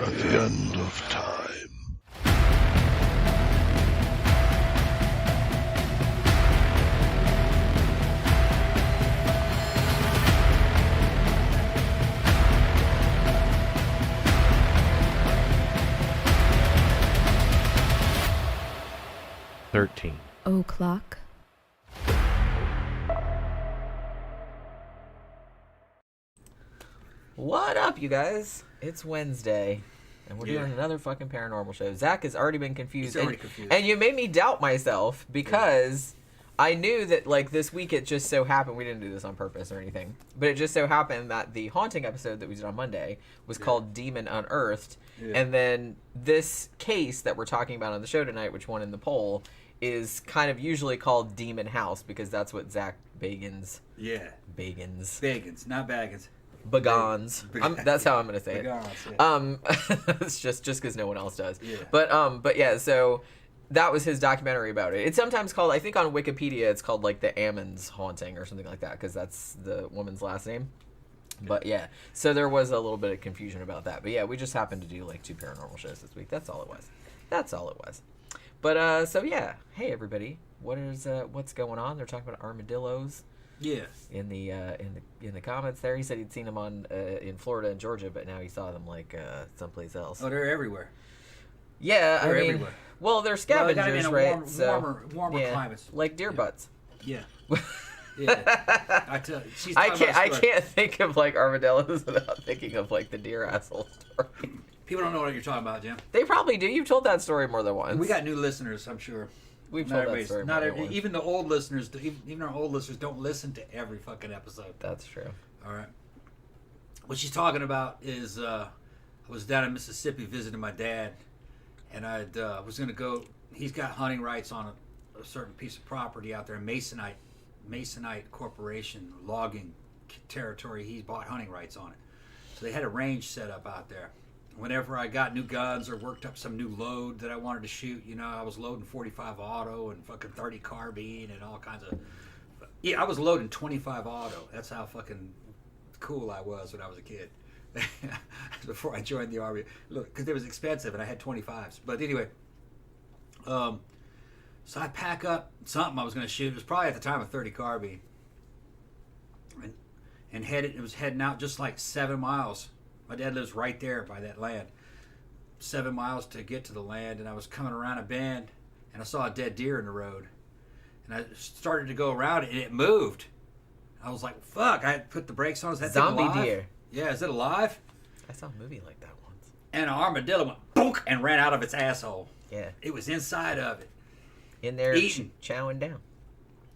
at the end of time. O'clock. What up, you guys? It's Wednesday, and we're doing another fucking paranormal show. Zach has already been confused. He's already confused. And you made me doubt myself because I knew that, like, this week it just so happened, we didn't do this on purpose or anything, but it just so happened that the haunting episode that we did on Monday was called Demon Unearthed, and then this case that we're talking about on the show tonight, which won in the poll, is kind of usually called Demon House because that's what Zach Bagans... Yeah. Bagans, not Bagans. Bagans. That's how I'm gonna say Bagans, it. It's just because no one else does. Yeah. But yeah, so that was his documentary about it. It's sometimes called, I think on Wikipedia, it's called like the Ammons haunting or something like that because that's the woman's last name. But yeah, so there was a little bit of confusion about that. But yeah, we just happened to do like 2 paranormal shows this week. That's all it was. But so yeah, hey everybody, what's going on? They're talking about armadillos. Yeah. In the comments there, he said he'd seen them in Florida and Georgia, but now he saw them like someplace else. Oh, they're everywhere. Yeah, they're I mean, everywhere. well, they're scavengers, well, right? warmer yeah, climates, like deer butts. Yeah. Yeah. I tell you, I can't think of like armadillos without thinking of like the deer asshole story. People don't know what you're talking about, Jim. They probably do. You've told that story more than once. We got new listeners, I'm sure. We've told that story more than once. Even the old listeners, even our old listeners, don't listen to every fucking episode. That's true. All right. What she's talking about is I was down in Mississippi visiting my dad, and I was going to go. He's got hunting rights on a certain piece of property out there in Masonite Corporation logging territory. He bought hunting rights on it, so they had a range set up out there. Whenever I got new guns or worked up some new load that I wanted to shoot, you know, I was loading 45 auto and fucking 30 carbine and all kinds of... Yeah, I was loading 25 auto. That's how fucking cool I was when I was a kid. Before I joined the Army. Look, because it was expensive and I had 25s. But anyway, so I pack up something I was going to shoot. It was probably at the time a 30 carbine. And it was heading out just like 7 miles. My dad lives right there by that land. 7 miles to get to the land, and I was coming around a bend, and I saw a dead deer in the road. And I started to go around it, and it moved. I was like, fuck, I put the brakes on. Is that zombie thing alive? deer. Yeah, is it alive? I saw a movie like that once. And an armadillo went boonk and ran out of its asshole. Yeah. It was inside of it. In there eating. Chowing down.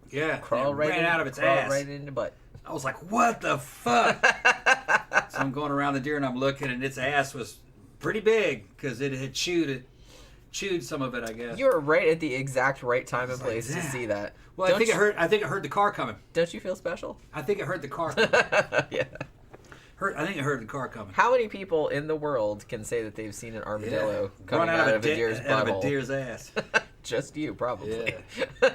Yeah. Ran out of its ass. Right in the butt. I was like, what the fuck? So I'm going around the deer and I'm looking, and its ass was pretty big because it had chewed some of it, I guess. You were right at the exact right time and place to see that. Well, I think it heard the car coming. Don't you feel special? I think it heard the car coming. Yeah. I think it heard the car coming. How many people in the world can say that they've seen an armadillo coming out of a deer's butthole? Out of a deer's ass. Just you, probably. Yeah.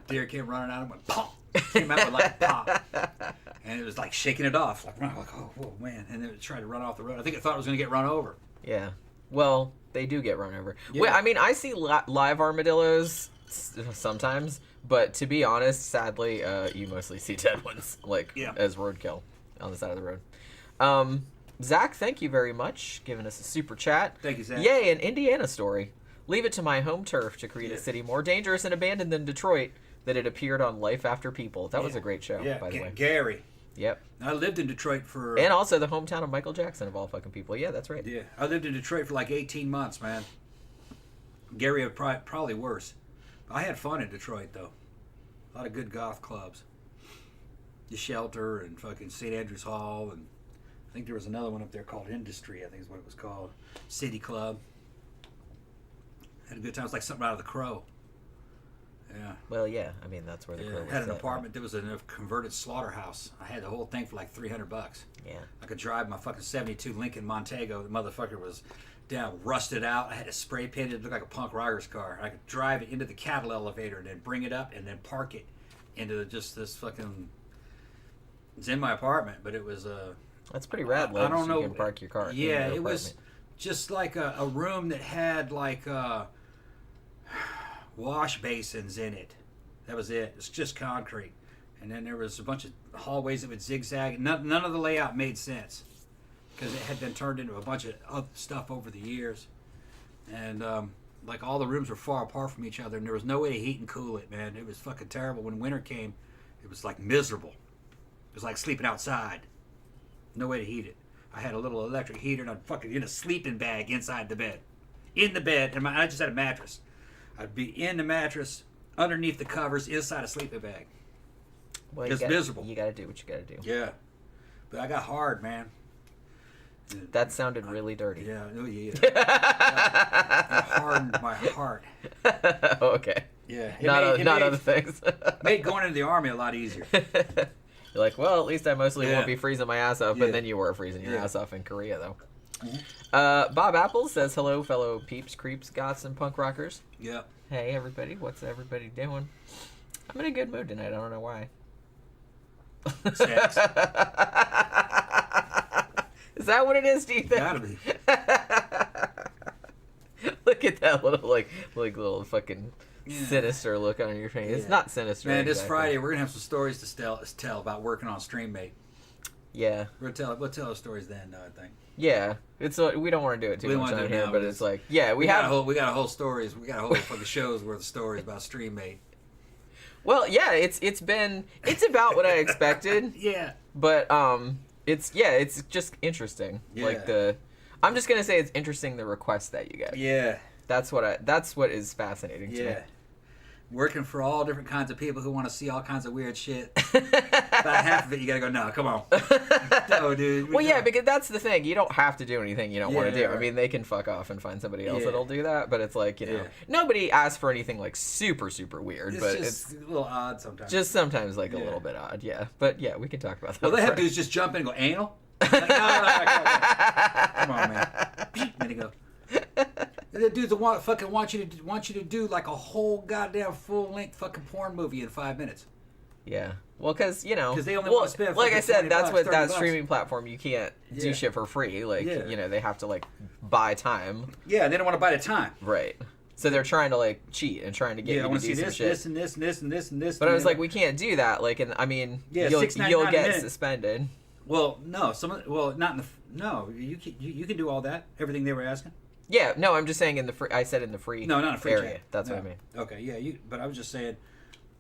Deer came running out and went pop. Came out with like a pop. And it was like shaking it off. Like, oh, whoa, man. And then it tried to run off the road. I think it thought it was going to get run over. Yeah. Well, they do get run over. Yeah. Well, I mean, I see live armadillos sometimes, but to be honest, sadly, you mostly see dead ones, like as roadkill on the side of the road. Zach, thank you very much, giving us a super chat. Thank you, Zach. Yay, an Indiana story. Leave it to my home turf to create a city more dangerous and abandoned than Detroit that it appeared on Life After People. That was a great show, by the way. Gary. Yep. I lived in Detroit for... And also the hometown of Michael Jackson, of all fucking people. Yeah, that's right. Yeah. I lived in Detroit for like 18 months, man. Gary had probably worse. I had fun in Detroit, though. A lot of good goth clubs. The Shelter and fucking St. Andrews Hall, and I think there was another one up there called Industry, I think is what it was called. City Club. Had a good time. It was like something out of The Crow. Yeah. Well, yeah. I mean, that's where the Crow was had an set, apartment that was in a converted slaughterhouse. I had the whole thing for like $300. Yeah. I could drive my fucking 72 Lincoln Montego. The motherfucker was down, rusted out. I had to spray paint it. It looked like a punk rocker's car. I could drive it into the cattle elevator and then bring it up and then park it into just this fucking... It's in my apartment, but it was... That's pretty rad, Liz. I don't know. You can park your car. Yeah, in your it was... just like a room that had like wash basins in it. That was it. It's just concrete. And then there was a bunch of hallways that would zigzag. None of the layout made sense because it had been turned into a bunch of other stuff over the years. And like all the rooms were far apart from each other, and there was no way to heat and cool it, man. It was fucking terrible. When winter came, it was like miserable. It was like sleeping outside. No way to heat it. I had a little electric heater, and I'd fucking in a sleeping bag inside the bed. In the bed, and I just had a mattress. I'd be in the mattress, underneath the covers, inside a sleeping bag. Well, it's miserable. You gotta do what you gotta do. Yeah. But I got hard, man. That sounded really dirty. Yeah, oh yeah. It hardened my heart. Okay. Yeah. Not other things. Made going into the army a lot easier. You're like, well, at least I mostly Yeah. won't be freezing my ass off, Yeah. but then you were freezing your Yeah. ass off in Korea, though. Mm-hmm. Bob Apples says, hello, fellow peeps, creeps, goths, and punk rockers. Yeah. Hey, everybody. What's everybody doing? I'm in a good mood tonight. I don't know why. Sex. Is that what it is, do you think? Gotta be. Look at that little fucking Yeah. sinister look on your face. It's Yeah. not sinister. Man, this exactly. Friday we're gonna have some stories to tell about working on StreamMate. Yeah. We'll tell those stories then, I think. Yeah. It's we don't want to do it too We don't much wanna on do it here, now, but but it's like, yeah, we have. we got a whole stories. We got a whole fucking shows worth of stories about StreamMate. Well, yeah, it's about what I expected, Yeah. but it's just interesting. Yeah. Like I'm just gonna say it's interesting the requests that you get. Yeah. That's what is fascinating to me. Yeah. Working for all different kinds of people who want to see all kinds of weird shit. About half of it, you gotta go, no, come on. No, dude. Well, yeah, because that's the thing. You don't have to do anything you don't want to do. right. I mean, they can fuck off and find somebody else Yeah. that'll do that. But it's like, Yeah. nobody asks for anything like super, super weird. It's but just it's a little odd sometimes. just sometimes like a Yeah. little bit odd. Yeah. But yeah, we can talk about that. Well, they have later. dudes just jump in and go, anal? Like, no, come on, man. There you go. The dudes that want you to do like a whole goddamn full length fucking porn movie in 5 minutes. Yeah. Well, because they only want to spend like I fucking said, that's $20, what that $30. streaming platform you can't do Yeah. shit for free. Like Yeah. they have to like buy time, Yeah, they don't want to buy the time. right? So they're trying to like cheat and trying to get Yeah, I you want to to do see some this, shit. this, and this, and this, and this, and this. But I and was then- like, we can't do that. Like, and I mean, Yeah, you'll $6.99 get a minute. suspended. well, no, not in the. No, you can do all that. Everything they were asking. Yeah, no, I'm just saying in the free. I said in the free. No, not a free area. chat. That's No. what I mean. Okay, yeah, but I was just saying,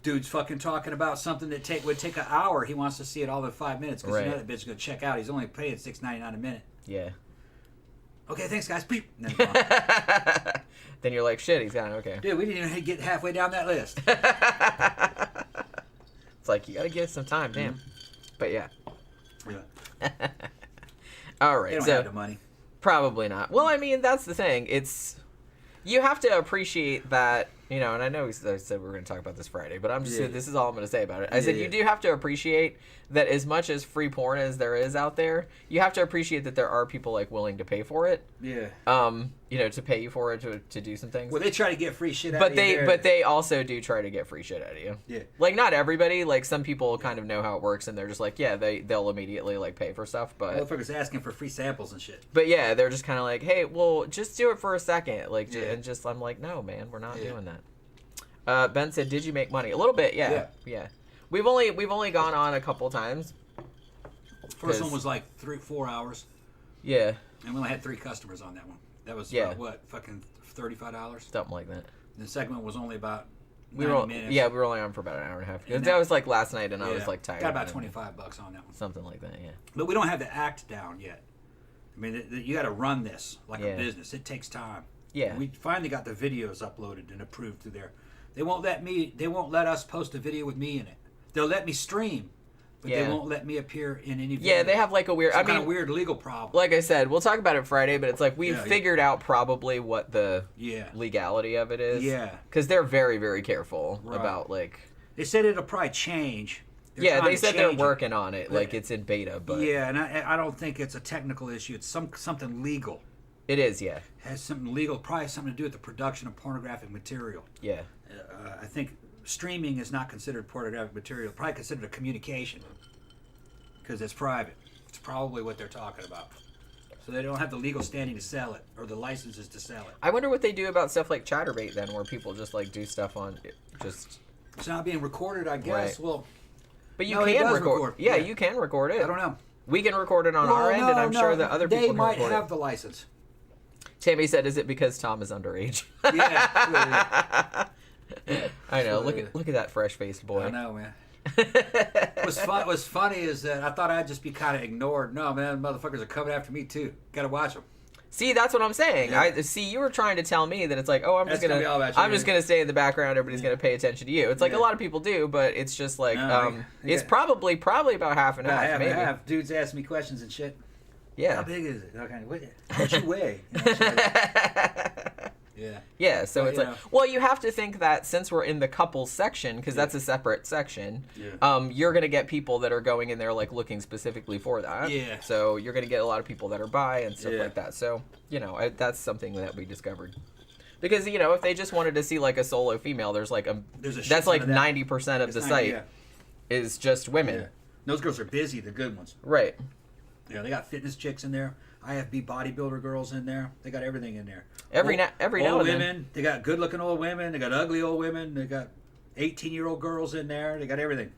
dude's fucking talking about something that would take an hour. He wants to see it all in 5 minutes because Right. you know that bitch is gonna check out. He's only paying $6.99 a minute. Yeah. Okay, thanks guys. And then gone. Then you're like, shit. He's got okay. Dude, we didn't even get halfway down that list. It's like you gotta give it some time, damn. But yeah. Yeah. All They right. don't So have the money. probably not. Well, I mean, that's the thing. You have to appreciate that, and I know I said we were going to talk about this Friday, but I'm just saying this is all I'm going to say about it. I said Yeah. you do have to appreciate that as much as free porn as there is out there, you have to appreciate that there are people like willing to pay for it. Yeah. To pay you for it to do some things. Well, they try to get free shit out But of you. they also do try to get free shit out of you. Yeah. Like not everybody, like some people kind of know how it works and they're just like, yeah, they'll immediately like pay for stuff, but Motherfuckers asking for free samples and shit. But yeah, they're just kind of like, hey, well, just do it for a second, like, Yeah. and just I'm like, no, man, we're not Yeah. doing that. Ben said, did you make money? A little bit, yeah. We've only gone on a couple times. First one was like 3-4 hours, Yeah, and we only had 3 customers on that one. That was Yeah. about, what, fucking $35? something like that. The second one was only about We 90 were minutes. we were only on for about an hour and a half. And That was like last night, and I was Yeah. like tired. Got about and $25 on that one. something like that. Yeah. But we don't have the act down yet. I mean, you got to run this like Yeah. a business. It takes time. Yeah. We finally got the videos uploaded and approved through there. They won't let us post a video with me in it. They'll let me stream, but Yeah. they won't let me appear in any video. Yeah, they have like a weird. Some I mean, kind of weird legal problem. like I said, we'll talk about it Friday, but it's like we've Yeah, yeah. figured out probably what the Yeah. legality of it is. Yeah. Because they're very, very careful Right. about like. They said it'll probably change. They're Yeah, trying they to said they're change it. working on it. Like it's in beta, but Yeah, and I don't think it's a technical issue. It's something legal. it is. Yeah, Has something legal, probably something to do with the production of pornographic material. yeah. I think streaming is not considered pornographic material. Probably considered a communication because it's private. It's probably what they're talking about. so they don't have the legal standing to sell it or the licenses to sell it. I wonder what they do about stuff like Chatterbait then, where people just like do stuff on just. It's not being recorded, I guess. Right. Well, but you no, it can does record. Yeah, you can record it. I don't know. We can record it on our end, and I'm sure that other people they can might record have it. the license. Tammy said, "Is it because Tom is underage?" Yeah. I know. Look at that fresh-faced boy. I know, man. What's funny is that I thought I'd just be kind of ignored. No, man, motherfuckers are coming after me too. Got to watch them. See, that's what I'm saying. Yeah. I see. You were trying to tell me that it's like, oh, I'm just That's gonna be all about you, I'm just gonna stay in the background. Everybody's gonna pay attention to you. It's like a lot of people do, but it's just like, it's probably about half and half, maybe. Half. Dudes ask me questions and shit. Yeah. How big is it? Okay, what you weigh? Yeah. Yeah, so Well, it's you like, know. well, you have to think that since we're in the couples section, because that's a separate section, you're going to get people that are going in there, like, looking specifically for that. Yeah. So you're going to get a lot of people that are bi and stuff Yeah. like that. So, that's something that we discovered. Because, if they just wanted to see, like, a solo female, there's, like, There's a shit that's, ton like, of that. 90% of It's the 90, site yeah. is just women. Yeah. Those girls are busy, the good ones. Right. Yeah, they got fitness chicks in there. IFB bodybuilder girls in there. They got everything in there. Every now old and then. women. They got good-looking old women. They got ugly old women. They got 18-year-old girls in there. They got everything.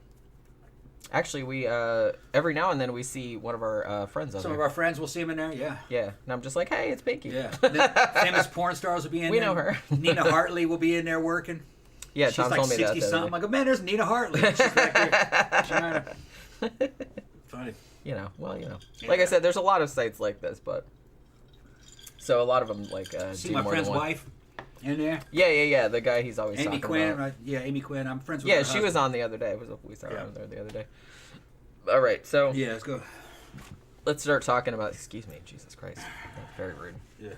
Actually, we, every now and then we see one of our friends on Some there. of our friends will see them in there. Yeah. Yeah. And I'm just like, hey, it's Pinky. Yeah. The famous porn stars will be in We there. know her. Nina Hartley will be in there working. Yeah, She's Tom like told me that. 60 something. I go, man, there's Nina Hartley. She's back there. Funny. Like I said, there's a lot of sites like this, but so a lot of them like See do my more friend's than one. wife in there. Yeah. The guy he's always Amy talking Quinn. about. Right? Yeah, Amy Quinn. I'm friends with Yeah, her she was husband. on the other day. We saw her on there the other day. All right, so Yeah, let's go. let's start talking about. Excuse me, Jesus Christ, that's very rude. Yeah.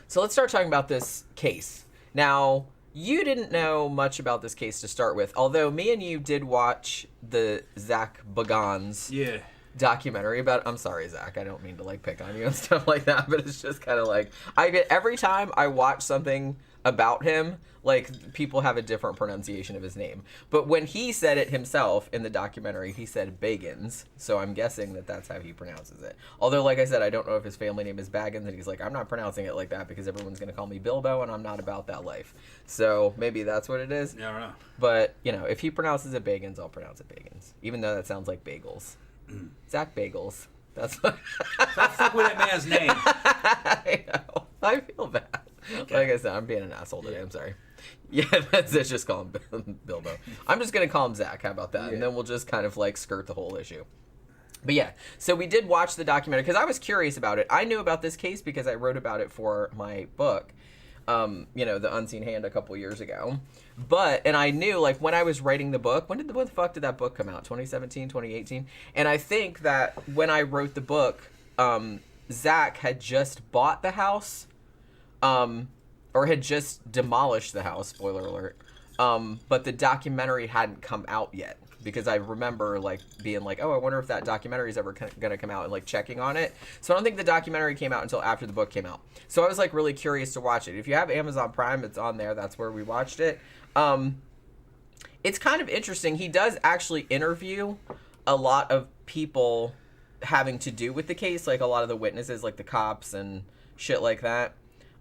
So let's start talking about this case. Now, you didn't know much about this case to start with, although me and you did watch the Zach Bagans Yeah. documentary about. I'm sorry, Zach. I don't mean to like pick on you and stuff like that, but it's just kind of like every time I watch something about him, like people have a different pronunciation of his name. But when he said it himself in the documentary, he said Bagans. So I'm guessing that that's how he pronounces it. Although, like I said, I don't know if his family name is Bagans, and he's like, I'm not pronouncing it like that because everyone's gonna call me Bilbo, and I'm not about that life. So maybe that's what it is. Yeah, I don't know. But if he pronounces it Bagans, I'll pronounce it Bagans, even though that sounds like bagels. Zach Bagels. That's what. Stop fucking with that man's name. I know. I feel bad. Okay. Like I said, I'm being an asshole today. I'm sorry. Yeah, let's just call him Bilbo. I'm just going to call him Zach. How about that? Yeah. And then we'll just kind of like skirt the whole issue. But yeah, so we did watch the documentary because I was curious about it. I knew about this case because I wrote about it for my book, The Unseen Hand, a couple years ago. And I knew, like, when I was writing the book, when the fuck did that book come out? 2017, 2018? And I think that when I wrote the book, Zach had just bought the house, or had just demolished the house, spoiler alert, but the documentary hadn't come out yet. Because I remember, like, being like, oh, I wonder if that documentary is ever going to come out, and, like, checking on it. So I don't think the documentary came out until after the book came out. So I was, like, really curious to watch it. If you have Amazon Prime, it's on there. That's where we watched it. It's kind of interesting. He does actually interview a lot of people having to do with the case, like a lot of the witnesses, like the cops and shit like that.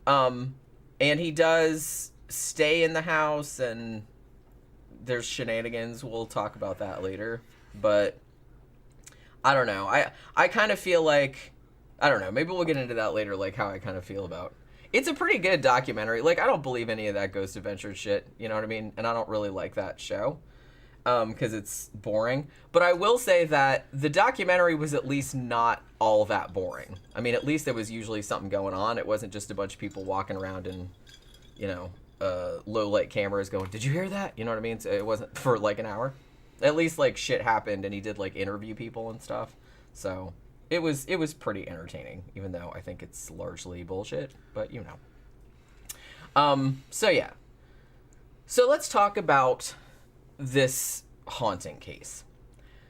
And he does stay in the house, and there's shenanigans. We'll talk about that later. But I don't know. I kind of feel like, I don't know. Maybe we'll get into that later, like how I kind of feel about. It's a pretty good documentary. Like, I don't believe any of that Ghost Adventure shit. You know what I mean? And I don't really like that show because it's boring. But I will say that the documentary was at least not all that boring. I mean, at least there was usually something going on. It wasn't just a bunch of people walking around and, low light cameras going, did you hear that? You know what I mean? So it wasn't for like an hour. At least like shit happened, and he did like interview people and stuff. So it was pretty entertaining, even though I think it's largely bullshit, but so yeah. So let's talk about this haunting case.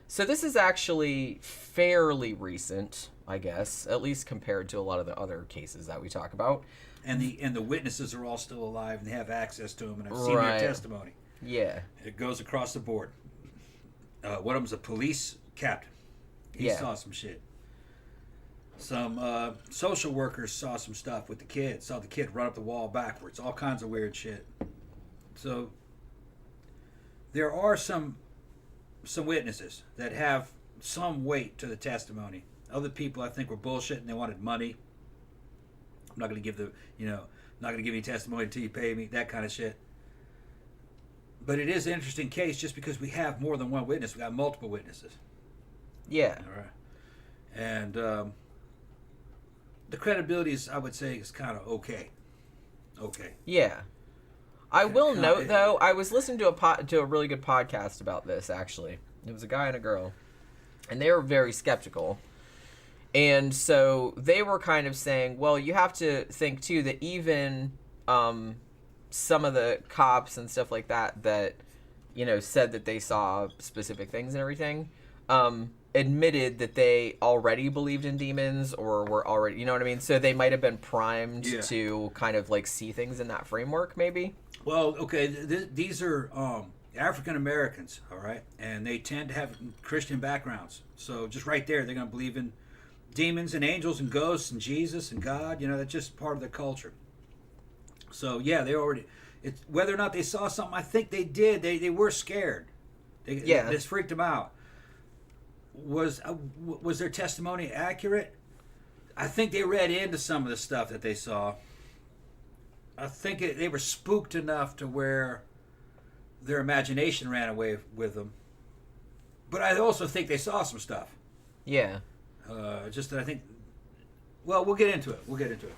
So this is actually fairly recent, I guess, at least compared to a lot of the other cases that we talk about. And the witnesses are all still alive, and they have access to them, and I've seen Right. their testimony. Yeah. It goes across the board. One of them's a police captain. He Yeah. saw some shit. Some social workers saw some stuff with the kid. Saw the kid run up the wall backwards. All kinds of weird shit. So there are some witnesses that have some weight to the testimony. Other people, I think, were bullshit and they wanted money. I'm not going to give not going to give you testimony until you pay me. That kind of shit. But it is an interesting case just because we have more than one witness. We got multiple witnesses. Yeah. All right. And the credibility is, I would say, is kind of okay. Okay. Yeah. I will note, though, I was listening to a really good podcast about this, actually. It was a guy and a girl. And they were very skeptical. And so they were kind of saying, well, you have to think, too, that even some of the cops and stuff like that, you know, said that they saw specific things and everything, admitted that they already believed in demons or were already, you know what I mean? So they might have been primed to kind of, like, see things in that framework, maybe? Well, okay, these are African Americans, all right? And they tend to have Christian backgrounds. So just right there, they're going to believe in demons and angels and ghosts and Jesus and God. You know, that's just part of their culture. So, yeah, they already... whether or not they saw something, I think they did. They were scared. This freaked them out. Was their testimony accurate? I think they read into some of the stuff that they saw. I think they were spooked enough to where their imagination ran away with them. But I also think they saw some stuff. Yeah. Just that I think... Well, we'll get into it.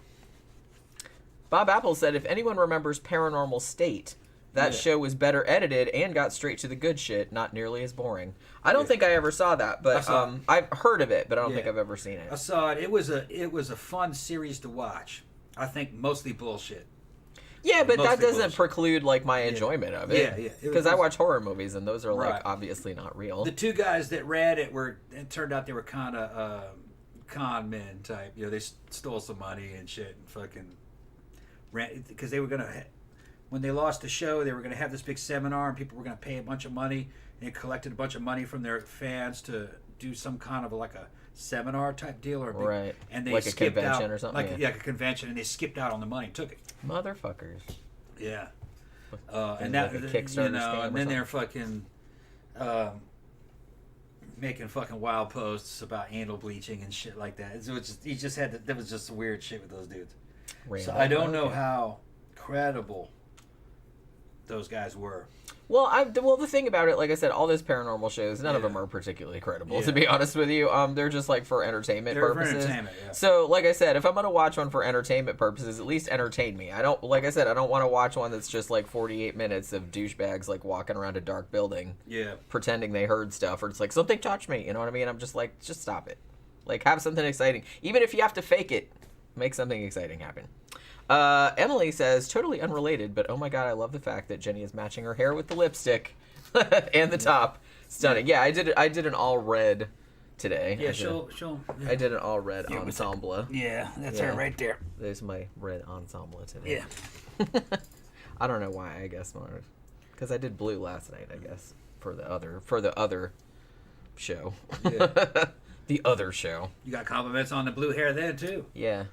Bob Apple said, if anyone remembers Paranormal State, that show was better edited and got straight to the good shit, not nearly as boring. I don't think I ever saw that, but I've heard of it, but I don't think I've ever seen it. I saw it. It was a fun series to watch. I think mostly bullshit. Yeah, but that doesn't preclude, like, my enjoyment of it. Yeah. Because I watch horror movies, and those are, like, obviously not real. The two guys that read it turned out they were kind of con men type. You know, they stole some money and shit and fucking ran, because they were going to, when they lost the show, they were going to have this big seminar, and people were going to pay a bunch of money, and they collected a bunch of money from their fans to do some kind of, like, a seminar type deal, or a big, and they like skipped a convention out, or something, like a convention, and they skipped out on the money, took it. Motherfuckers. Yeah. And that, like a Kickstarter scam, and then they're fucking making fucking wild posts about anal bleaching and shit like that. That was just weird shit with those dudes. So I don't know how credible those guys were. Well, the thing about it, like I said, all those paranormal shows, none of them are particularly credible, to be honest with you. They're just, like, for entertainment purposes. For entertainment, yeah. So, like I said, if I'm going to watch one for entertainment purposes, at least entertain me. I don't want to watch one that's just, like, 48 minutes of douchebags, like, walking around a dark building. Yeah. Pretending they heard stuff, or it's like, something touched me, you know what I mean? I'm just like, just stop it. Like, have something exciting. Even if you have to fake it, make something exciting happen. Emily says, totally unrelated, but oh my god, I love the fact that Jenny is matching her hair with the lipstick and the top. Stunning. Yeah, I did an all red today. Yeah, show. I did an all red ensemble. Yeah, that's her right there. There's my red ensemble today. Yeah. I don't know why, I guess more because I did blue last night, I guess, for the other show. Yeah. The other show. You got compliments on the blue hair then too. Yeah.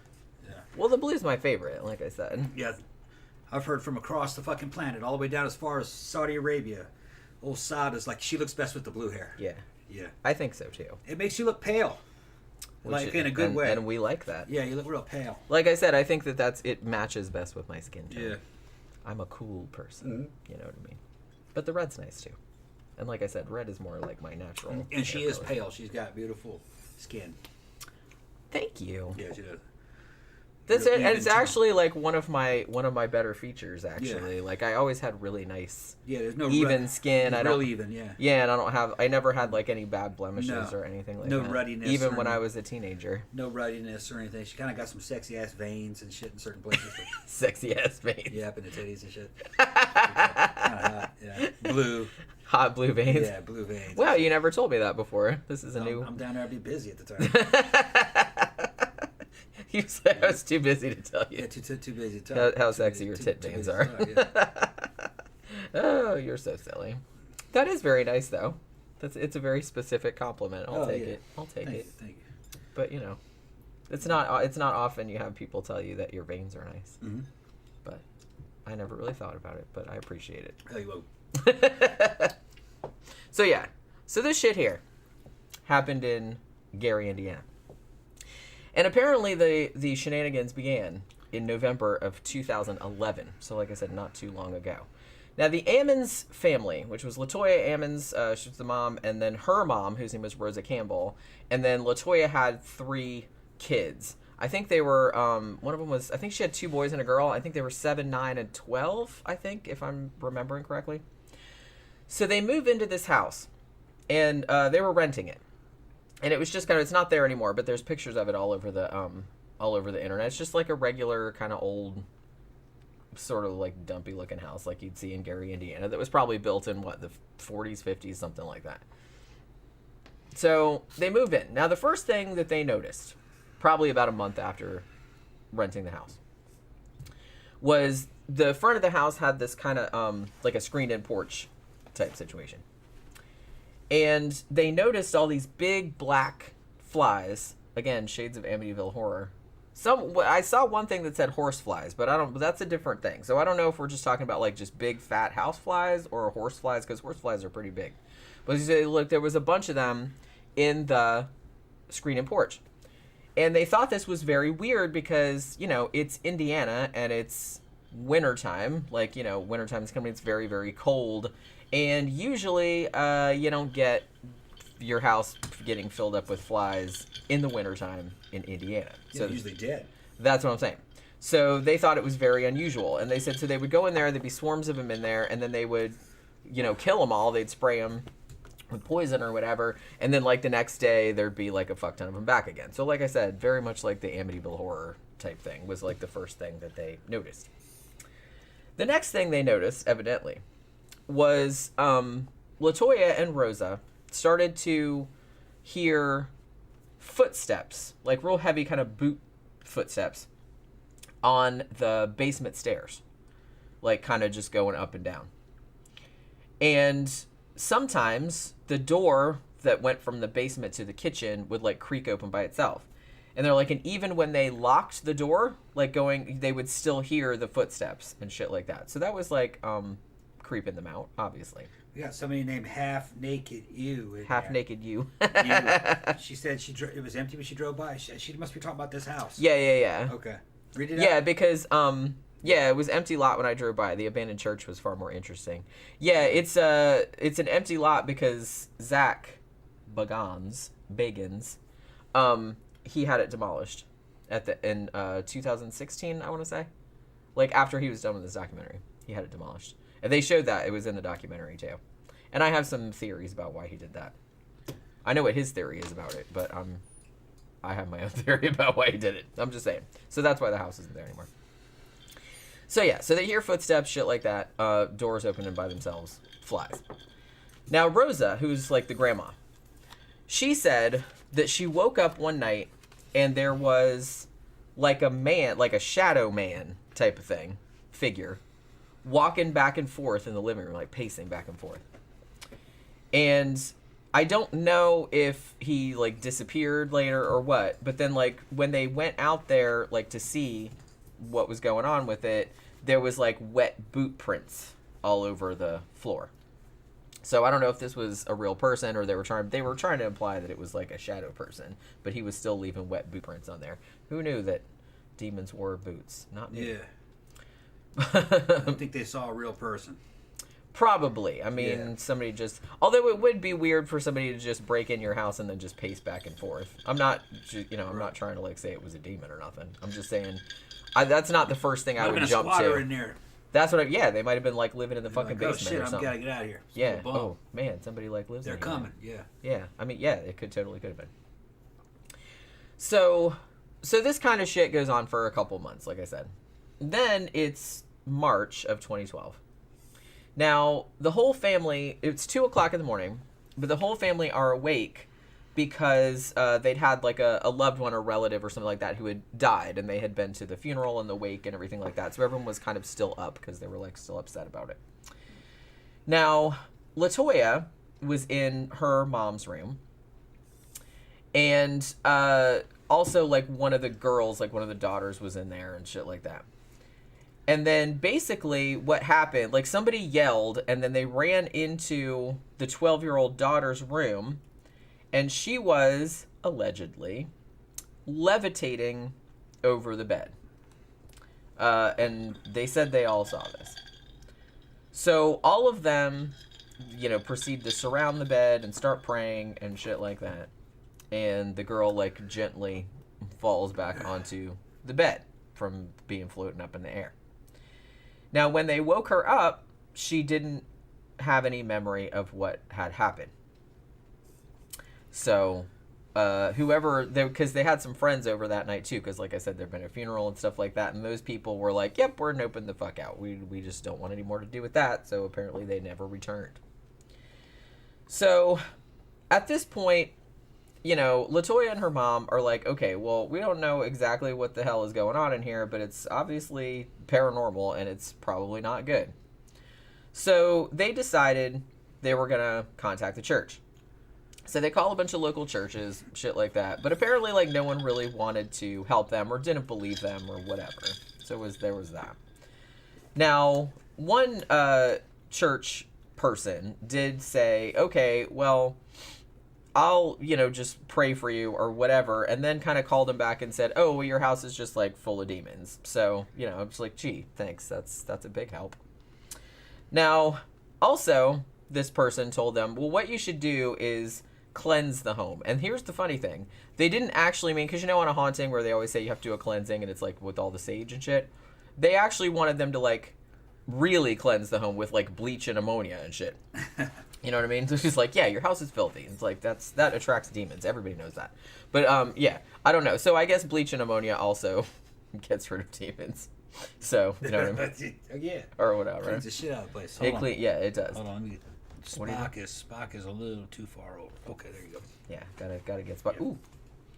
Well, the blue's my favorite, like I said. Yeah. I've heard from across the fucking planet, all the way down as far as Saudi Arabia. Old Saad is like, she looks best with the blue hair. Yeah. Yeah. I think so, too. It makes you look pale. In a good way. And we like that. Yeah, you look real pale. Like I said, I think it matches best with my skin tone. Yeah. I'm a cool person. You know what I mean? But the red's nice, too. And like I said, red is more like my natural. And she is pale. She's got beautiful skin. Thank you. Yeah, she does. That's it, and it's actually like one of my better features. Actually, like I always had really nice, there's no even skin. I don't real even, yeah, and I never had like any bad blemishes or anything like that. No ruddiness, even when I was a teenager. No ruddiness or anything. She kind of got some sexy ass veins and shit in certain places. Sexy ass veins. Yeah, up in the titties and shit. Kind of hot. Yeah, blue. Hot blue veins. Yeah, blue veins. Wow, you never told me that before. This is a new. I'm down there. I'd be busy at the time. You said I was too busy to tell you. Yeah, too busy to talk. How sexy your tit veins are. Oh, you're so silly. That is very nice, though. It's a very specific compliment. I'll take it. I'll take it. Thank you. But, you know, It's not often you have people tell you that your veins are nice. Mm-hmm. But I never really thought about it, but I appreciate it. Hey, whoa. So yeah. So this shit here happened in Gary, Indiana. And apparently the shenanigans began in November of 2011. So like I said, not too long ago. Now the Ammons family, which was LaToya Ammons, she was the mom, and then her mom, whose name was Rosa Campbell, and then LaToya had 3 kids. I think they were, one of them was, I think she had 2 boys and a girl. I think they were 7, 9, and 12, I think, if I'm remembering correctly. So they move into this house, and they were renting it. And it was just kind of, it's not there anymore, but there's pictures of it all over the internet. It's just like a regular kind of old, sort of like dumpy looking house like you'd see in Gary, Indiana, that was probably built in what, the 40s, 50s, something like that. So they move in. Now the first thing that they noticed, probably about a month after renting the house, was the front of the house had this kind of like a screened-in porch type situation. And they noticed all these big black flies, again, shades of Amityville Horror. I saw one thing that said horse flies, but that's a different thing. So I don't know if we're just talking about like just big fat house flies or horse flies, because horse flies are pretty big. But look, there was a bunch of them in the screen-in porch. And they thought this was very weird because, you know, it's Indiana and it's wintertime. Like, you know, wintertime is coming, it's very, very cold. And usually you don't get your house getting filled up with flies in the wintertime in Indiana. So usually dead. That's what I'm saying. So they thought it was very unusual. And they said, so they would go in there, there'd be swarms of them in there, and then they would, you know, kill them all. They'd spray them with poison or whatever, and then like the next day there'd be like a fuck ton of them back again. So like I said, very much like the Amityville Horror type thing was like the first thing that they noticed. The next thing they noticed, evidently, was LaToya and Rosa started to hear footsteps, like real heavy kind of boot footsteps on the basement stairs, like kind of just going up and down. And sometimes the door that went from the basement to the kitchen would like creak open by itself. And they're like, and even when they locked the door, like they would still hear the footsteps and shit like that. So that was like creeping them out, obviously. We got somebody named Half Naked You. Half Naked You. She said it was empty when she drove by. She must be talking about this house. Yeah. Okay. Read it out. Yeah, because it was empty lot when I drove by. The abandoned church was far more interesting. Yeah, it's an empty lot because Zach Bagans, he had it demolished in 2016, I want to say. Like after he was done with this documentary, he had it demolished. And they showed that. It was in the documentary, too. And I have some theories about why he did that. I know what his theory is about it, but I have my own theory about why he did it. I'm just saying. So that's why the house isn't there anymore. So, yeah. So they hear footsteps, shit like that. Doors opening by themselves. Flies. Now, Rosa, who's like the grandma, she said that she woke up one night and there was like a man, like a shadow man type of figure, walking back and forth in the living room, like pacing back and forth. And I don't know if he like disappeared later or what, but then like when they went out there like to see what was going on with it, there was like wet boot prints all over the floor. So I don't know if this was a real person or they were trying to imply that it was like a shadow person, but he was still leaving wet boot prints on there. Who knew that demons wore boots? Not me. Yeah. I don't think they saw a real person. Probably. I mean, somebody just... Although it would be weird for somebody to just break in your house and then just pace back and forth. I'm not, I'm not trying to like say it was a demon or nothing. I'm just saying, that's not the first thing I would jump to. Might have been a squatter in there. That's what they might have been like living in the fucking basement shit, or something. I gotta get out of here. Yeah. Oh, man, somebody like lives in here. They're coming, yeah. Yeah. I mean, yeah, it could have been. So this kind of shit goes on for a couple months, like I said. Then it's March of 2012. Now, the whole family, it's 2 o'clock in the morning, but the whole family are awake because they'd had like a loved one or relative or something like that who had died, and they had been to the funeral and the wake and everything like that. So everyone was kind of still up because they were like still upset about it. Now, LaToya was in her mom's room, and also, like, one of the girls, like, one of the daughters was in there and shit like that. And then basically what happened, like, somebody yelled, and then they ran into the 12-year-old daughter's room, and she was, allegedly, levitating over the bed. And they said they all saw this. So all of them, proceed to surround the bed and start praying and shit like that. And the girl, like, gently falls back onto the bed from being floating up in the air. Now, when they woke her up, she didn't have any memory of what had happened. So, because they had some friends over that night, too, because, like I said, there'd been a funeral and stuff like that, and those people were like, yep, we're noping the fuck out. We just don't want any more to do with that, so apparently they never returned. So, at this point, LaToya and her mom are like, okay, well, we don't know exactly what the hell is going on in here, but it's obviously paranormal, and it's probably not good. So they decided they were going to contact the church. So they call a bunch of local churches, shit like that. But apparently, like, no one really wanted to help them or didn't believe them or whatever. So there was that. Now, one church person did say, okay, well, I'll, just pray for you or whatever, and then kind of called him back and said, oh, well, your house is just, like, full of demons. So, I'm just like, gee, thanks. That's a big help. Now, also, this person told them, well, what you should do is cleanse the home. And here's the funny thing. They didn't actually mean, because on a haunting where they always say you have to do a cleansing, and it's, like, with all the sage and shit, they actually wanted them to, like, really cleanse the home with, like, bleach and ammonia and shit. You know what I mean? So she's like, yeah, your house is filthy. It's like, that attracts demons. Everybody knows that. But, yeah, I don't know. So I guess bleach and ammonia also gets rid of demons. So, you know what I mean? Yeah. Or whatever. Cleans the shit out of the place. Yeah, it does. Hold on. Spock is a little too far over. Okay, there you go. Yeah, gotta get Spock. Ooh,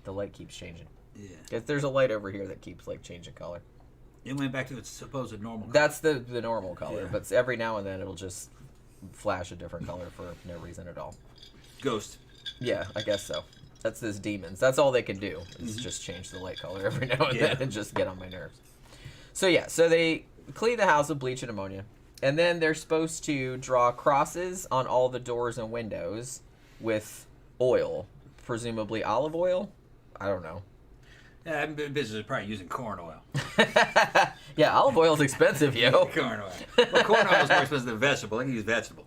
the light keeps changing. Yeah. There's a light over here that keeps, like, changing color. It went back to its supposed normal color. That's the normal color. Yeah. But every now and then it'll just flash a different color for no reason at all. Ghost. Yeah, I guess so. That's this demons. That's all they can do is just change the light color every now and then and just get on my nerves. So yeah, so they clean the house with bleach and ammonia, and then they're supposed to draw crosses on all the doors and windows with oil, presumably olive oil. I don't know. Yeah, business is probably using corn oil. Yeah, olive oil's expensive, yo. Corn oil. Well, corn oil is more expensive than vegetable. I can use vegetable.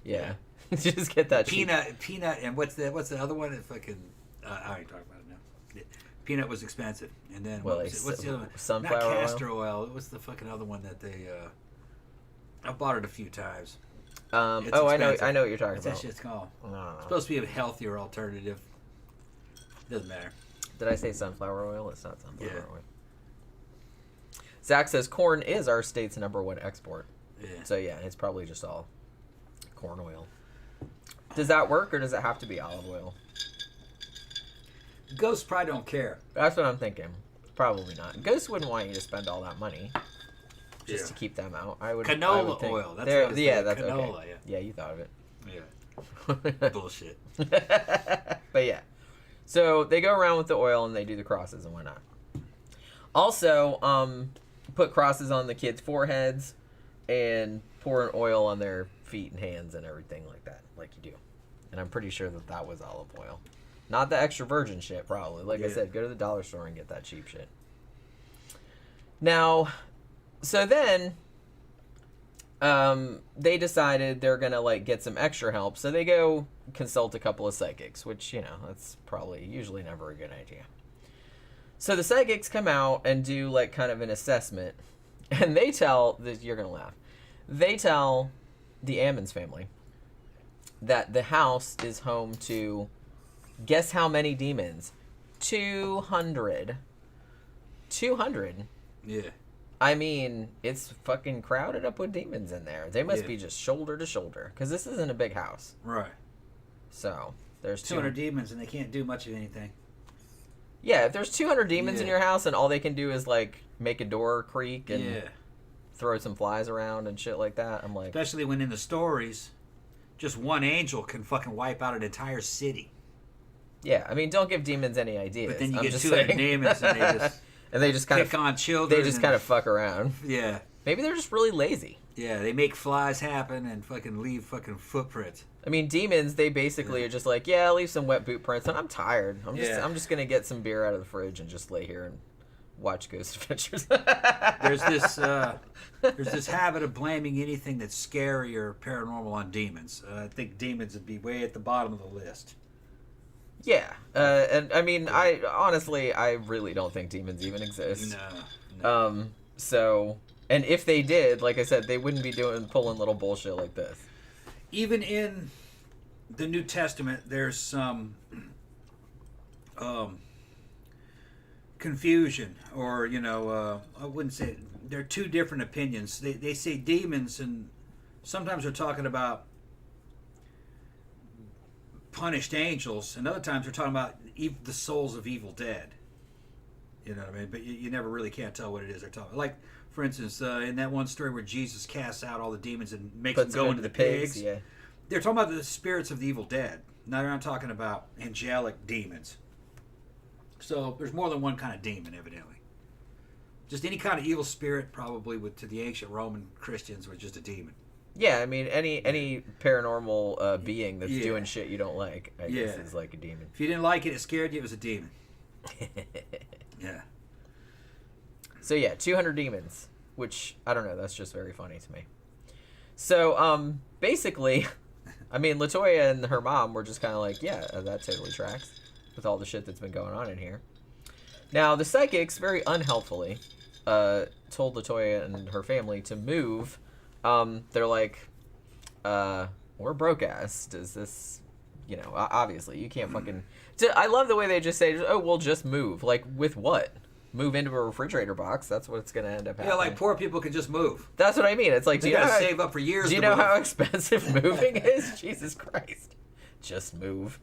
Yeah. Just get that peanut, and what's the other one? If I can, I already talked about it now. Yeah. Peanut was expensive, and then what's the other one? Sunflower Not castor oil. What's the fucking other one that they? I bought it a few times. I know what you're talking What's about. that shit's called? No. It's supposed to be a healthier alternative. Doesn't matter. Did I say sunflower oil? It's not sunflower Yeah. oil. Zach says corn is our state's #1 export. Yeah. So yeah, it's probably just all corn oil. Does that work, or does it have to be olive oil? Ghosts probably don't care. That's what I'm thinking. Probably not. Ghosts wouldn't want you to spend all that money just to keep them out. I would. Canola think. oil. That's There, what yeah, that's that's canola. okay. Yeah, you thought of it. Yeah. Bullshit. But yeah, so they go around with the oil and they do the crosses and whatnot. Also, put crosses on the kids' foreheads and pour an oil on their feet and hands and everything like that, like you do. And I'm pretty sure that was olive oil. Not the extra virgin shit, probably. Like I said, go to the dollar store and get that cheap shit. Now, so then, they decided they're gonna, like, get some extra help. So they go consult a couple of psychics, which, that's probably usually never a good idea. So the psychics come out and do, like, kind of an assessment. And they tell, you're gonna laugh, they tell the Ammons family that the house is home to, guess how many demons? 200. 200. Yeah. I mean, it's fucking crowded up with demons in there. They must be just shoulder to shoulder, because this isn't a big house. Right. So there's 200 demons, and they can't do much of anything. Yeah, if there's 200 demons in your house and all they can do is, like, make a door creak and throw some flies around and shit like that, I'm like... Especially when in the stories, just one angel can fucking wipe out an entire city. Yeah, I mean, don't give demons any ideas. But then you I'm get just 200 saying. demons and they just kind pick of on children. They just kind of fuck around. Yeah. Maybe they're just really lazy. Yeah, they make flies happen and fucking leave fucking footprints. I mean, demons, they basically are just like, yeah, leave some wet boot prints, and I'm tired. I'm just gonna get some beer out of the fridge and just lay here and watch Ghost Adventures. There's this habit of blaming anything that's scary or paranormal on demons. I think demons would be way at the bottom of the list. Yeah, and I mean, I really don't think demons even exist. No. So, and if they did, like I said, they wouldn't be pulling little bullshit like this. Even in the New Testament, there's some confusion, or I wouldn't say there are two different opinions. They say demons, and sometimes they're talking about punished angels, and other times they're talking about the souls of evil dead. You know what I mean? But you never really can't tell what it is they're talking. Like, for instance, in that one story where Jesus casts out all the demons and makes them go into the pigs, yeah. They're talking about the spirits of the evil dead. Now they're not talking about angelic demons. So there's more than one kind of demon, evidently. Just any kind of evil spirit, probably, to the ancient Roman Christians, was just a demon. Yeah, I mean, any paranormal being that's doing shit you don't like, I guess, is like a demon. If you didn't like it, it scared you, it was a demon. Yeah. So yeah, 200 demons, which, I don't know, that's just very funny to me. So, basically, I mean, LaToya and her mom were just kind of like, yeah, that totally tracks with all the shit that's been going on in here. Now, the psychics, very unhelpfully, told LaToya and her family to move. They're like, we're broke-ass. Does this, obviously, you can't fucking... I love the way they just say, oh, we'll just move. Like, with what? Move into a refrigerator box. That's what it's going to end up happening. Yeah, like poor people can just move. That's what I mean. It's like, they gotta save up for years. Do you know how expensive moving is? Jesus Christ. Just move.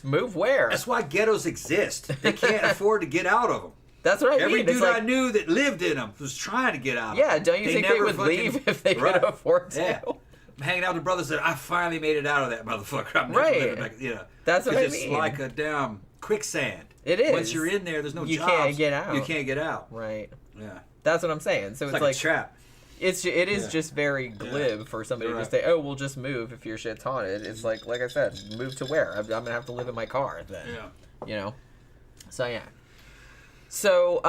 Move where? That's why ghettos exist. They can't afford to get out of them. That's what I mean. Every dude like, I knew that lived in them was trying to get out of them. Yeah, don't you think they would leave if they could afford to? Yeah. I'm hanging out with brothers that I finally made it out of that motherfucker. I'm never living back. That's what I mean. It's like a damn quicksand. It is. Once you're in there, there's no jobs. You can't get out. You can't get out. Right. Yeah. That's what I'm saying. So it's like a trap. It is just very glib for somebody to just say, "Oh, we'll just move if your shit's haunted." It's like I said, move to where? I'm gonna have to live in my car then. Yeah. So yeah. So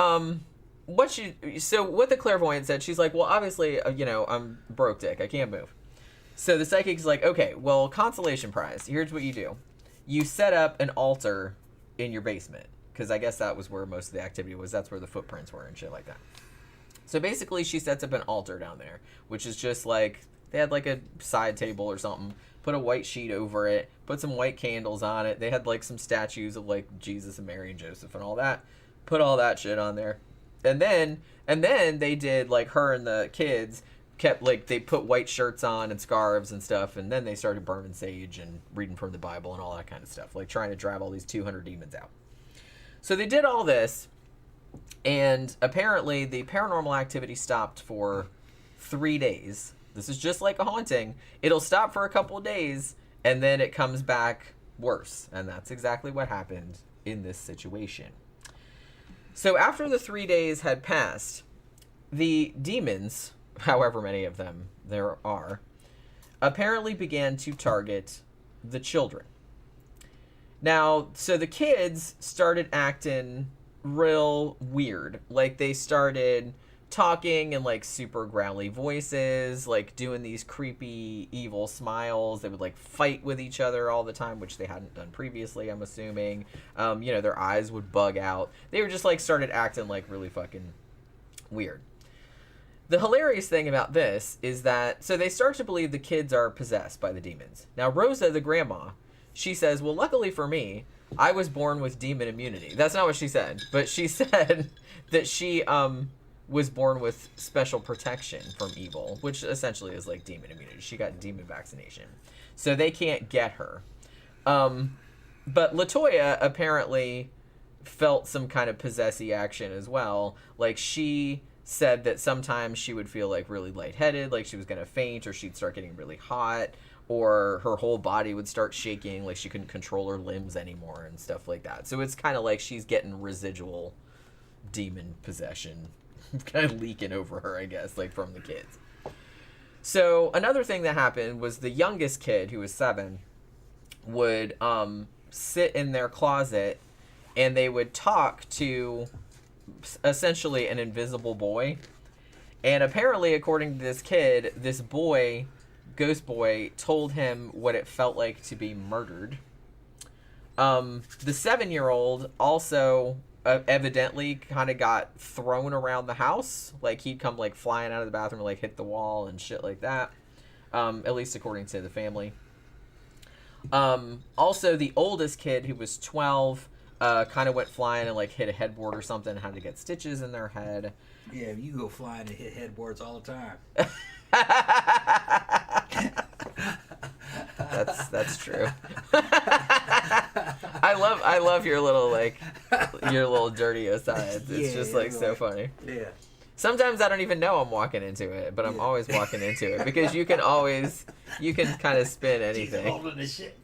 what the clairvoyant said, she's like, well, obviously, I'm broke dick. I can't move. So the psychic's like, okay, well, consolation prize. Here's what you do. You set up an altar in your basement, because I guess that was where most of the activity was. That's where the footprints were and shit like that. So basically, she sets up an altar down there, which is just like, they had like a side table or something, put a white sheet over it, put some white candles on it. They had like some statues of like Jesus and Mary and Joseph and all that. Put all that shit on there. And then they did, like, her and the kids they put white shirts on and scarves and stuff, and then they started burning sage and reading from the Bible and all that kind of stuff, like trying to drive all these 200 demons out. So they did all this, and apparently the paranormal activity stopped for 3 days. This is just like a haunting. It'll stop for a couple of days, and then it comes back worse, and that's exactly what happened in this situation. So after the 3 days had passed, the demons, however many of them there are, apparently began to target the children. Now, so the kids started acting real weird. Like, they started talking in, like, super growly voices, like, doing these creepy, evil smiles. They would, like, fight with each other all the time, which they hadn't done previously, I'm assuming. Their eyes would bug out. They were just, like, started acting, like, really fucking weird. The hilarious thing about this is that, so they start to believe the kids are possessed by the demons. Now, Rosa, the grandma, she says, well, luckily for me, I was born with demon immunity. That's not what she said, but she said that she, was born with special protection from evil, which essentially is like demon immunity. She got demon vaccination. So they can't get her. But LaToya apparently felt some kind of possessy action as well. Like, she said that sometimes she would feel like really lightheaded, like she was going to faint, or she'd start getting really hot, or her whole body would start shaking, like she couldn't control her limbs anymore and stuff like that. So it's kind of like she's getting residual demon possession kind of leaking over her, I guess, like from the kids. So another thing that happened was the youngest kid, who was 7, would sit in their closet and they would talk to essentially an invisible boy. And apparently, according to this kid, this boy, ghost boy, told him what it felt like to be murdered. The 7-year-old also evidently kind of got thrown around the house. Like, he'd come, like, flying out of the bathroom and, like, hit the wall and shit like that. At least according to the family. Also, the oldest kid, who was 12, kind of went flying and, like, hit a headboard or something, had to get stitches in their head. Yeah, you go flying and hit headboards all the time. That's true. I love your little, like, your little dirty asides. It's just like so funny. Yeah. Sometimes I don't even know I'm walking into it, but I'm always walking into it because you can kind of spin anything. Holding the shit.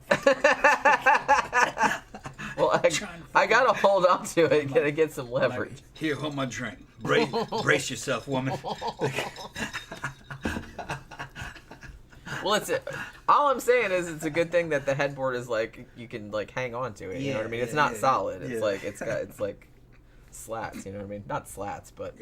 Well, I gotta hold on to it, gotta get some leverage. Here, hold my drink. Brace yourself, woman. Well, all I'm saying is it's a good thing that the headboard is like you can like hang on to it. You know what I mean? It's not solid. It's like it's like slats. You know what I mean? Not slats, but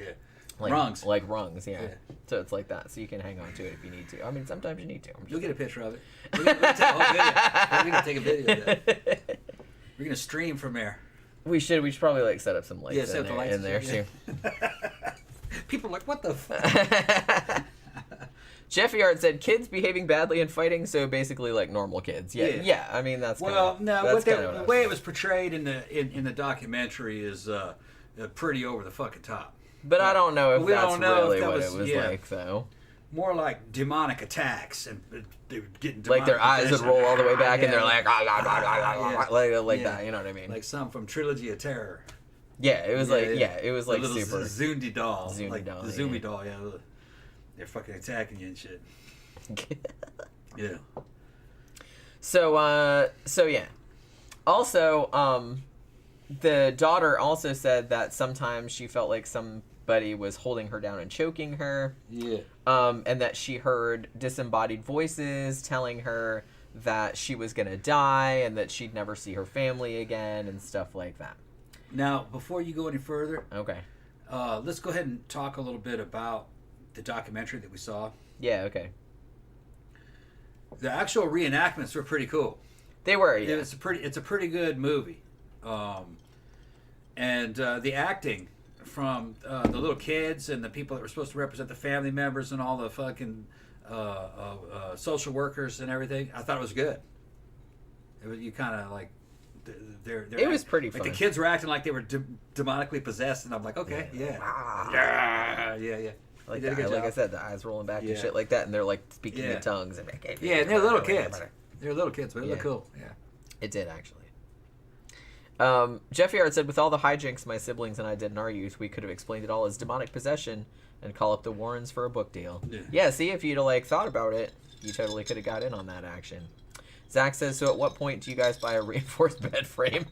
like rungs. Like rungs. Yeah. So it's like that. So you can hang on to it if you need to. I mean, sometimes you need to. You'll get a picture of it. We're gonna take a whole video. We're gonna take a video of that. We're gonna stream from there. We should probably like set up some lights in there too. People are like, what the fuck? Jeffy Art said kids behaving badly and fighting, so basically like normal kids. Yeah. I mean that's the way it was portrayed in the documentary is pretty over the fucking top. But I don't know if that's really what it was like, though. More like demonic attacks, and they were getting like their eyes would roll all the way back, and they're like like that. You know what I mean? Like some from Trilogy of Terror. Yeah, it was it was like the little super Zoomy doll, the Zoomy doll. Yeah, they're fucking attacking you and shit. Yeah. So yeah. Also, the daughter also said that sometimes she felt like somebody was holding her down and choking her. Yeah. And that she heard disembodied voices telling her that she was gonna die and that she'd never see her family again and stuff like that. Now, before you go any further, okay, let's go ahead and talk a little bit about the documentary that we saw. Yeah. Okay. The actual reenactments were pretty cool. They were. Yeah. It's a pretty good movie, and the acting from the little kids and the people that were supposed to represent the family members and all the fucking social workers and everything, I thought it was good. You kind of like it was pretty fun. Like the kids were acting like they were demonically possessed, and I'm like, okay, yeah. Like I said, the eyes rolling back and shit like that, and they're like speaking in tongues. And and they're little kids. They're little kids, but it looked cool. Yeah, it did actually. Jeffy Art said, with all the hijinks my siblings and I did in our youth, we could have explained it all as demonic possession and call up the Warrens for a book deal. Yeah, see, if you'd have thought about it, you totally could have got in on that action. Zach says, so at what point do you guys buy a reinforced bed frame?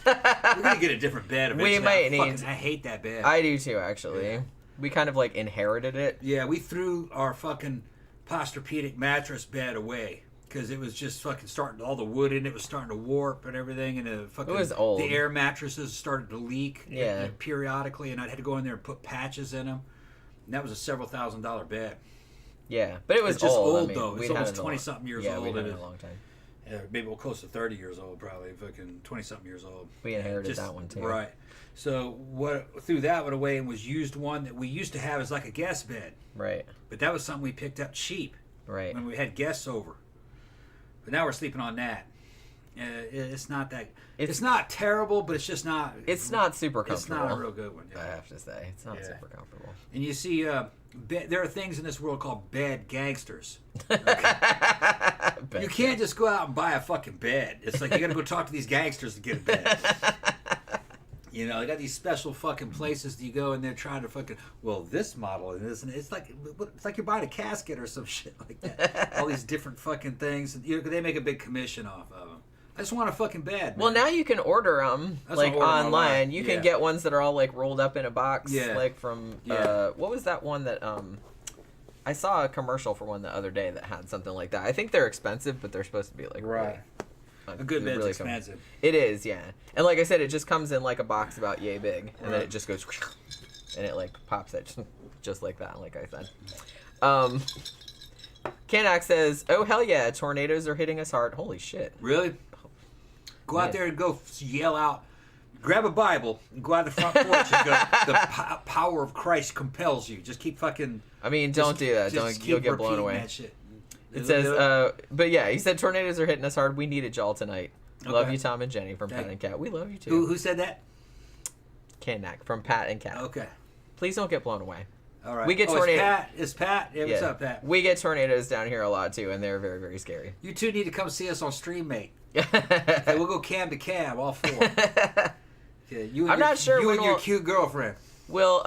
We're going to get a different bed eventually. We might need. I hate that bed. I do too, actually. Yeah. We kind of inherited it. Yeah, we threw our fucking Posturepedic mattress bed away. Because it was just fucking starting, all the wood in it was starting to warp and everything, and it was old. The air mattresses started to leak periodically, and I had to go in there and put patches in them. And that was a several $1,000 bed. Yeah, but it was just old, I mean, though. It's almost 20-something years old. Yeah, we had it a long time. Yeah, maybe close to 30 years old, probably. Fucking 20-something years old. We inherited that one, too. Right. So threw that one away and was used one that we used to have as like a guest bed. Right. But that was something we picked up cheap. Right. When we had guests over. But now we're sleeping on that. It's not that. It's not terrible, but it's just not. It's not super comfortable. It's not a real good one. I have to say, it's not super comfortable. And you see, there are things in this world called bed gangsters. You can't just go out and buy a fucking bed. It's like you got to go talk to these gangsters to get a bed. You know, they got these special fucking places that you go and they're trying to fucking, well, this model and this, and it's like you're buying a casket or some shit like that. All these different fucking things. And, you know, they make a big commission off of them. I just want a fucking bed. Man. Well, now you can order them like online. You can get ones that are all like rolled up in a box. Yeah. Like from what was that one that I saw a commercial for one the other day that had something like that. I think they're expensive, but they're supposed to be like right. A good bed's really expensive. It is, yeah. And like I said, it just comes in like a box about yay big, and then it just goes, and it like pops it just like that. Like I said. Kanak says, "Oh hell yeah, tornadoes are hitting us hard." Holy shit! Really? Go out there and go yell out. Grab a Bible and go out the front porch and go. The power of Christ compels you. Just keep fucking. I mean, don't do that. You'll get blown away. That shit. It says, but yeah, he said tornadoes are hitting us hard. We needed y'all tonight. Okay. Love you, Tom and Jenny from Pat and Cat. We love you too. Who said that? Kanak from Pat and Cat. Okay. Please don't get blown away. All right. We get tornadoes. Is Pat? Yeah, what's up, Pat? We get tornadoes down here a lot too, and they're very, very scary. You two need to come see us on StreamMate. Okay, we'll go cab to cab, all four. Okay, I'm not sure. You and your cute girlfriend. We'll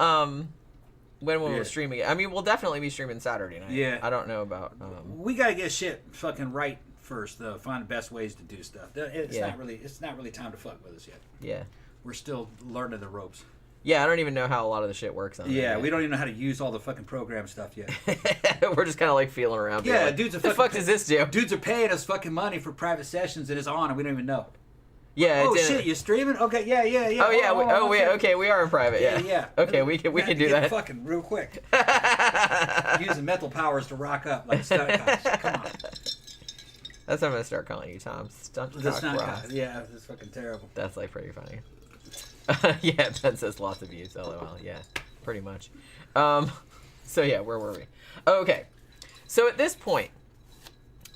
when will we stream again? I mean, we'll definitely be streaming Saturday night. Yeah. I don't know about. We gotta get shit fucking right first, though. Find the best ways to do stuff. It's not really time to fuck with us yet. Yeah. We're still learning the ropes. Yeah, I don't even know how a lot of the shit works on it. Yeah, we don't even know how to use all the fucking program stuff yet. We're just kind of like feeling around. Yeah, like, dudes are what the fuck does this do? Dudes are paying us fucking money for private sessions and it's on and we don't even know. Yeah. Oh shit, you're streaming? Okay, yeah. Oh yeah. Okay, we are in private. Yeah. Okay, we can do that. Fucking real quick. Using mental powers to rock up like stunt cops. Come on. That's what I'm gonna start calling you, Tom. Stunt cock. Yeah, it's fucking terrible. That's like pretty funny. Yeah, Ben says lots of views. LOL. Yeah, pretty much. So yeah, where were we? Okay, so at this point,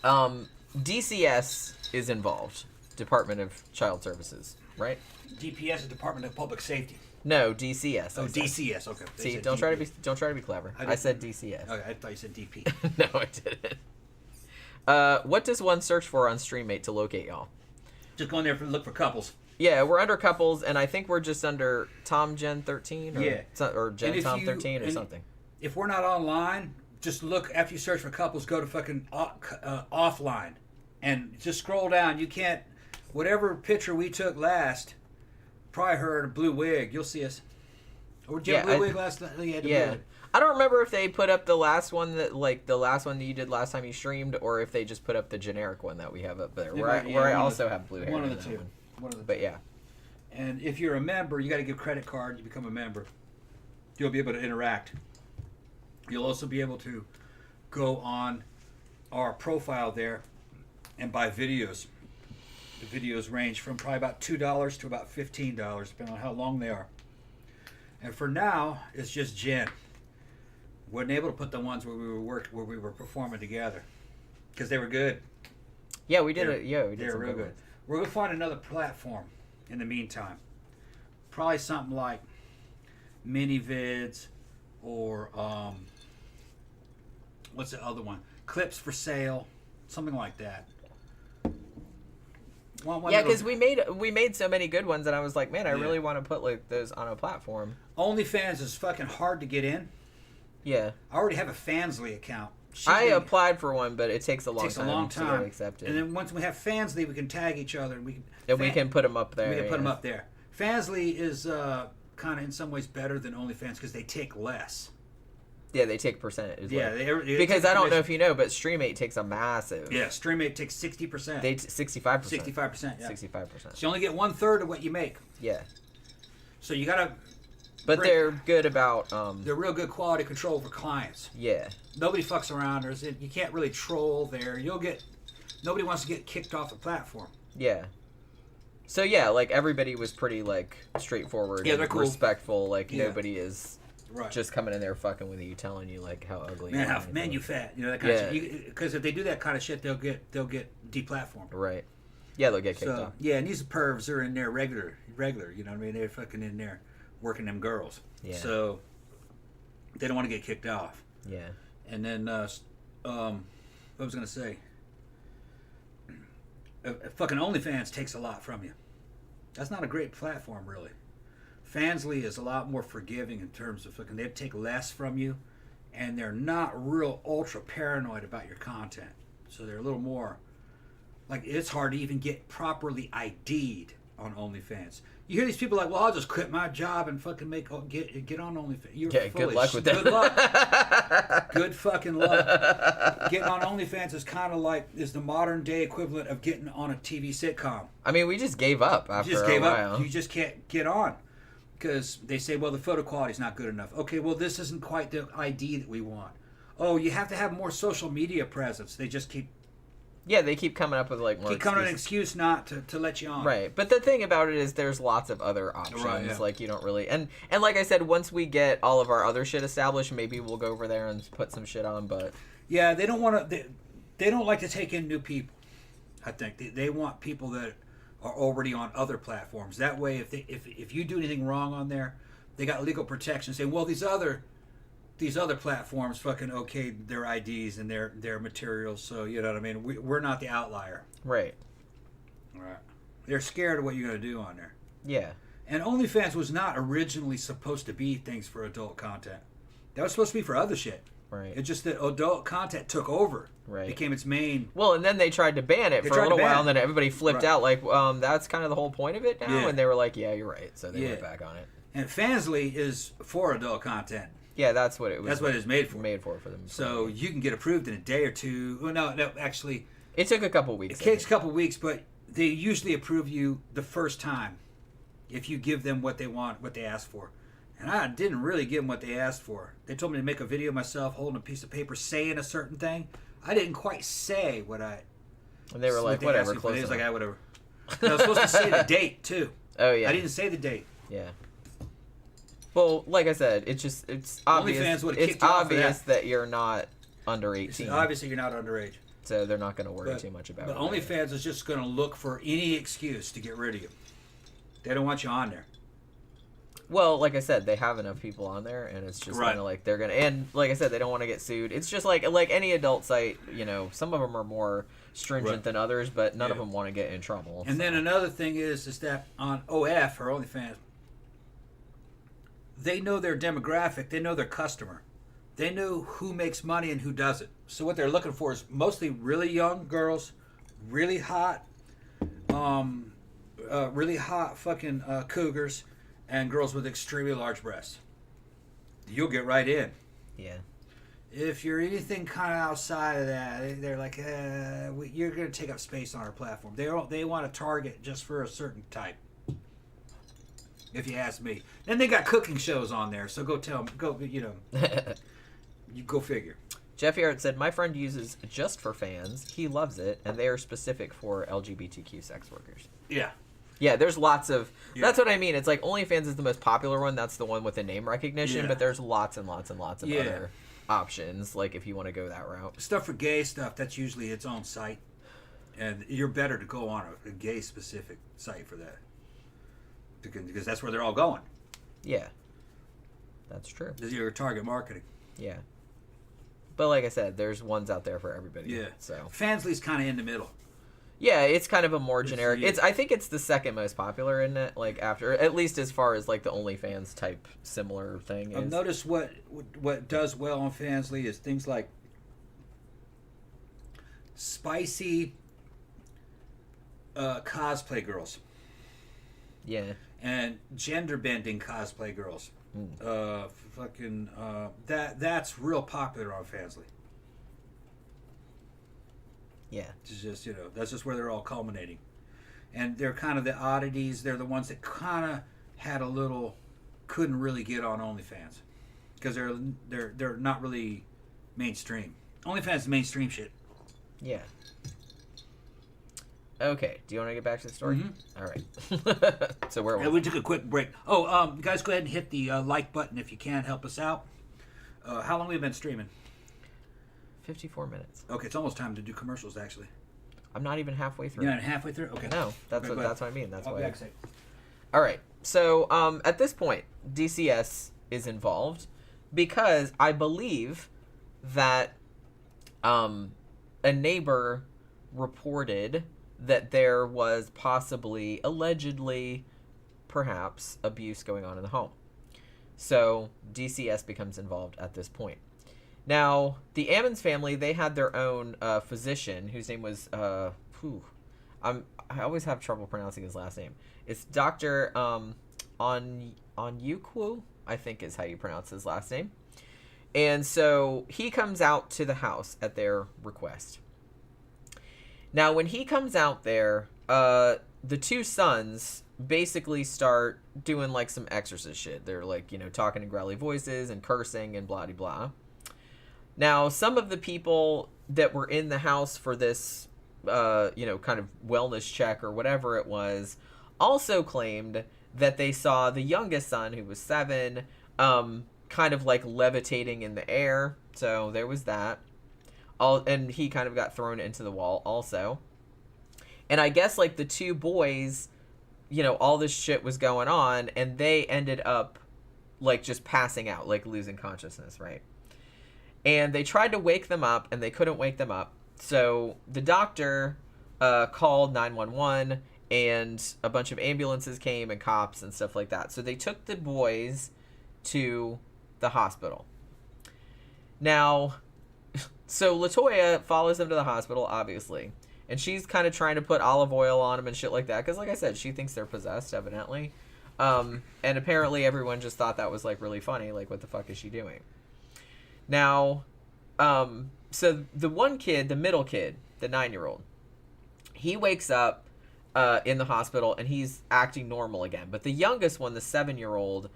DCS is involved. Department of Child Services, right? DPS is Department of Public Safety. No, DCS. Oh, DCS. Okay. See, don't try to be clever. I said DCS. Okay, I thought you said DP. No, I didn't. What does one search for on StreamMate to locate y'all? Just go in there to look for couples. Yeah, we're under couples, and I think we're just under Tom Gen 13 or Gen Tom 13 or something. If we're not online, just look after you search for couples. Go to fucking offline, and just scroll down. You can't. Whatever picture we took last, probably heard a blue wig. You'll see us. Or did you have blue wig last night? Yeah. I don't remember if they put up the last one that you did last time you streamed, or if they just put up the generic one that we have up there. Where I also have blue hair. One of the two. But yeah. And if you're a member, you got to give credit card. You become a member. You'll be able to interact. You'll also be able to go on our profile there and buy videos. The videos range from probably about $2 to about $15, depending on how long they are. And for now, it's just Jen. Wasn't able to put the ones where we were performing together because they were good. Yeah, we did it. Yeah, we did. They were real good. We're gonna find another platform in the meantime. Probably something like mini-vids or what's the other one? Clips for sale, something like that. Yeah, because we made so many good ones that I was like, man, I really want to put like those on a platform. OnlyFans is fucking hard to get in. Yeah. I already have a Fansly account. I applied for one, but it takes a long time to get accepted. And then once we have Fansly, we can tag each other. And we can put them up there. We can put them up there. Fansly is kind of in some ways better than OnlyFans because they take less. Yeah, they take percentage. Yeah, because I don't know if you know, but StreamMate takes a massive. Yeah, StreamMate takes 60%. 65%. 65%. Yeah. 65%. So you only get 1/3 of what you make. Yeah. So you gotta. But they're good about. They're real good quality control for clients. Yeah. Nobody fucks around. You can't really troll there. Nobody wants to get kicked off the platform. Yeah. So yeah, like everybody was pretty like straightforward. Yeah, they're cool. Respectful. Like nobody is. Right. Just coming in there fucking with you, telling you like how ugly. Man, you fat. You know that kind of shit. Because if they do that kind of shit, they'll get deplatformed. Right. Yeah, they'll get kicked off. Yeah, and these pervs are in there regular. You know what I mean? They're fucking in there working them girls. Yeah. So they don't want to get kicked off. Yeah. And then what was I gonna say? Fucking OnlyFans takes a lot from you. That's not a great platform, really. Fansly is a lot more forgiving in terms of fucking, they take less from you, and they're not real ultra paranoid about your content. So they're a little more, like, it's hard to even get properly ID'd on OnlyFans. You hear these people like, well, I'll just quit my job and fucking get on OnlyFans. You're good luck with that. Good luck. Good fucking luck. Getting on OnlyFans is the modern day equivalent of getting on a TV sitcom. I mean, we just gave up after a while. You just can't get on. Because they say, well, the photo quality's not good enough. Okay, well, this isn't quite the ID that we want. Oh, you have to have more social media presence. They just keep... Yeah, they keep coming up with like more an excuse not to let you on. Right, but the thing about it is there's lots of other options. Right, yeah. Like, you don't really... And like I said, once we get all of our other shit established, maybe we'll go over there and put some shit on, but... Yeah, they don't want to... They don't like to take in new people, I think. They want people that are already on other platforms. That way, if you do anything wrong on there, they got legal protection saying, well, these other platforms fucking okay their IDs and their materials, so you know what I mean. We're not the outlier. Right. Right. They're scared of what you're gonna do on there. Yeah. And OnlyFans was not originally supposed to be things for adult content. That was supposed to be for other shit. Right. It's just that adult content took over. Right. Became its main. Well, and then they tried to ban it for a little while, and then everybody flipped Right. out. Like, that's kind of the whole point of it now. Yeah. And they were like, yeah, you're right. So they went back on it. And Fansly is for adult content. Yeah, that's what it was. That's what it was made for. Made for them. So you can get approved in a day or two. Well, no, actually. It took a couple weeks. It takes a couple weeks, but they usually approve you the first time if you give them what they want, what they ask for. And I didn't really give them what they asked for. They told me to make a video myself holding a piece of paper saying a certain thing. I didn't quite say what I... And they were like, whatever, close enough. enough. Like, whatever. And I was supposed to say the date, too. Oh, yeah. I didn't say the date. Yeah. Well, like I said, it's obvious. It's obvious that you're not under 18. Obviously, you're not underage. So they're not going to worry too much about it. But OnlyFans is just going to look for any excuse to get rid of you. They don't want you on there. Well, like I said, they have enough people on there, and it's just kind of like they're going to... And like I said, they don't want to get sued. It's just like any adult site, you know, some of them are more stringent than others, but none of them want to get in trouble. And then another thing is that on OF, or OnlyFans, they know their demographic. They know their customer. They know who makes money and who doesn't. So what they're looking for is mostly really young girls, really hot fucking cougars, and girls with extremely large breasts. You'll get right in. Yeah. If you're anything kind of outside of that, they're like, you're going to take up space on our platform. They want to target just for a certain type. If you ask me. Then they got cooking shows on there, so you go figure. Jeff Yarrett said, my friend uses Just for Fans. He loves it, and they are specific for LGBTQ sex workers. Yeah. Yeah, there's lots of... Yeah. That's what I mean. It's like OnlyFans is the most popular one. That's the one with the name recognition, but there's lots and lots and lots of other options, like if you want to go that route. Stuff for gay stuff, that's usually its own site. And you're better to go on a gay-specific site for that. Because that's where they're all going. Yeah. That's true. This is your target marketing. Yeah. But like I said, there's ones out there for everybody. Yeah. So Fansly's kind of in the middle. Yeah, it's kind of a more generic. I think it's the second most popular, isn't it? Like after, at least as far as like the OnlyFans type similar thing. I've noticed what does well on Fansly is things like spicy cosplay girls. Yeah. And gender bending cosplay girls. That's real popular on Fansly. Yeah. It's just, that's just where they're all culminating. And they're kind of the oddities. They're the ones that kind of couldn't really get on OnlyFans. Because they're not really mainstream. OnlyFans is mainstream shit. Yeah. Okay. Do you want to get back to the story? Mm-hmm. All right. So where we took a quick break. Oh, guys, go ahead and hit the like button if you can. Help us out. How long have we been streaming? 54 minutes. Okay, it's almost time to do commercials, actually. I'm not even halfway through. You're not halfway through? Okay. No, that's what I mean. That's why. All right. So at this point, DCS is involved because I believe that a neighbor reported that there was possibly, allegedly, perhaps abuse going on in the home. So DCS becomes involved at this point. Now, the Ammons family, they had their own physician whose name was, I always have trouble pronouncing his last name. It's Dr. Onyukwu, I think is how you pronounce his last name. And so he comes out to the house at their request. Now, when he comes out there, the two sons basically start doing like some exorcist shit. They're like, talking in growly voices and cursing and blah, blah, blah. Now, some of the people that were in the house for this, kind of wellness check or whatever it was, also claimed that they saw the youngest son, who was 7, kind of like levitating in the air. So there was that. And he kind of got thrown into the wall also. And I guess like the two boys, all this shit was going on, and they ended up like just passing out, like losing consciousness, right? And they tried to wake them up, and they couldn't wake them up. So the doctor called 911, and a bunch of ambulances came and cops and stuff like that. So they took the boys to the hospital. Now, so LaToya follows them to the hospital, obviously. And she's kind of trying to put olive oil on them and shit like that. Because, like I said, she thinks they're possessed, evidently. And apparently everyone just thought that was, like, really funny. Like, what the fuck is she doing? Now, so the one kid, the middle kid, the 9-year-old, he wakes up in the hospital and he's acting normal again. But the youngest one, the 7-year-old,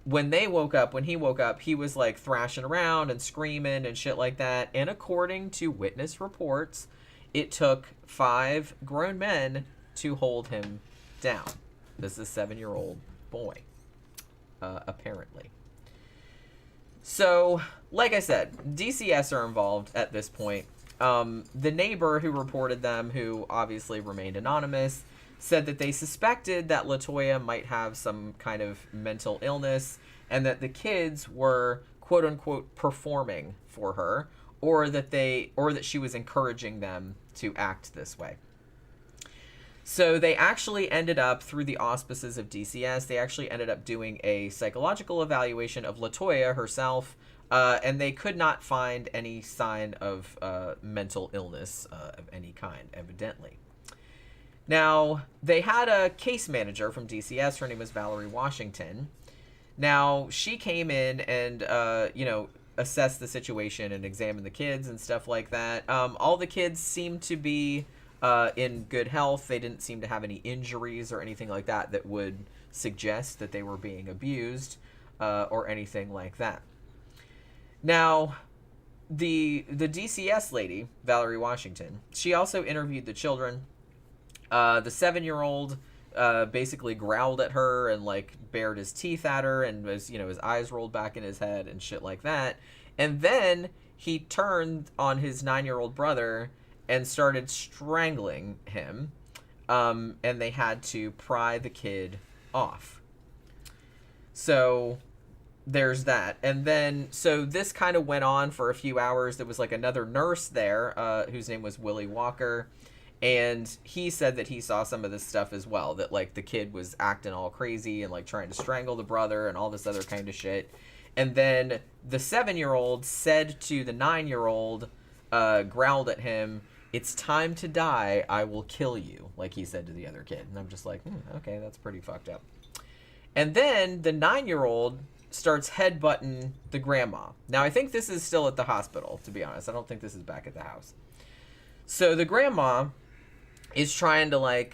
when he woke up, he was like thrashing around and screaming and shit like that. And according to witness reports, it took 5 grown men to hold him down. This is a 7-year-old boy, apparently. So, like I said, DCS are involved at this point. The neighbor who reported them, who obviously remained anonymous, said that they suspected that LaToya might have some kind of mental illness and that the kids were quote unquote performing for her, or that she was encouraging them to act this way. So they actually ended up, through the auspices of DCS, they actually ended up doing a psychological evaluation of LaToya herself, and they could not find any sign of mental illness of any kind, evidently. Now, they had a case manager from DCS. Her name was Valerie Washington. Now, she came in and, assessed the situation and examined the kids and stuff like that. All the kids seemed to be in good health. They didn't seem to have any injuries or anything like that that would suggest that they were being abused or anything like that. Now, the DCS lady, Valerie Washington, she also interviewed the children. The 7-year-old basically growled at her and like bared his teeth at her and was, his eyes rolled back in his head and shit like that. And then he turned on his 9-year-old brother and started strangling him. And they had to pry the kid off. So there's that. And then, so this kind of went on for a few hours. There was like another nurse there whose name was Willie Walker. And he said that he saw some of this stuff as well, that like the kid was acting all crazy and like trying to strangle the brother and all this other kind of shit. And then the 7-year-old said to the 9-year-old, growled at him, "It's time to die, I will kill you," like he said to the other kid. And I'm just like, okay, that's pretty fucked up. And then the 9-year-old starts headbutting the grandma. Now, I think this is still at the hospital, to be honest. I don't think this is back at the house. So the grandma is trying to like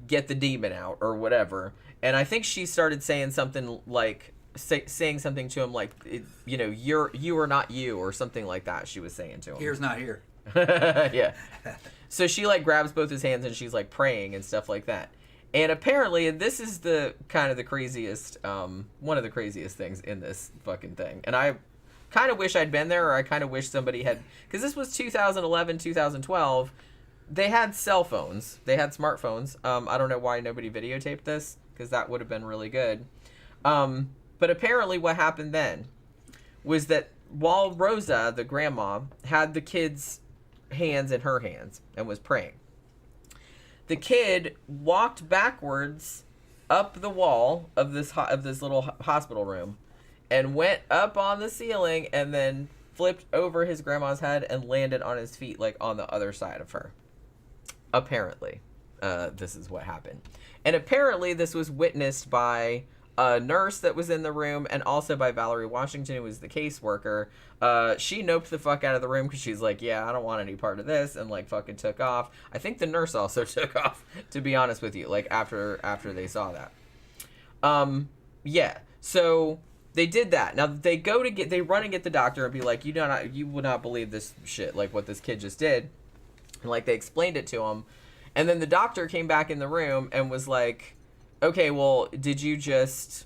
get the demon out or whatever, and I think she started saying something like saying something to him like, you are not you, or something like that. She was saying to him, "Here's not here." Yeah. So she like grabs both his hands and she's like praying and stuff like that. And apparently this is the kind of the craziest, one of the craziest things in this fucking thing. And I kind of wish I'd been there, or I kind of wish somebody had, because this was 2011, 2012. They had cell phones. They had smartphones. I don't know why nobody videotaped this, because that would have been really good. But apparently what happened then was that while Rosa, the grandma, had the kid's hands in her hands and was praying, the kid walked backwards up the wall of this little hospital room, and went up on the ceiling, and then flipped over his grandma's head and landed on his feet, like on the other side of her. Apparently, this is what happened, and apparently this was witnessed by a nurse that was in the room, and also by Valerie Washington, who was the caseworker. She noped the fuck out of the room because she's like, yeah, I don't want any part of this, and like fucking took off. I think the nurse also took off, to be honest with you, like after they saw that. Yeah, so they did that. Now they run and get the doctor and be like, you would not believe this shit, like what this kid just did. And like they explained it to him, and then the doctor came back in the room and was like, okay, well, did you just,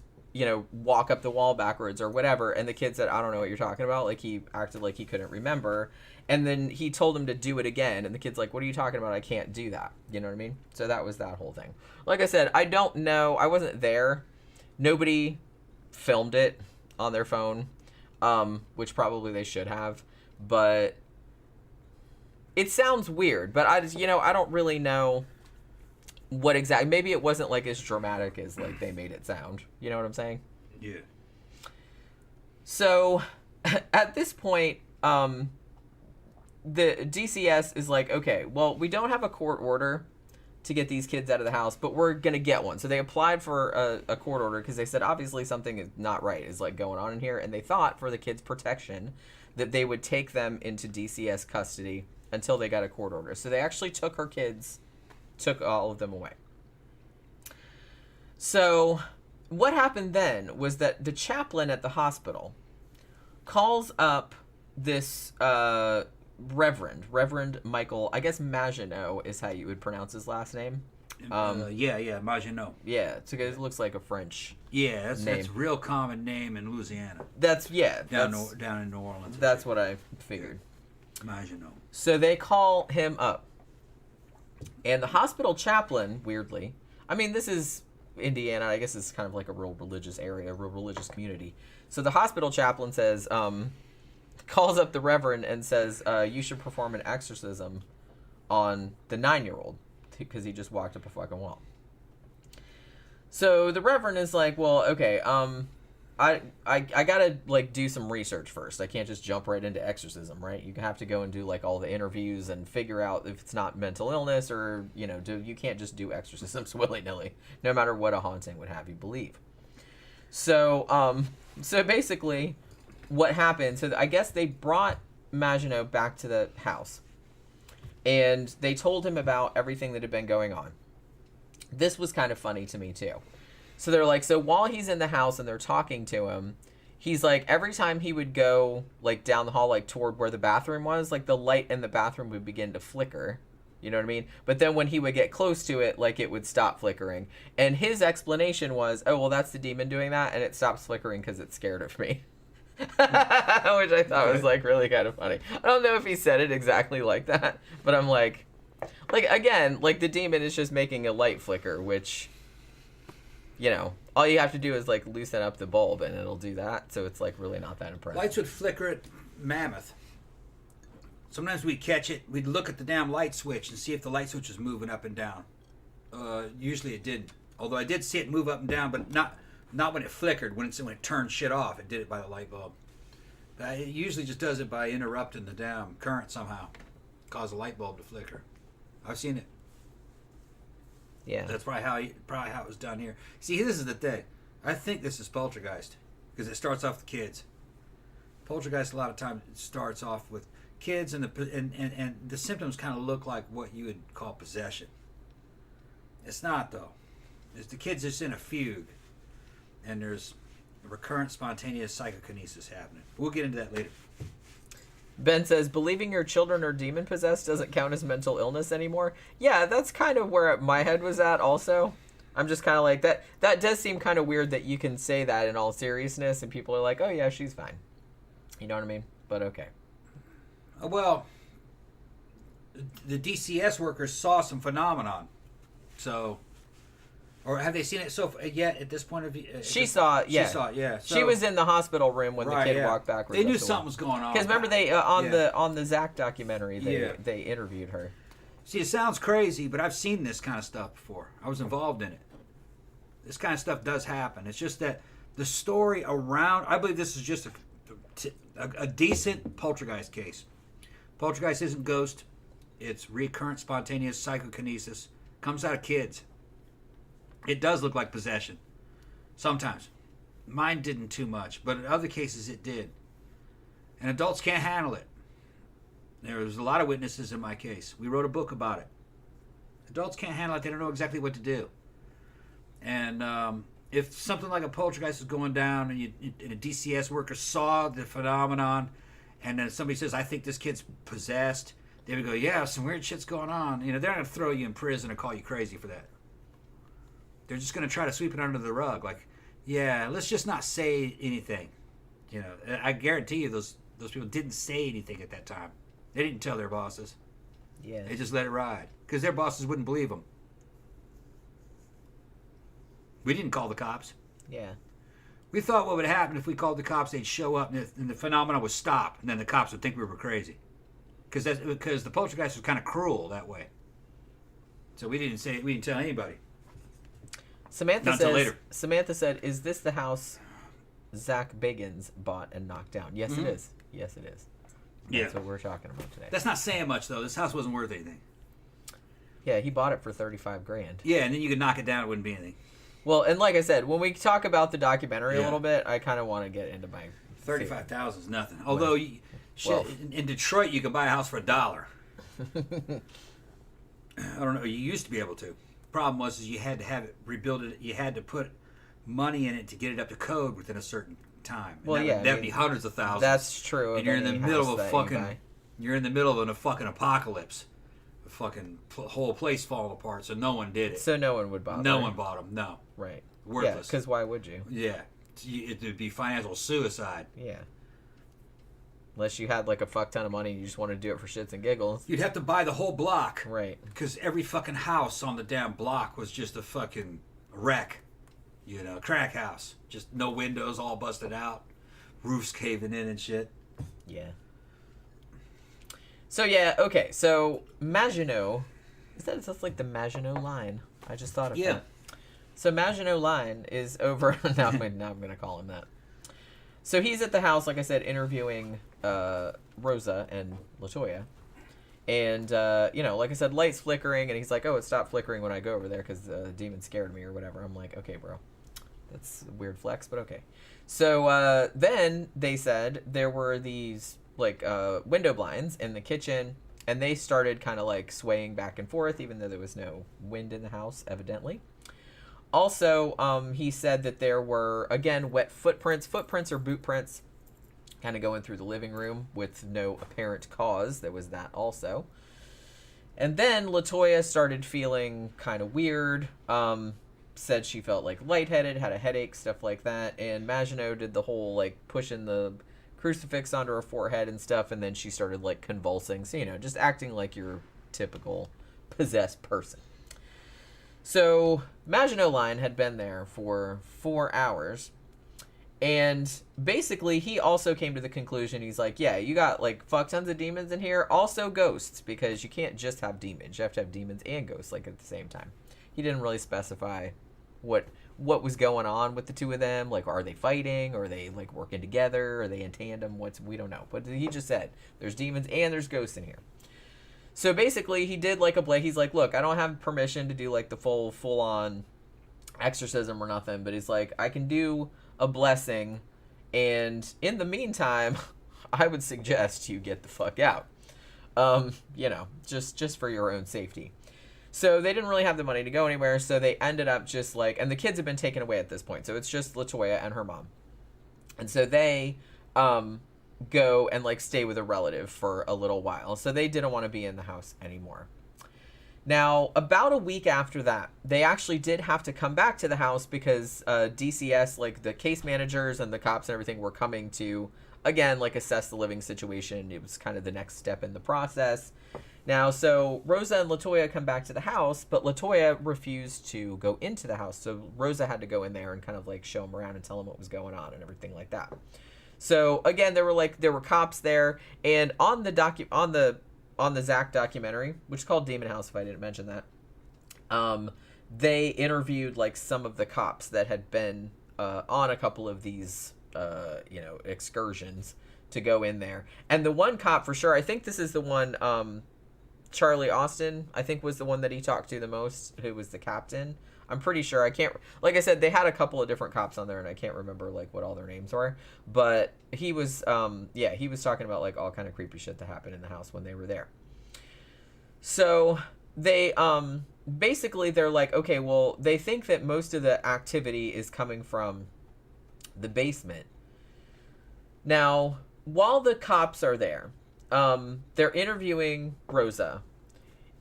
walk up the wall backwards or whatever? And the kid said, I don't know what you're talking about. Like, he acted like he couldn't remember. And then he told him to do it again. And the kid's like, what are you talking about? I can't do that. You know what I mean? So that was that whole thing. Like I said, I don't know. I wasn't there. Nobody filmed it on their phone, which probably they should have. But it sounds weird. But I just, I don't really know what exactly. Maybe it wasn't like as dramatic as like they made it sound. You know what I'm saying? Yeah. So at this point, the DCS is like, okay, well, we don't have a court order to get these kids out of the house, but we're gonna get one. So they applied for a court order because they said obviously something is not right, is like going on in here, and they thought for the kids' protection that they would take them into DCS custody until they got a court order. So they actually took her kids. Took all of them away. So what happened then was that the chaplain at the hospital calls up this Reverend Michael, I guess Maginot is how you would pronounce his last name. Yeah, Maginot. Yeah, it looks like a French name. That's a real common name in Louisiana. Down in New Orleans. That's what I figured. Maginot. So they call him up. And the hospital chaplain, weirdly, I mean, this is Indiana. I guess it's kind of like a real religious area, a real religious community. So the hospital chaplain says, calls up the Reverend and says, you should perform an exorcism on the 9-year-old because he just walked up a fucking wall. So the Reverend is like, well, okay, I gotta like do some research first. I can't just jump right into exorcism, right? You have to go and do like all the interviews and figure out if it's not mental illness or you can't just do exorcisms willy-nilly, no matter what a haunting would have you believe. So basically, what happened? So I guess they brought Maginot back to the house, and they told him about everything that had been going on. This was kind of funny to me too. So they're like, so while he's in the house and they're talking to him, he's like, every time he would go like down the hall, like toward where the bathroom was, like the light in the bathroom would begin to flicker. You know what I mean? But then when he would get close to it, like it would stop flickering. And his explanation was, oh, well, that's the demon doing that. And it stops flickering because it's scared of me. Which I thought was like really kind of funny. I don't know if he said it exactly like that, but I'm like again, like the demon is just making a light flicker, which, all you have to do is like loosen up the bulb and it'll do that. So it's like really not that impressive. Lights would flicker at Mammoth. Sometimes we'd catch it. We'd look at the damn light switch and see if the light switch was moving up and down. Usually it didn't. Although I did see it move up and down, but not when it flickered. When it turned shit off, it did it by the light bulb. It usually just does it by interrupting the damn current somehow. Cause the light bulb to flicker. I've seen it. Yeah. That's probably how it was done here. See, this is the thing. I think this is poltergeist because it starts off with kids. Poltergeist a lot of times it starts off with kids and the symptoms kind of look like what you would call possession. It's not though. It's the kids just in a fugue, and there's recurrent spontaneous psychokinesis happening. We'll get into that later. Ben says, believing your children are demon-possessed doesn't count as mental illness anymore. Yeah, that's kind of where my head was at also. I'm just kind of like, that does seem kind of weird that you can say that in all seriousness, and people are like, oh yeah, she's fine. You know what I mean? But okay. Well, the DCS workers saw some phenomenon. So... Or have they seen it yet at this point of view? She saw it, yeah. She saw it, yeah. So, she was in the hospital room when the kid walked backwards. They knew something was going on. Because remember, they on the Zach documentary, they interviewed her. See, it sounds crazy, but I've seen this kind of stuff before. I was involved in it. This kind of stuff does happen. It's just that the story around, I believe this is just a decent poltergeist case. Poltergeist isn't ghost. It's recurrent spontaneous psychokinesis. Comes out of kids. It does look like possession. Sometimes. Mine didn't too much, but in other cases it did. And adults can't handle it. There was a lot of witnesses in my case. We wrote a book about it. Adults can't handle it. They don't know exactly what to do. And if something like a poltergeist is going down and a DCS worker saw the phenomenon, and then somebody says, I think this kid's possessed, they would go, yeah, some weird shit's going on. You know, they're not going to throw you in prison and call you crazy for that. They're just going to try to sweep it under the rug. Like, yeah, let's just not say anything. You know, I guarantee you those people didn't say anything at that time. They didn't tell their bosses. Yeah. They just let it ride. Because their bosses wouldn't believe them. We didn't call the cops. Yeah. We thought what would happen if we called the cops, they'd show up and the phenomenon would stop, and then the cops would think we were crazy. Because the poltergeist was kind of cruel that way. So we didn't tell anybody. Samantha said, "Is this the house Zach Bagans bought and knocked down?" Yes, it is. Yes, it is. That's what we're talking about today. That's not saying much though. This house wasn't worth anything. Yeah, he bought it for $35,000. Yeah, and then you could knock it down; it wouldn't be anything. Well, and like I said, when we talk about the documentary a little bit, I kind of want to get into my $35,000 is nothing. Although, in Detroit, you could buy a house for $1. I don't know. You used to be able to. Problem was is you had to have it rebuild it. You had to put money in it to get it up to code within a certain time. And that'd be hundreds of thousands. That's true. And you're in the middle of you're in the middle of a fucking apocalypse. The fucking whole place falling apart. So no one did it. So no one would bother. No one bought them. No. Right. Worthless. Yeah, because why would you? Yeah. It would be financial suicide. Yeah. Unless you had like a fuck ton of money and you just wanted to do it for shits and giggles. You'd have to buy the whole block. Right. Because every fucking house on the damn block was just a fucking wreck. You know, crack house. Just no windows, all busted out. Roofs caving in and shit. Yeah. So yeah, okay. So Maginot, that's like the Maginot line. I just thought of that. So Maginot line is over. now I'm going to call him that. So he's at the house, like I said, interviewing Rosa and LaToya. And, like I said, lights flickering. And he's like, oh, it stopped flickering when I go over there because the demon scared me or whatever. I'm like, okay, bro. That's a weird flex, but okay. So then they said there were these, window blinds in the kitchen. And they started kind of, swaying back and forth, even though there was no wind in the house, evidently. Also, he said that there were, again, wet footprints. Footprints or boot prints kind of going through the living room with no apparent cause. There was that also. And then LaToya started feeling kind of weird. Said she felt lightheaded, had a headache, stuff like that. And Maginot did the whole pushing the crucifix onto her forehead and stuff. And then she started convulsing. So, just acting like your typical possessed person. So Maginot Line had been there for 4 hours. And basically, he also came to the conclusion, he's like, yeah, you got fuck tons of demons in here, also ghosts, because you can't just have demons. You have to have demons and ghosts at the same time. He didn't really specify what was going on with the two of them. Are they fighting? Or are they working together? Are they in tandem? We don't know. But he just said there's demons and there's ghosts in here. So basically, he did he's like, look, I don't have permission to do the full on exorcism or nothing, but he's like, I can do a blessing, and in the meantime, I would suggest you get the fuck out. Just for your own safety. So they didn't really have the money to go anywhere, so they ended up just and the kids have been taken away at this point, so it's just LaToya and her mom. And so they go and stay with a relative for a little while. So they didn't want to be in the house anymore. Now, about a week after that, they actually did have to come back to the house because DCS, the case managers and the cops and everything were coming to, again, assess the living situation. It was kind of the next step in the process. Now, so Rosa and LaToya come back to the house, but LaToya refused to go into the house. So Rosa had to go in there and kind of show them around and tell them what was going on and everything like that. So again, there were cops there, and on the Zach documentary, which is called Demon House, if I didn't mention that, they interviewed like some of the cops that had been on a couple of these excursions to go in there. And the one cop for sure, I think this is the one, Charlie Austin, I think was the one that he talked to the most, who was the captain. I'm pretty sure. I can't, like I said, they had a couple of different cops on there, and I can't remember like what all their names were. But he was, he was talking about like all kind of creepy shit that happened in the house when they were there. So they, basically they're like, okay, well, they think that most of the activity is coming from the basement. Now, while the cops are there, they're interviewing Rosa,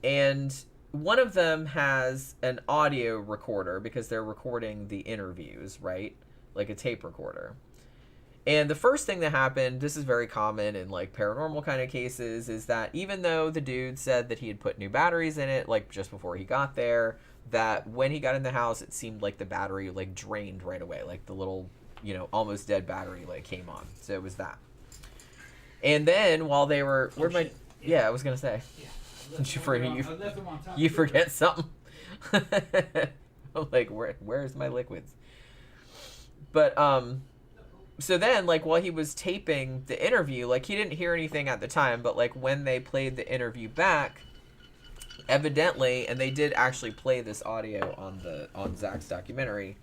and one of them has an audio recorder because they're recording the interviews, right? Like a tape recorder. And the first thing that happened, this is very common in like paranormal kind of cases, is that even though the dude said that he had put new batteries in it, like just before he got there, that when he got in the house, it seemed like the battery like drained right away. Like the little, almost dead battery like came on. So it was that. And then while they were, I was going to say. Yeah. You forget something. I'm like, where's my liquids? But so then like while he was taping the interview, like he didn't hear anything at the time, but like when they played the interview back, evidently, and they did actually play this audio on Zach's documentary,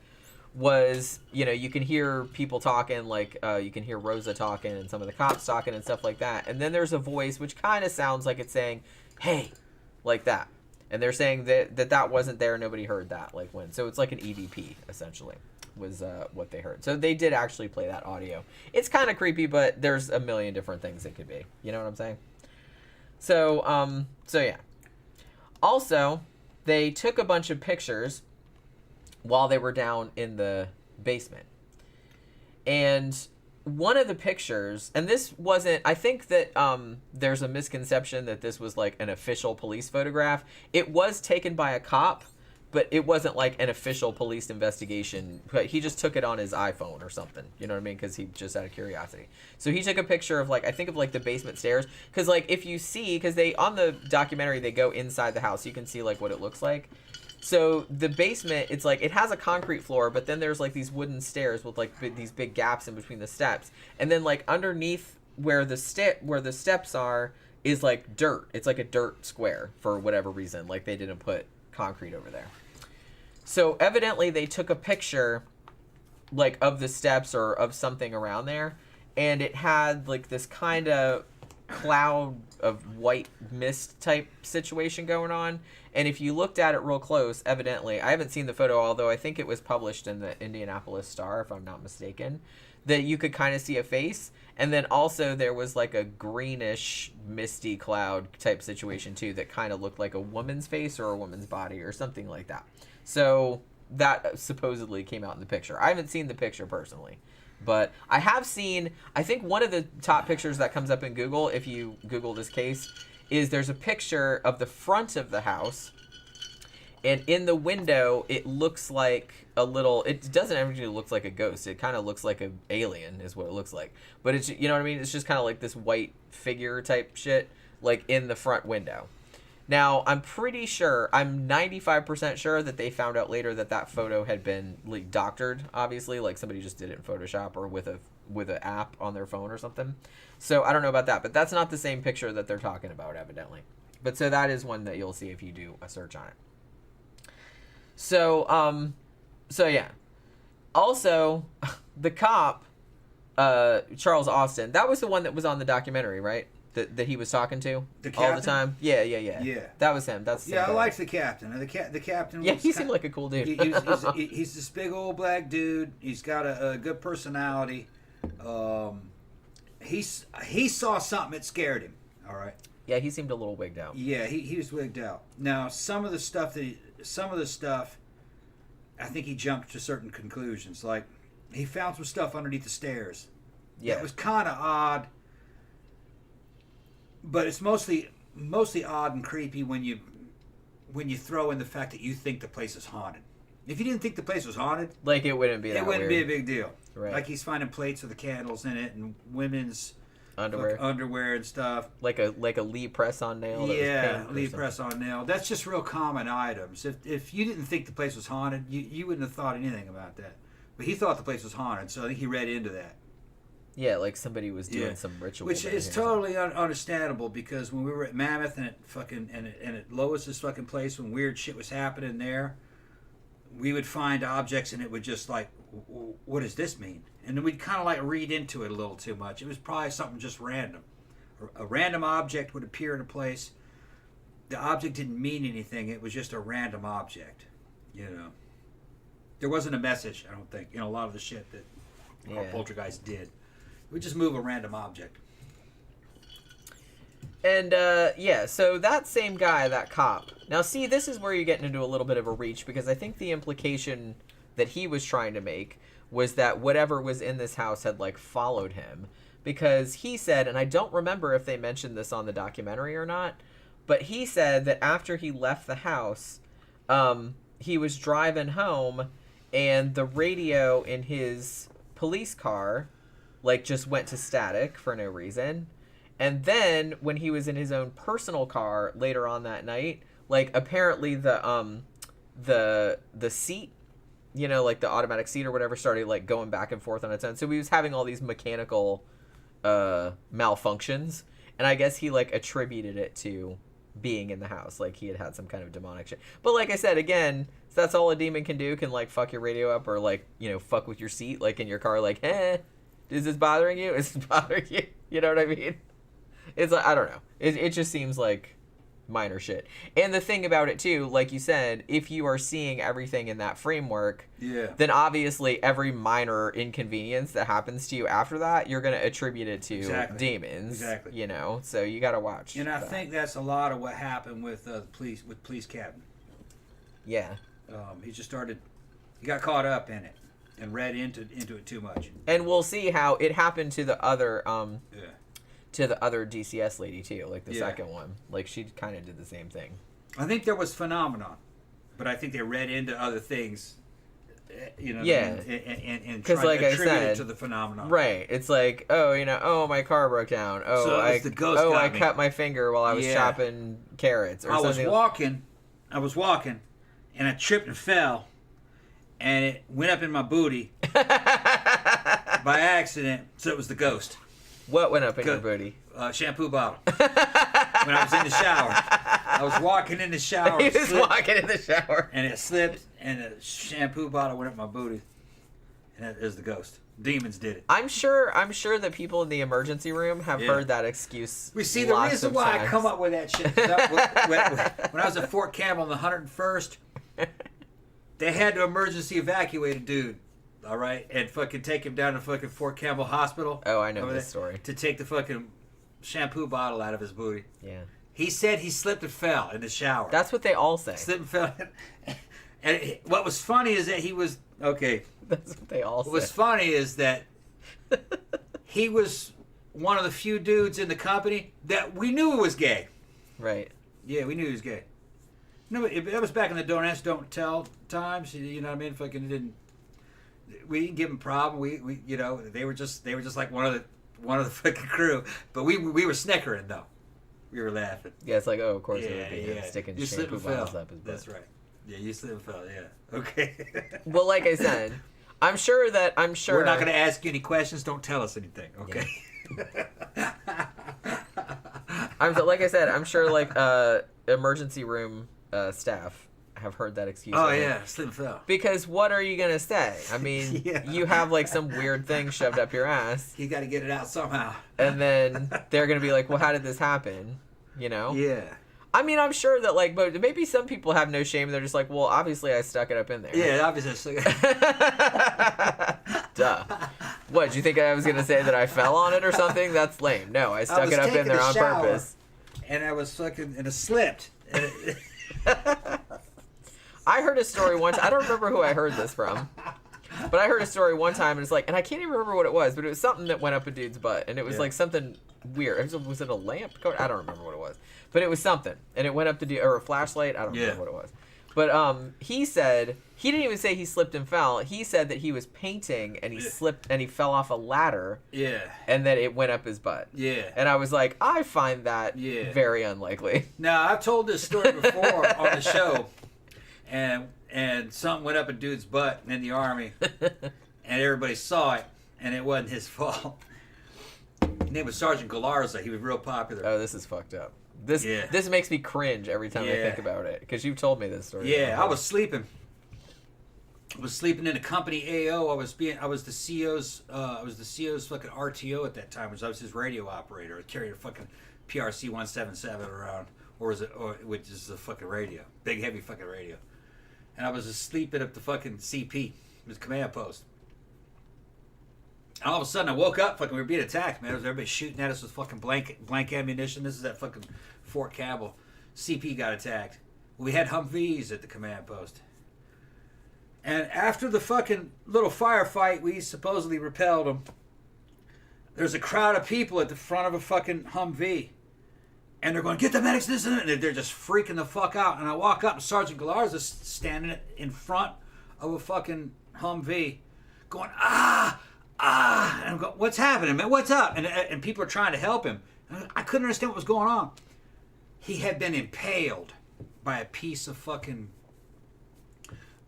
was you can hear people talking, like you can hear Rosa talking and some of the cops talking and stuff like that, and then there's a voice which kind of sounds like it's saying, hey, like that. And they're saying that wasn't there, nobody heard that, like when. So it's like an EVP, essentially, was what they heard. So they did actually play that audio. It's kind of creepy, but there's a million different things it could be. You know what I'm saying? So, yeah. Also, they took a bunch of pictures while they were down in the basement. And one of the pictures, and this wasn't, I think that there's a misconception that this was like an official police photograph. It was taken by a cop, but it wasn't like an official police investigation. But he just took it on his iPhone or something, you know what I mean? Because he just out of curiosity. So he took a picture of like, I think of like the basement stairs. Because like if you see, because they, on the documentary, they go inside the house. You can see like what it looks like. So the basement, it's like, it has a concrete floor, but then there's like these wooden stairs with like these big gaps in between the steps. And then like underneath where the steps are is like dirt. It's like a dirt square for whatever reason. Like they didn't put concrete over there. So evidently they took a picture like of the steps or of something around there, and it had like this kind of cloud of white mist type situation going on. And if you looked at it real close, evidently, I haven't seen the photo, although I think it was published in the Indianapolis Star, if I'm not mistaken, that you could kind of see a face. And then also there was like a greenish misty cloud type situation too that kind of looked like a woman's face or a woman's body or something like that. So that supposedly came out in the picture. I haven't seen the picture personally, but I have seen, I think one of the top pictures that comes up in Google, if you Google this case, is there's a picture of the front of the house, and in the window it looks like a little, it doesn't actually look like a ghost, it kind of looks like an alien is what it looks like, but it's, you know what I mean, it's just kind of like this white figure type shit like in the front window. Now I'm pretty sure, I'm 95% sure that they found out later that photo had been like doctored, obviously, like somebody just did it in Photoshop or with an app on their phone or something. So I don't know about that, but that's not the same picture that they're talking about, evidently. But so that is one that you'll see if you do a search on it. So yeah. Also, the cop, Charles Austin, that was the one that was on the documentary, right? That he was talking to all the time. Yeah. That was him. That's I liked the captain. The captain. Yeah, he seemed like a cool dude. He's this big old black dude. He's got a good personality. He saw something that scared him. All right. Yeah, he seemed a little wigged out. Yeah, he was wigged out. Now some of the stuff, I think he jumped to certain conclusions. Like he found some stuff underneath the stairs. Yeah, it was kind of odd. But it's mostly odd and creepy when you throw in the fact that you think the place is haunted. If you didn't think the place was haunted, like it wouldn't be that weird. Be a big deal. Right. Like he's finding plates with the candles in it and women's underwear and stuff. Like a Lee press-on nail. That Yeah, was Lee press-on nail. That's just real common items. If you didn't think the place was haunted, you wouldn't have thought anything about that. But he thought the place was haunted, so I think he read into that. Yeah, like somebody was doing some ritual. Which is totally understandable, because when we were at Mammoth and at Lois's fucking place, when weird shit was happening there, we would find objects and it would just like, what does this mean? And then we'd kind of like read into it a little too much. It was probably something just random. A random object would appear in a place. The object didn't mean anything. It was just a random object, you know. There wasn't a message, I don't think, in a lot of the shit that our poltergeist did. We just move a random object. And, so that same guy, that cop. Now, see, this is where you're getting into a little bit of a reach, because I think the implication that he was trying to make was that whatever was in this house had, like, followed him. Because he said, and I don't remember if they mentioned this on the documentary or not, but he said that after he left the house, he was driving home, and the radio in his police car, like, just went to static for no reason. And then when he was in his own personal car later on that night, like, apparently the seat, you know, like the automatic seat or whatever, started like going back and forth on its own. So he was having all these mechanical malfunctions, and I guess he like attributed it to being in the house, like he had some kind of demonic shit. But like I said, again, so that's all a demon can do, can like fuck your radio up, or like, you know, fuck with your seat, like in your car, like, is this bothering you? Is this bothering you? You know what I mean? It's like, I don't know. It just seems like minor shit. And the thing about it too, like you said, if you are seeing everything in that framework, then obviously every minor inconvenience that happens to you after that, you're going to attribute it to demons. Exactly. You know, so you got to watch. And I think that's a lot of what happened with Police Captain. Yeah. He got caught up in it and read into it too much. And we'll see how it happened to the other to the other DCS lady too, like the second one. Like she kind of did the same thing. I think there was phenomenon, but I think they read into other things, you know. Yeah. And tried like to attribute it to the phenomenon. Right. It's like, my car broke down. I cut my finger while I was chopping carrots. Or I was walking, and I tripped and fell, and it went up in my booty by accident. So it was the ghost. What went up in your booty? Shampoo bottle. When I was in the shower. I was walking in the shower. He was walking in the shower. And it slipped, and the shampoo bottle went up my booty. And it was the ghost. Demons did it. I'm sure that people in the emergency room have heard that excuse. We see the reason why I come up with that shit. When I was at Fort Campbell on the 101st, they had to emergency evacuate a dude. All right, and fucking take him down to fucking Fort Campbell Hospital. Oh, I know this story. To take the fucking shampoo bottle out of his booty. Yeah. He said he slipped and fell in the shower. That's what they all say. Slipped and fell. And what was funny is that he was... Okay. That's what they all say. What was funny is that he was one of the few dudes in the company that we knew was gay. Right. Yeah, we knew he was gay. No, that was back in the don't ask, don't tell times. You know what I mean? Fucking we didn't give them a problem. We you know, they were just like one of the fucking crew. But we were snickering though. We were laughing. Yeah, it's like, oh, of course it would be him sticking you shampoo bottles up his butt. That's right. Yeah, you slip and fell. Yeah. Okay. Well, like I said, I'm sure we're not going to ask you any questions. Don't tell us anything. Okay. Yeah. Like I said, I'm sure like emergency room staff have heard that excuse. Oh yeah, slip and fell. Because what are you gonna say? I mean, you have like some weird thing shoved up your ass. You got to get it out somehow. And then they're gonna be like, "Well, how did this happen?" You know? Yeah. I mean, I'm sure that like, but maybe some people have no shame. They're just like, "Well, obviously, I stuck it up in there." Yeah, obviously. Duh. What? Do you think I was gonna say that I fell on it or something? That's lame. No, I stuck it up in there on purpose. And I was fucking, and it slipped. I heard a story once. I don't remember who I heard this from, but I heard a story one time, and it's like, and I can't even remember what it was, but it was something that went up a dude's butt, and it was like something weird. Was it a lamp coat? I don't remember what it was, but it was something, and it went up the dude, or a flashlight. I don't remember what it was, But he said he didn't even say he slipped and fell. He said that he was painting and he slipped and he fell off a ladder. Yeah. And that it went up his butt. Yeah. And I was like, I find that very unlikely. Now, I've told this story before on the show, and something went up a dude's butt in the Army, and everybody saw it, and it wasn't his fault. His name was Sergeant Galarza. He was real popular. Oh, this is fucked up. This makes me cringe every time I think about it, because you've told me this story. Yeah, I was sleeping. I was sleeping in a company AO. I was the CO's fucking RTO at that time. I was his radio operator. I carried a fucking PRC 177 around, which is the fucking radio, big heavy fucking radio. And I was asleep at the fucking CP, his command post. And all of a sudden I woke up, fucking we were being attacked, man. Everybody shooting at us with fucking blank ammunition. This is at fucking Fort Campbell. CP got attacked. We had Humvees at the command post. And after the fucking little firefight, we supposedly repelled them. There's a crowd of people at the front of a fucking Humvee. And they're going, get the medics, this and that. And they're just freaking the fuck out. And I walk up and Sergeant Galarza's standing in front of a fucking Humvee going, ah. And I'm going, what's happening, man? What's up? And people are trying to help him. I couldn't understand what was going on. He had been impaled by a piece of fucking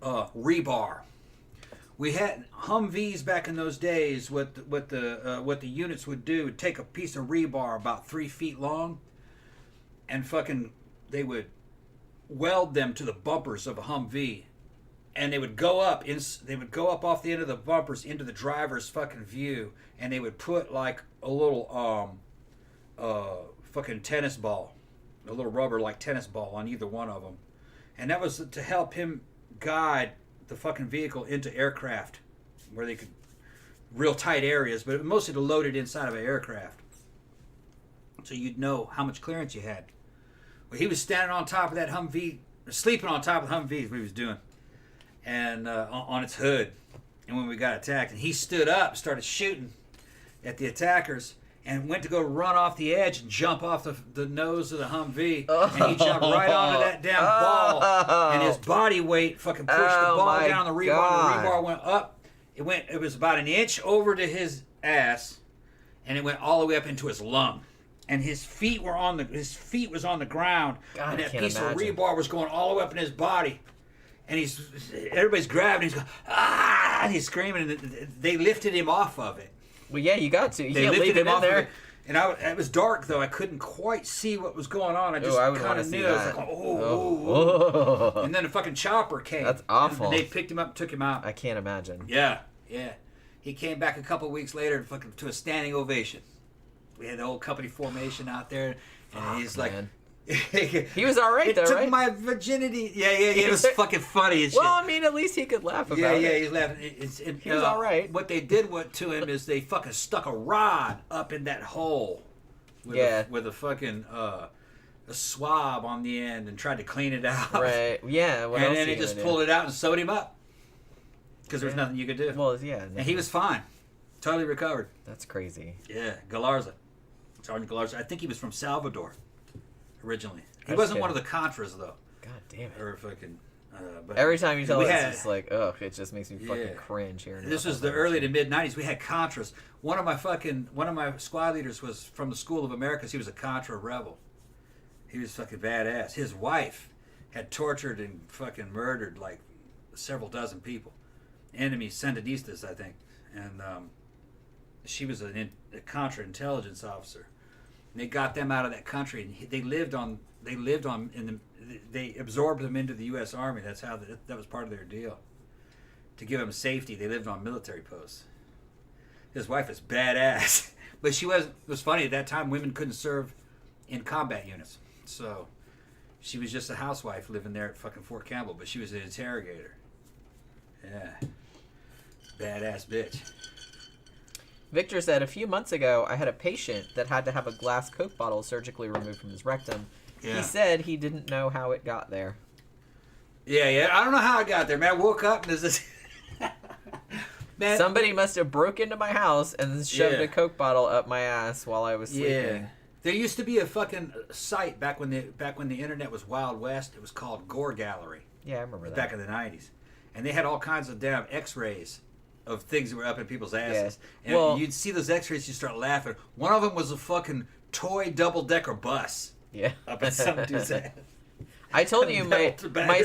rebar. We had Humvees back in those days. What the units would do would take a piece of rebar about 3 feet long, and fucking they would weld them to the bumpers of a Humvee, and they would go up off the end of the bumpers into the driver's fucking view, and they would put like a little fucking tennis ball, a little rubber like tennis ball on either one of them, and that was to help him guide the fucking vehicle into aircraft where they could real tight areas, but mostly to load it inside of an aircraft so you'd know how much clearance you had. Well, he was standing on top of that Humvee, sleeping on top of the Humvee is what he was doing, and on its hood. And when we got attacked, and he stood up, started shooting at the attackers, and went to go run off the edge and jump off the nose of the Humvee, and he jumped right onto that damn ball, and his body weight fucking pushed the ball down the rebar. God. The rebar went up. It was about an inch over to his ass, and it went all the way up into his lung. And his feet was on the ground, God, and that can't piece imagine. of rebar was going all the way up in his body. And everybody's grabbing. He's going, ah! And he's screaming, and they lifted him off of it. Well, yeah, you got to. You They can't leave lifted him him in off of there. it. And it was dark, though. I couldn't quite see what was going on. I just I would kind wanna of see knew. I was that. like, Oh. And then a fucking chopper came. That's awful. And they picked him up and took him out. I can't imagine. Yeah. He came back a couple of weeks later fucking to a standing ovation. We had the whole company formation out there, and he's like... Man. He was all right, though, took right? my virginity. Yeah. It was fucking funny as shit. Well, I mean, at least he could laugh about it. Yeah, he's laughing. He was all right. What they did to him is they fucking stuck a rod up in that hole with a fucking a swab on the end and tried to clean it out. Right. Yeah. What And else then are he you just gonna pulled it out and sewed him up because there was nothing you could do. Well, yeah. And he was fine, totally recovered. That's crazy. Yeah, Galarza, Sergeant Galarza. I think he was from Salvador originally. He That's wasn't good. one of the Contras though. God damn it. Or fucking. But Every time you tell we it, had- it's just like, ugh, it just makes me fucking cringe hearing This about was that the early to shit. mid '90s. We had Contras. One of my squad leaders was from the School of Americas. He was a Contra rebel. He was fucking badass. His wife had tortured and fucking murdered like several dozen people, enemy Sandinistas, I think, and she was a Contra intelligence officer. And they got them out of that country, and they absorbed them into the U.S. Army. That's how that was part of their deal. To give them safety, they lived on military posts. His wife is badass, but she wasn't. It was funny at that time. Women couldn't serve in combat units, so she was just a housewife living there at fucking Fort Campbell. But she was an interrogator. Yeah, badass bitch. Victor said, a few months ago, I had a patient that had to have a glass Coke bottle surgically removed from his rectum. Yeah. He said he didn't know how it got there. Yeah. I don't know how I got there, man. I woke up and there's this. Man, Somebody must have broke into my house and shoved Yeah. a Coke bottle up my ass while I was sleeping. Yeah. There used to be a fucking site back when the internet was Wild West. It was called Gore Gallery. Yeah, I remember that. Back in the 90s. And they had all kinds of damn x-rays of things that were up in people's asses. Yeah. And you'd see those x-rays, you start laughing. One of them was a fucking toy double-decker bus. Yeah. Up in some dude's ass. I told you my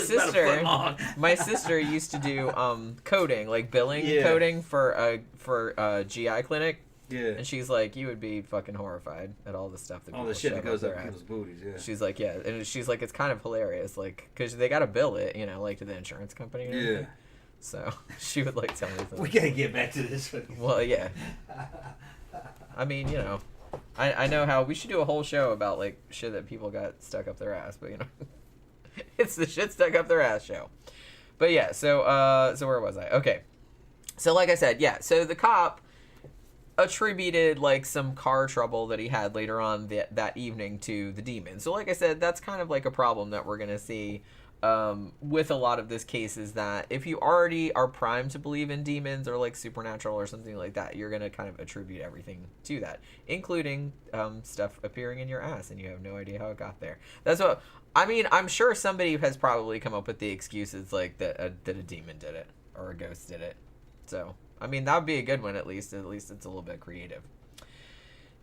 sister used to do coding, like billing coding for a GI clinic. Yeah. And she's like, you would be fucking horrified at all the stuff that all the shit that goes up people's booties. Yeah. She's like, yeah, and she's like, it's kind of hilarious, like, because they got to bill it, like to the insurance company. And everything. Yeah. So she would like tell me. We gotta get back to this one. Well, yeah. I mean, I know how we should do a whole show about like shit that people got stuck up their ass, but it's the shit stuck up their ass show. But yeah, so where was I? Okay. So like I said, yeah, so the cop attributed like some car trouble that he had later on that evening to the demon. So like I said, that's kind of like a problem that we're going to see with a lot of this case, is that if you already are primed to believe in demons or like supernatural or something like that, you're going to kind of attribute everything to that, including stuff appearing in your ass and you have no idea how it got there. That's what I mean. I'm sure somebody has probably come up with the excuses like that a demon did it or a ghost did it. So I mean, that would be a good one, at least. At least it's a little bit creative.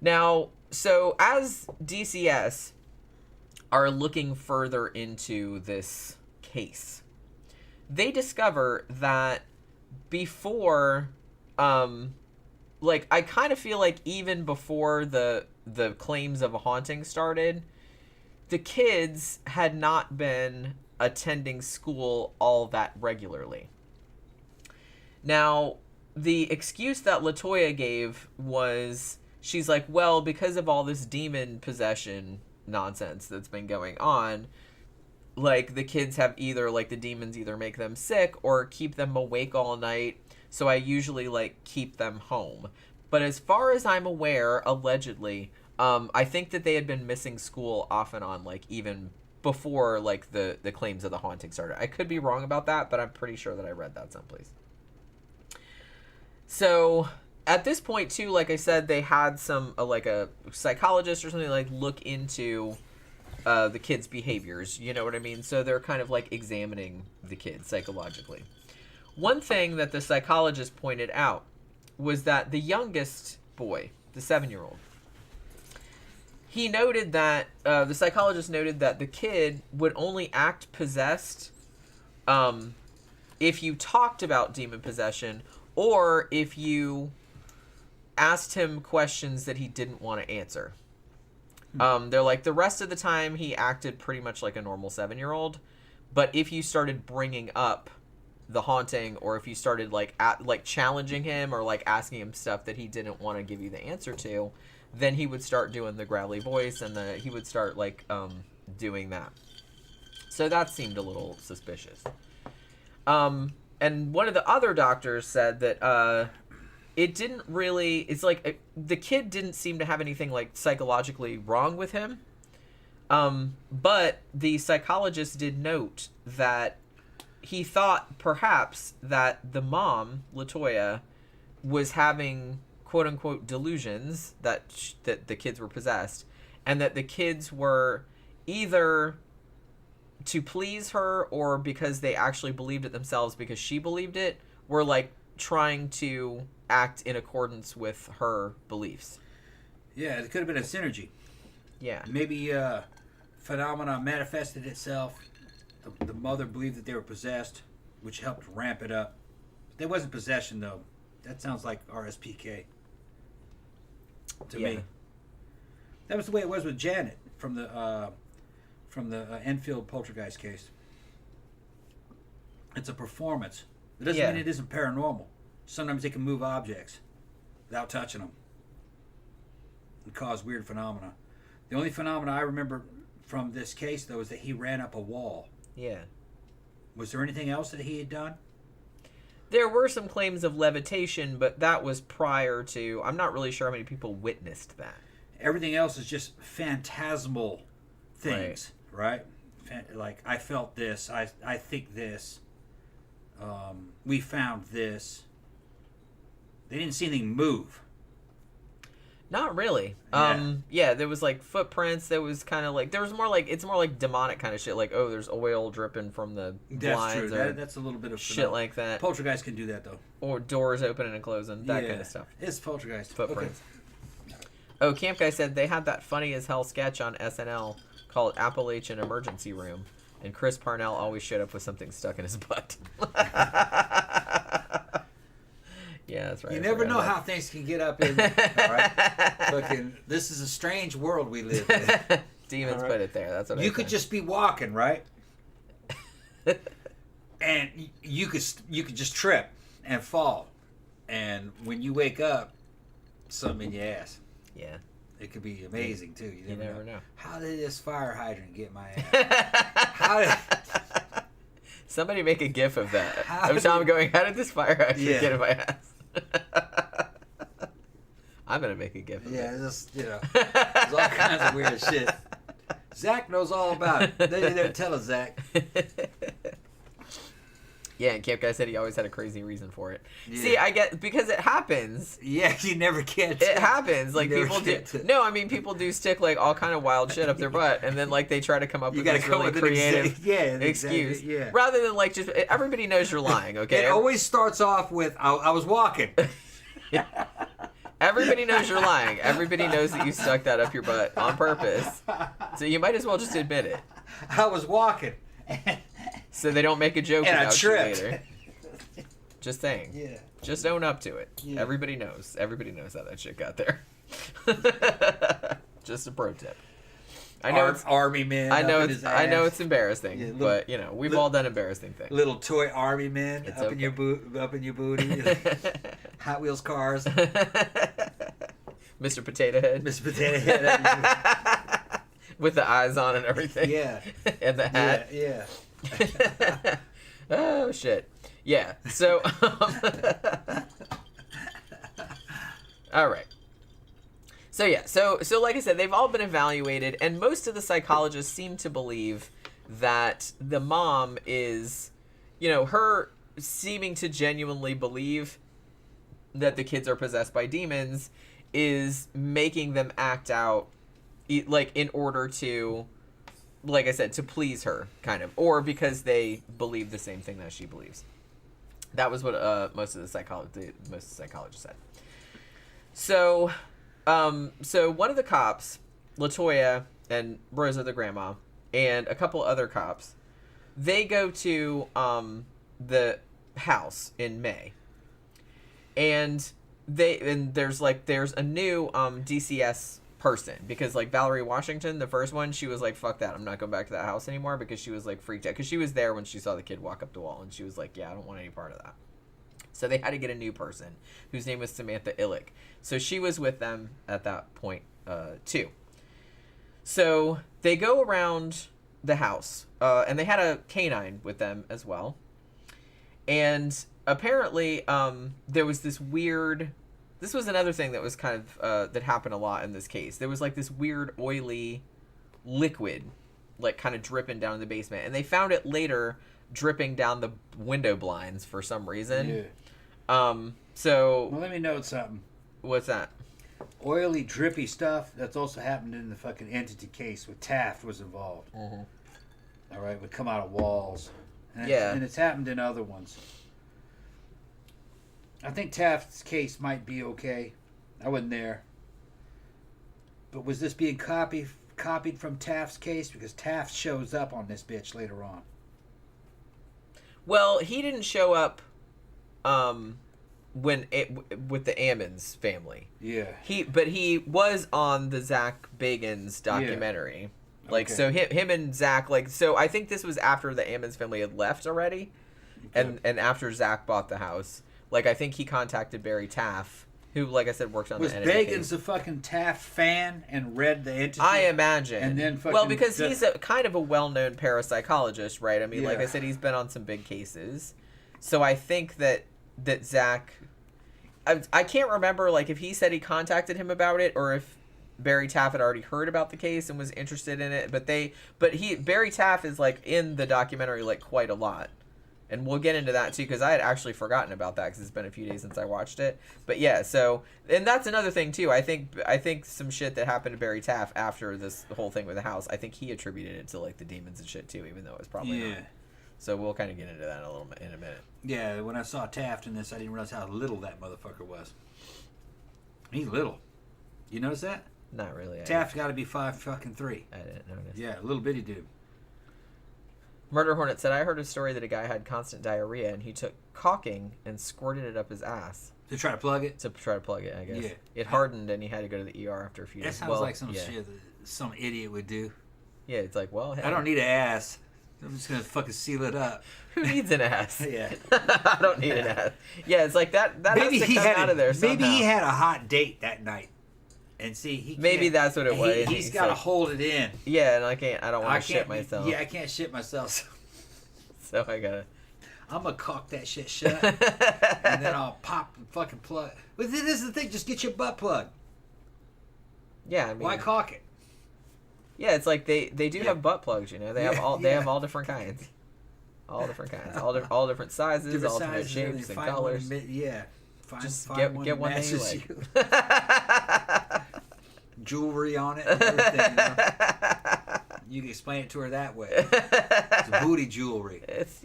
Now, so as DCS are looking further into this case, they discover that before, like, I kind of feel like even before the claims of a haunting started, the kids had not been attending school all that regularly. Now, the excuse that LaToya gave was, she's like, well, because of all this demon possession nonsense that's been going on, like, the kids have either, like, the demons either make them sick or keep them awake all night, so I usually, like, keep them home. But as far as I'm aware, allegedly, I think that they had been missing school off and on, like, even before, like, the claims of the haunting started. I could be wrong about that, but I'm pretty sure that I read that someplace. So at this point too, like I said, they had some like a psychologist or something like look into the kids' behaviors. You know what I mean? So they're kind of like examining the kids psychologically. One thing that the psychologist pointed out was that the youngest boy, the 7-year-old, he noted that the psychologist noted that the kid would only act possessed if you talked about demon possession, or if you asked him questions that he didn't want to answer. They're like, the rest of the time he acted pretty much like a normal 7-year-old, but if you started bringing up the haunting, or if you started like challenging him or like asking him stuff that he didn't want to give you the answer to, then he would start doing the growly voice, and he would start like doing that. So that seemed a little suspicious. And one of the other doctors said that it didn't really... It's like the kid didn't seem to have anything like psychologically wrong with him. But the psychologist did note that he thought perhaps that the mom, LaToya, was having quote-unquote delusions that the kids were possessed, and that the kids were either to please her or because they actually believed it themselves because she believed it, were like trying to act in accordance with her beliefs. Yeah, it could have been a synergy. Yeah. Maybe phenomena manifested itself. The mother believed that they were possessed, which helped ramp it up. There wasn't possession, though. That sounds like RSPK to me. That was the way it was with Janet from the Enfield poltergeist case. It's a performance. It doesn't mean it isn't paranormal. Sometimes they can move objects without touching them and cause weird phenomena. The only phenomena I remember from this case, though, is that he ran up a wall. Yeah. Was there anything else that he had done? There were some claims of levitation, but that was prior to... I'm not really sure how many people witnessed that. Everything else is just phantasmal things, right? Like, I felt this, I think this, we found this. They didn't see anything move. Not really. Yeah. There was like footprints. There was kind of like it's more like demonic kind of shit. Like, oh, there's oil dripping from the That's blinds true. or That's a little bit of shit like that. Poltergeist can do that though. Or doors opening and closing, that kind of stuff. It's poltergeist. Footprints. Okay. Oh, Camp Guy said they had that funny as hell sketch on SNL called Appalachian Emergency Room, and Chris Parnell always showed up with something stuck in his butt. Yeah, that's right. You never know how things can get up in there. All right? Fucking, this is a strange world we live in. Demons put it there. That's what you could just be walking, right? And you could just trip and fall. And when you wake up, something in your ass. Yeah. It could be amazing, too. You never know. How did this fire hydrant get my ass? How did... Somebody make a gif of that. Of Tom going, how did this fire hydrant get in my ass? I'm going to make a gif of it. Yeah, just, there's all kinds of weird shit. Zach knows all about it. They didn't tell us, Zach. Yeah, and Camp Guy said he always had a crazy reason for it. Yeah. See, I get, because it happens. Yeah, you never get It happens. Like, people do. No, I mean, people do stick, like, all kind of wild shit up their butt, and then, like, they try to come up with this really creative excuse. Yeah. Rather than, like, just, everybody knows you're lying, okay? It always starts off with, I was walking. Everybody knows you're lying. Everybody knows that you stuck that up your butt on purpose. So you might as well just admit it. I was walking. So they don't make a joke and about I you later. Just saying. Yeah. Just own up to it. Yeah. Everybody knows. Everybody knows how that shit got there. Just a pro tip. I know it's army man. I know it's embarrassing, but we've all done embarrassing things. Little toy army men up in your booty. Hot Wheels cars. Mr. Potato Head. Mr. Potato Head. With the eyes on and everything. Yeah. And the hat. Yeah. Oh shit. Yeah. So all right. So yeah, so like I said, they've all been evaluated, and most of the psychologists seem to believe that the mom is, her seeming to genuinely believe that the kids are possessed by demons is making them act out, like, in order to, like I said, to please her, kind of, or because they believe the same thing that she believes. That was what most of the psychologists said. So one of the cops, LaToya and Rosa the grandma, and a couple other cops, they go to the house in May, and there's a new DCS person, because, like, Valerie Washington, the first one, she was like, fuck that, I'm not going back to that house anymore, because she was, like, freaked out, because she was there when she saw the kid walk up the wall, and she was like, yeah, I don't want any part of that. So they had to get a new person, whose name was Samantha Illick. So she was with them at that point, too. So they go around the house, and they had a canine with them as well. And apparently, there was this weird... This was another thing that was kind of, that happened a lot in this case. There was, like, this weird oily liquid, like, kind of dripping down in the basement. And they found it later dripping down the window blinds for some reason. Yeah. So... Well, let me note something. What's that? Oily, drippy stuff, that's also happened in the fucking Entity case where Taft was involved. Mm-hmm. All right, would come out of walls. And Yeah. and it's happened in other ones. I think Taft's case might be okay. I wasn't there. But was this being copied from Taft's case? Because Taft shows up on this bitch later on. Well, he didn't show up with the Ammons family. Yeah. But he was on the Zach Bagans documentary. Yeah. Like, Okay. so him and Zach, like, so I think this was after the Ammons family had left already, Okay. and after Zach bought the house. Like, I think he contacted Barry Taff, who, like I said, worked on Was the Entity Bagans case. a fucking Taft fan and read the Entity? I imagine. And then fucking... Well, because he's a kind of a well-known parapsychologist, right? I mean, like Yeah. I said, he's been on some big cases. So I think that Zach... I can't remember, like, if he said he contacted him about it, or if Barry Taff had already heard about the case and was interested in it. But Barry Taff is, like, in the documentary, like, quite a lot. And we'll get into that too, because I had actually forgotten about that because it's been a few days since I watched it. But yeah, so, and that's another thing too. I think some shit that happened to Barry Taff after this whole thing with the house, I think he attributed it to like the demons and shit too, even though it was probably not. So we'll kind of get into that a little bit in a minute. Yeah, when I saw Taft in this, I didn't realize how little that motherfucker was. He's little. You notice that? Not really. Taft got to be 5'3". I didn't notice. Yeah, little bitty dude. Murder Hornet said, I heard a story that a guy had constant diarrhea and he took caulking and squirted it up his ass. To try to plug it? To try to plug it, I guess. Yeah. It hardened and he had to go to the ER after a few days. That sounds like some shit that some idiot would do. Yeah, it's like, well, hey. I don't need an ass. I'm just going to fucking seal it up. Who needs an ass? Yeah. I don't need an ass. Yeah, it's like that maybe has to come out of there somehow. Maybe he had a hot date that night. And see, maybe that's what it was. He's got to hold it in. Yeah, and I don't want to shit myself. Yeah, I can't shit myself. So I gotta. I'm gonna cock that shit shut, and then I'll pop and fucking plug. But this is the thing: just get your butt plug. Yeah, I mean, why cock it? Yeah, it's like they do have butt plugs. You know, they have all different kinds, all different kinds, all different sizes, all different shapes and colors. Just get one that you like. Jewelry on it, and everything. You know? You can explain it to her that way. It's booty jewelry. It's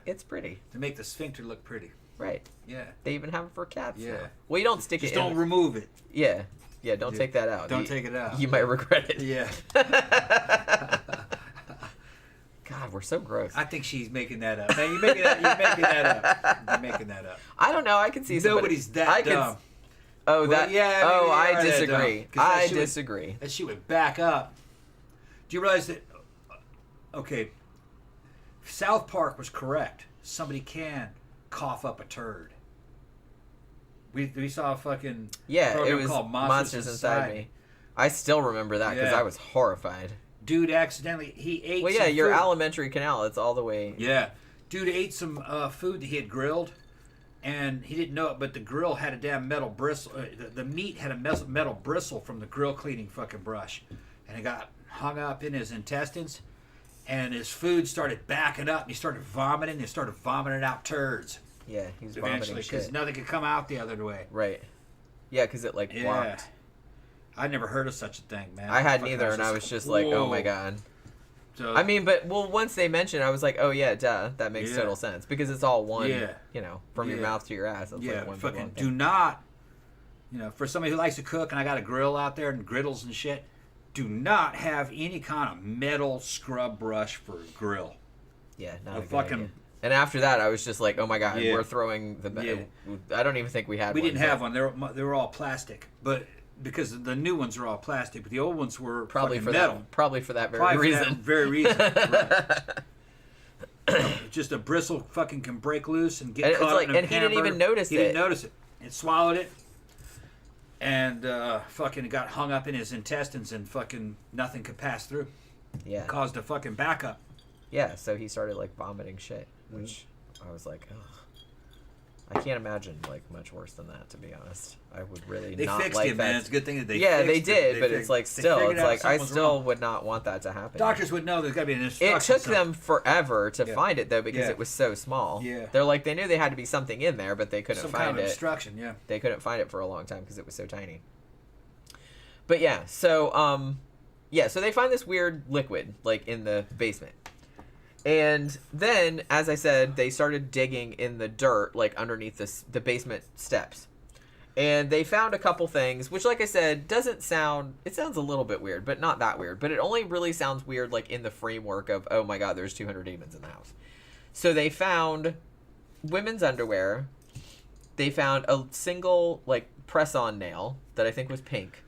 it's pretty to make the sphincter look pretty. Right. Yeah. They even have it for cats. Yeah. Now. Well, you don't stick Just it. Don't remove it. Yeah. Yeah. Don't take that out. Don't take it out. You might regret it. Yeah. God, we're so gross. I think she's making that up. Man, you're making that up. I don't know. I can see nobody's that dumb. I disagree. I disagree. That she would back up. Do you realize that? Okay, South Park was correct. Somebody can cough up a turd. We saw a fucking program called Monsters Inside Me. I still remember that because I was horrified. Dude accidentally he ate. Well, yeah, your alimentary canal. It's all the way. Yeah, dude ate some food that he had grilled. And he didn't know it, but the grill had a damn metal bristle. The meat had a metal bristle from the grill cleaning fucking brush. And it got hung up in his intestines. And his food started backing up. And he started vomiting. He started vomiting out turds. Yeah, he was vomiting because nothing could come out the other way. Right. Yeah, because it blocked. I never heard of such a thing, man. I hadn't either, and I was just like, oh my God. So, I mean, once they mentioned it, I was like, oh yeah, duh, that makes total sense. Because it's all one, from your mouth to your ass. It's like one fucking do not, for somebody who likes to cook, and I got a grill out there and griddles and shit, do not have any kind of metal scrub brush for a grill. Yeah, not a good idea. And after that, I was just like, oh my God, we're throwing I don't even think we had one. We didn't have one. They were all plastic. But because the new ones are all plastic, but the old ones were probably for metal. That, probably for that very reason. For that very reason. Right. Just a bristle fucking can break loose and get caught in a and he didn't even notice it. He didn't notice it. It swallowed it. And fucking got hung up in his intestines and fucking nothing could pass through. Yeah. It caused a fucking backup. Yeah, so he started vomiting shit, which I was like, ugh. I can't imagine much worse than that, to be honest. I would really not like that. They fixed it, man. It's a good thing that they fixed it. Yeah, they did, but it's I still would not want that to happen. Doctors would know there's got to be an instruction. It took them forever to find it, though, because it was so small. Yeah. They're they knew they had to be something in there, but they couldn't find kind of it. Instruction, yeah. They couldn't find it for a long time because it was so tiny. But yeah, so so they find this weird liquid in the basement. And then, as I said, they started digging in the dirt, underneath the basement steps. And they found a couple things, which, like I said, it sounds a little bit weird, but not that weird. But it only really sounds weird, in the framework of, oh my God, there's 200 demons in the house. So they found women's underwear. They found a single, press-on nail that I think was pink.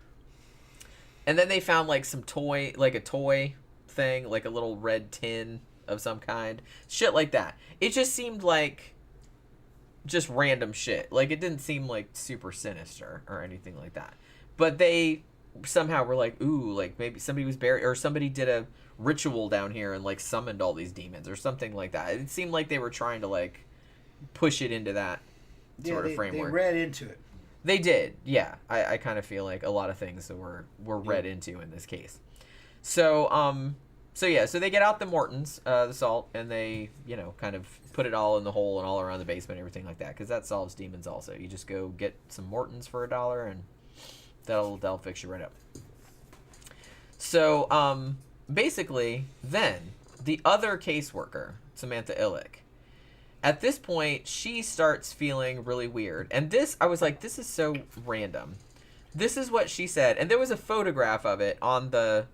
And then they found, some toy, a toy thing, a little red tin of some kind, shit like that. It just seemed just random shit. It didn't seem super sinister or anything like that. But they somehow were ooh, maybe somebody was buried or somebody did a ritual down here and summoned all these demons or something like that. It seemed like they were trying to push it into that sort of framework. They read into it. They did, yeah. I kind of feel like a lot of things that were read into in this case. So So yeah, so they get out the Mortons, the salt, and they, you know, kind of put it all in the hole and all around the basement, everything like that, because that solves demons also. You just go get some Mortons for $1, and that'll fix you right up. So basically, then the other caseworker, Samantha Illick, at this point she starts feeling really weird, and this I was like, this is so random. This is what she said, and there was a photograph of it on the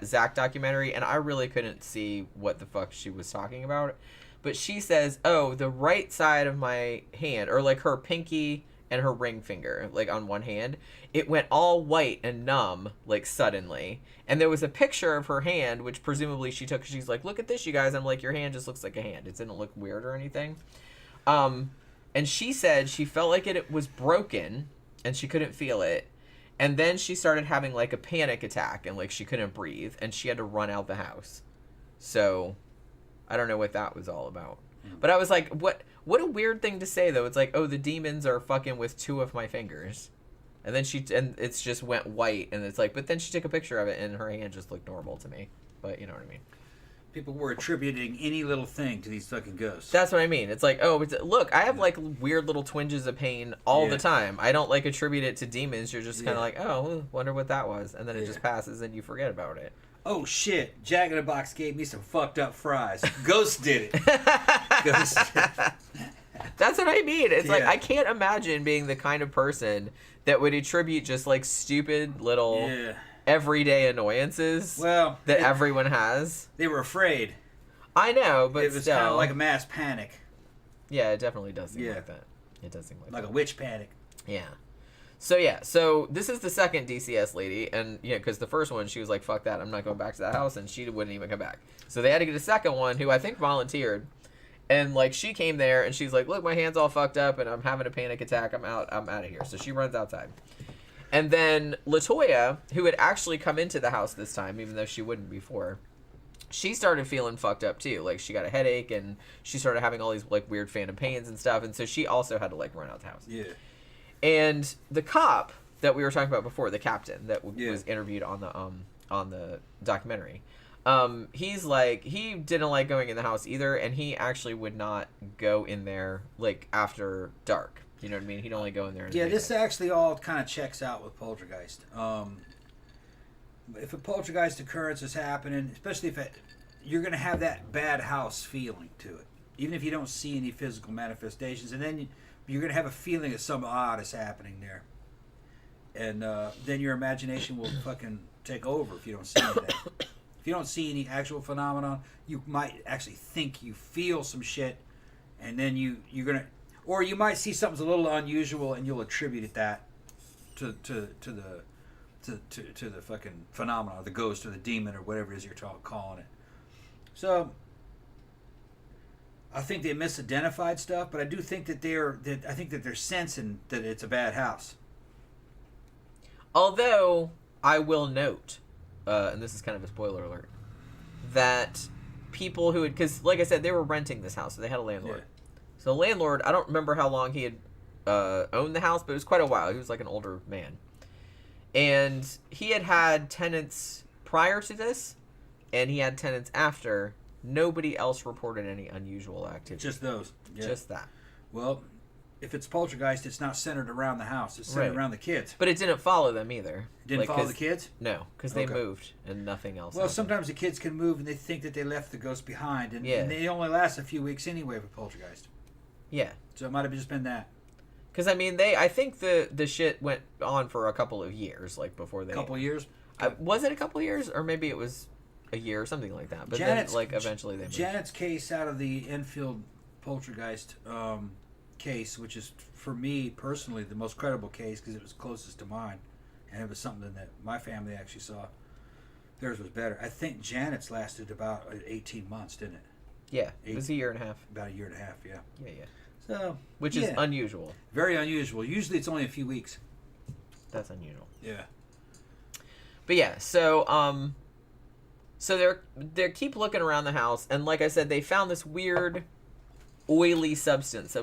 Zach documentary, and I really couldn't see what the fuck she was talking about. But she says, oh, the right side of my hand, or like her pinky and her ring finger, like on one hand, it went all white and numb, like suddenly. And there was a picture of her hand, which presumably she took. She's like, look at this, you guys. I'm like, your hand just looks like a hand. It didn't look weird or anything. And she said she felt like it was broken and she couldn't feel it. And then she started having like a panic attack and like she couldn't breathe and she had to run out the house. So I don't know what that was all about. But I was like, what a weird thing to say though. It's like, oh, the demons are fucking with 2 of my fingers. And then it's just went white, and it's like, but then she took a picture of it and her hand just looked normal to me. But you know what I mean. People were attributing any little thing to these fucking ghosts. That's what I mean. It's like, oh, look, I have like weird little twinges of pain all the time. I don't like attribute it to demons. You're just kind of like, oh, wonder what that was, and then it just passes and you forget about it. Oh shit! Jack in the Box gave me some fucked up fries. Ghost did it. Ghost did it. That's what I mean. It's like I can't imagine being the kind of person that would attribute just like stupid little everyday annoyances that everyone has. They were afraid. I know, but it was kind of like a mass panic. Yeah, it definitely does seem like that. It does seem like a witch panic. Yeah. So this is the second DCS lady, and because the first one she was like, "Fuck that, I'm not going back to that house," and she wouldn't even come back. So they had to get a second one who I think volunteered. And, like, she came there, and she's like, look, my hand's all fucked up, and I'm having a panic attack. I'm out of here. So she runs outside. And then LaToya, who had actually come into the house this time, even though she wouldn't before, she started feeling fucked up, too. Like, she got a headache, and she started having all these, like, weird phantom pains and stuff. And so she also had to, like, run out the house. Yeah. And the cop that we were talking about before, the captain that was interviewed on the documentary, he's like, he didn't like going in the house either, and he actually would not go in there like after dark. You know what I mean? He'd only go in there. This actually all kind of checks out with poltergeist. If a poltergeist occurrence is happening, especially if you're going to have that bad house feeling to it, even if you don't see any physical manifestations, and then you're going to have a feeling that something odd is happening there, and then your imagination will fucking take over if you don't see anything. If you don't see any actual phenomenon, you might actually think you feel some shit, and then you're gonna, or you might see something's a little unusual, and you'll attribute that to the fucking phenomenon, the ghost or the demon or whatever it is you're calling it. So I think they misidentified stuff, but I do think that they're sensing that it's a bad house. Although I will note. And this is kind of a spoiler alert, that people who had, because like I said, they were renting this house, so they had a landlord. Yeah. So the landlord, I don't remember how long he had owned the house, but it was quite a while. He was like an older man. And he had tenants prior to this, and he had tenants after. Nobody else reported any unusual activity. Just those. Yeah. Just that. Well, if it's poltergeist, it's not centered around the house. It's centered around the kids. But it didn't follow them either. It didn't follow the kids? No, because they moved and nothing else. Well, sometimes the kids can move and they think that they left the ghost behind. And they only last a few weeks anyway with poltergeist. Yeah. So it might have just been that. Because, I mean, I think the shit went on for a couple of years, like before they... A couple of years? Was it a couple of years? Or maybe it was a year or something like that. But then, like, eventually they moved. Janet's case out of the Enfield poltergeist case, which is, for me personally, the most credible case because it was closest to mine, and it was something that my family actually saw. Theirs was better. I think Janet's lasted about 18 months, didn't it? Yeah, it was a year and a half. About a year and a half, yeah. Yeah. So, which is unusual. Very unusual. Usually it's only a few weeks. That's unusual. Yeah. But yeah, so they keep looking around the house, and like I said, they found this weird oily substance.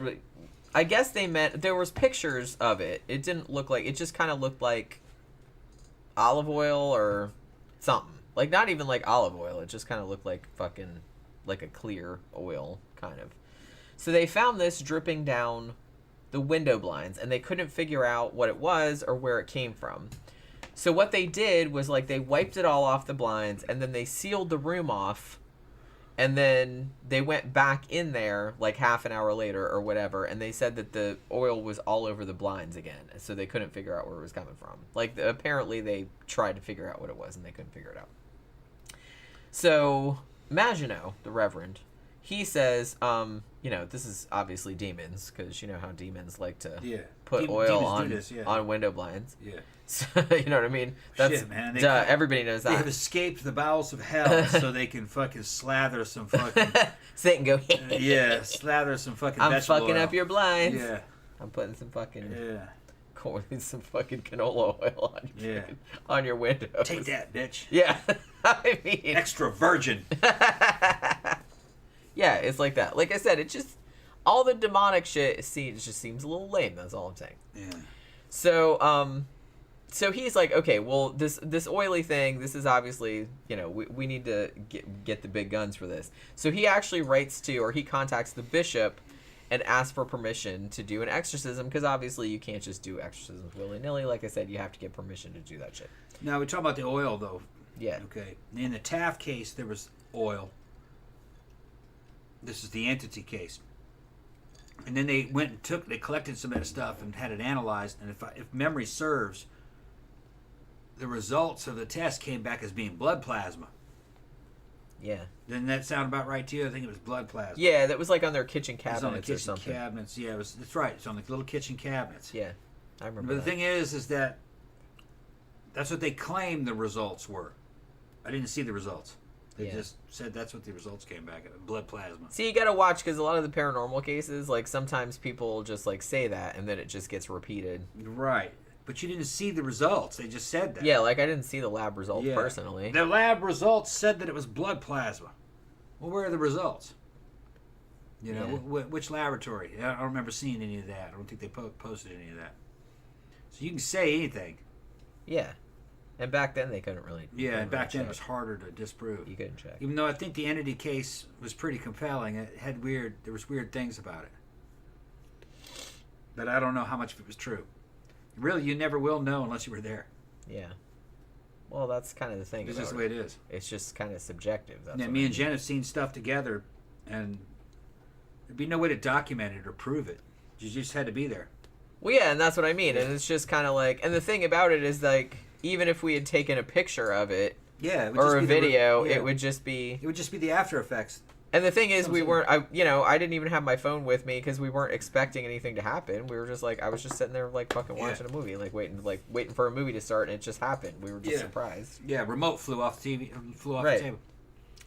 I guess they meant there was pictures of it. It didn't look like, it just kind of looked like olive oil or something. Like, not even like olive oil. It just kind of looked like fucking, like a clear oil, kind of. So they found this dripping down the window blinds, and they couldn't figure out what it was or where it came from. So what they did was, like, they wiped it all off the blinds, and then they sealed the room off, and then they went back in there, like, half an hour later or whatever, and they said that the oil was all over the blinds again, so they couldn't figure out where it was coming from. Like, apparently they tried to figure out what it was, and they couldn't figure it out. So Maginot, the Reverend, he says, this is obviously demons, because you know how demons like to put oil on window blinds. Yeah. So, you know what I mean? That's, shit, man. Everybody knows that. They have escaped the bowels of hell so they can fucking slather some fucking... so they can go, yeah, slather some fucking I'm vegetable fucking oil. up your blinds. Yeah. I'm putting some fucking... Yeah. Some fucking canola oil on your window. Take that, bitch. Yeah. I mean... Extra virgin. Yeah, it's like that. Like I said, it just... All the demonic shit just seems a little lame. That's all I'm saying. Yeah. So he's like, okay, well, this oily thing, this is obviously, we need to get the big guns for this. So he actually he contacts the bishop and asks for permission to do an exorcism, because obviously you can't just do exorcisms willy-nilly. Like I said, you have to get permission to do that shit. Now, we talk about the oil, though. Yeah. Okay. In the Taft case, there was oil. This is the entity case. And then they went and they collected some of that stuff and had it analyzed. And if memory serves, the results of the test came back as being blood plasma. Yeah. Didn't that sound about right to you? I think it was blood plasma. Yeah, that was like on their kitchen It was cabinets on the kitchen or something. cabinets. Yeah, that's right. It's on the little kitchen cabinets. Yeah, I remember. But the thing is that that's what they claimed the results were. I didn't see the results. They just said that's what the results came back at, blood plasma. See, you gotta watch, because a lot of the paranormal cases, like, sometimes people just, like, say that, and then it just gets repeated. Right. But you didn't see the results. They just said that. Yeah, like, I didn't see the lab results personally. The lab results said that it was blood plasma. Well, where are the results? You know, which laboratory? I don't remember seeing any of that. I don't think they posted any of that. So you can say anything. Yeah. And back then they couldn't really... Yeah, and back then it was harder to disprove. You couldn't check. Even though I think the entity case was pretty compelling. It had there was weird things about it. But I don't know how much of it was true. Really, you never will know unless you were there. Yeah. Well, that's kind of the thing. It's just the way it is. It's just kind of subjective. That's me and Jen have seen stuff together, and there'd be no way to document it or prove it. You just had to be there. Well, yeah, and that's what I mean. And it's just kind of like... And the thing about it is, like, even if we had taken a picture of it, it would or just a video, it would just be... It would just be the after effects. And the thing is, we weren't... I didn't even have my phone with me, because we weren't expecting anything to happen. We were just like... I was just sitting there, like, fucking watching a movie, like, waiting for a movie to start, and it just happened. We were just surprised. Yeah, remote flew off the TV, flew off the table.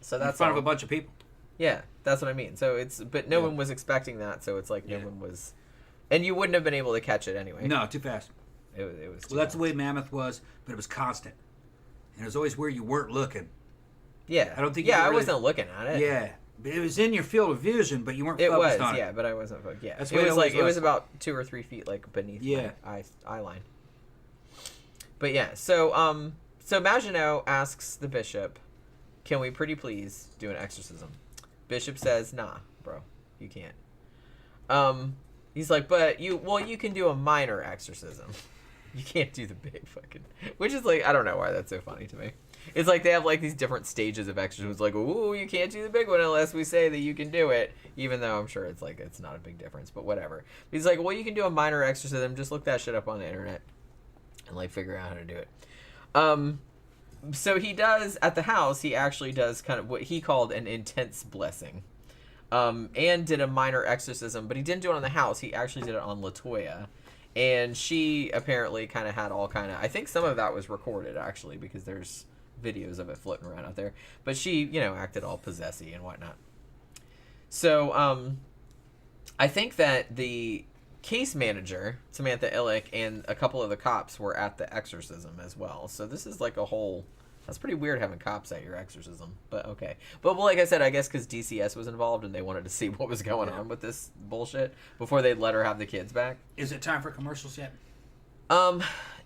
So that's in front of a bunch of people. Yeah, that's what I mean. So it's... But no one was expecting that, so it's like no one was... And you wouldn't have been able to catch it anyway. No, too fast. It was too that's fast. the way Mammoth was, but it was constant. And it was always where you weren't looking. Yeah. I don't think I wasn't looking at it. Yeah. It was in your field of vision, but you weren't focused on it. Yeah, but I wasn't focused. Yeah. That's it was like, it was about 2 or 3 feet, like, beneath my eye line. But yeah, so Maginot asks the bishop, can we pretty please do an exorcism? Bishop says, nah, bro, you can't. He's like, but you can do a minor exorcism. You can't do the big fucking... Which is like, I don't know why that's so funny to me. It's like they have like these different stages of exorcisms. Like, ooh, you can't do the big one unless we say that you can do it. Even though I'm sure it's like, it's not a big difference, but whatever. He's like, well, you can do a minor exorcism. Just look that shit up on the internet and like figure out how to do it. So he does, at the house, he actually does kind of what he called an intense blessing. And did a minor exorcism, but he didn't do it on the house. He actually did it on LaToya. And she apparently kind of had all kind of... I think some of that was recorded, actually, because there's videos of it floating around out there. But she, acted all possessy and whatnot. So, I think that the case manager, Samantha Illick, and a couple of the cops were at the exorcism as well. So this is like a whole... That's pretty weird having cops at your exorcism, but okay. But like I said, I guess because DCS was involved and they wanted to see what was going on with this bullshit before they'd let her have the kids back. Is it time for commercials yet?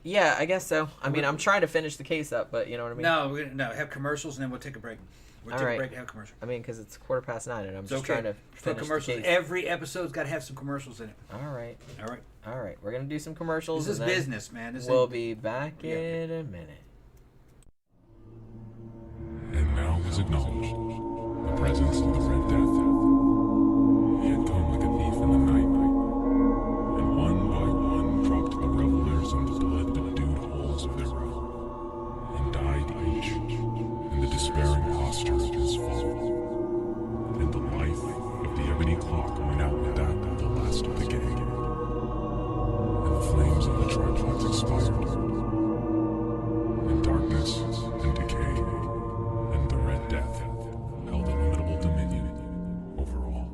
Yeah, I guess so. I mean, I'm trying to finish the case up, but you know what I mean? No, no. Have commercials and then we'll take a break. We'll take a break and have commercials. I mean, because it's 9:15 and I'm just okay. trying to finish commercials. the case. Every episode's got to have some commercials in it. All right. All right. All right. We're going to do some commercials. This is business, man. We'll be back in a minute. And now was acknowledged the presence of the Red Death. He had come like a thief in the night, and one by one dropped the revelers in the blood-bedewed holes of their row, and died each in the despairing posture of his fall. And the life of the ebony clock went out with that of the last of the gang, and the flames of the tripods expired, and darkness and decay and the Red Death held illimitable dominion over all.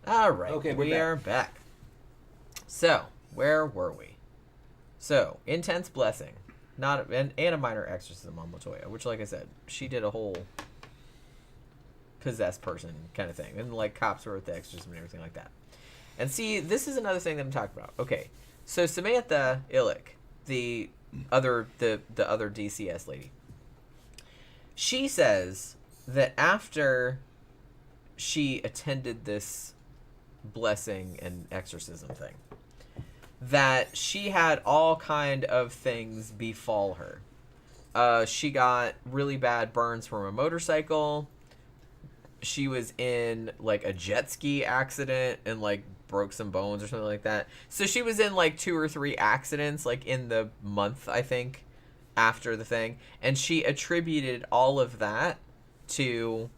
All right. Okay, we we're are back. So, where were we? So, intense blessing. And a minor exorcism on Latoya, which, like I said, she did a whole possessed person kind of thing. And, like, cops were at the exorcism and everything like that. And see, this is another thing that I'm talking about. Okay, so Samantha Illick, the other DCS lady, she says that after she attended this blessing and exorcism thing, that she had all kind of things befall her. She got really bad burns from a motorcycle. She was in like a jet ski accident and like broke some bones or something like that. So she was in like 2 or 3 accidents like in the month, I think, after the thing. And she attributed all of that to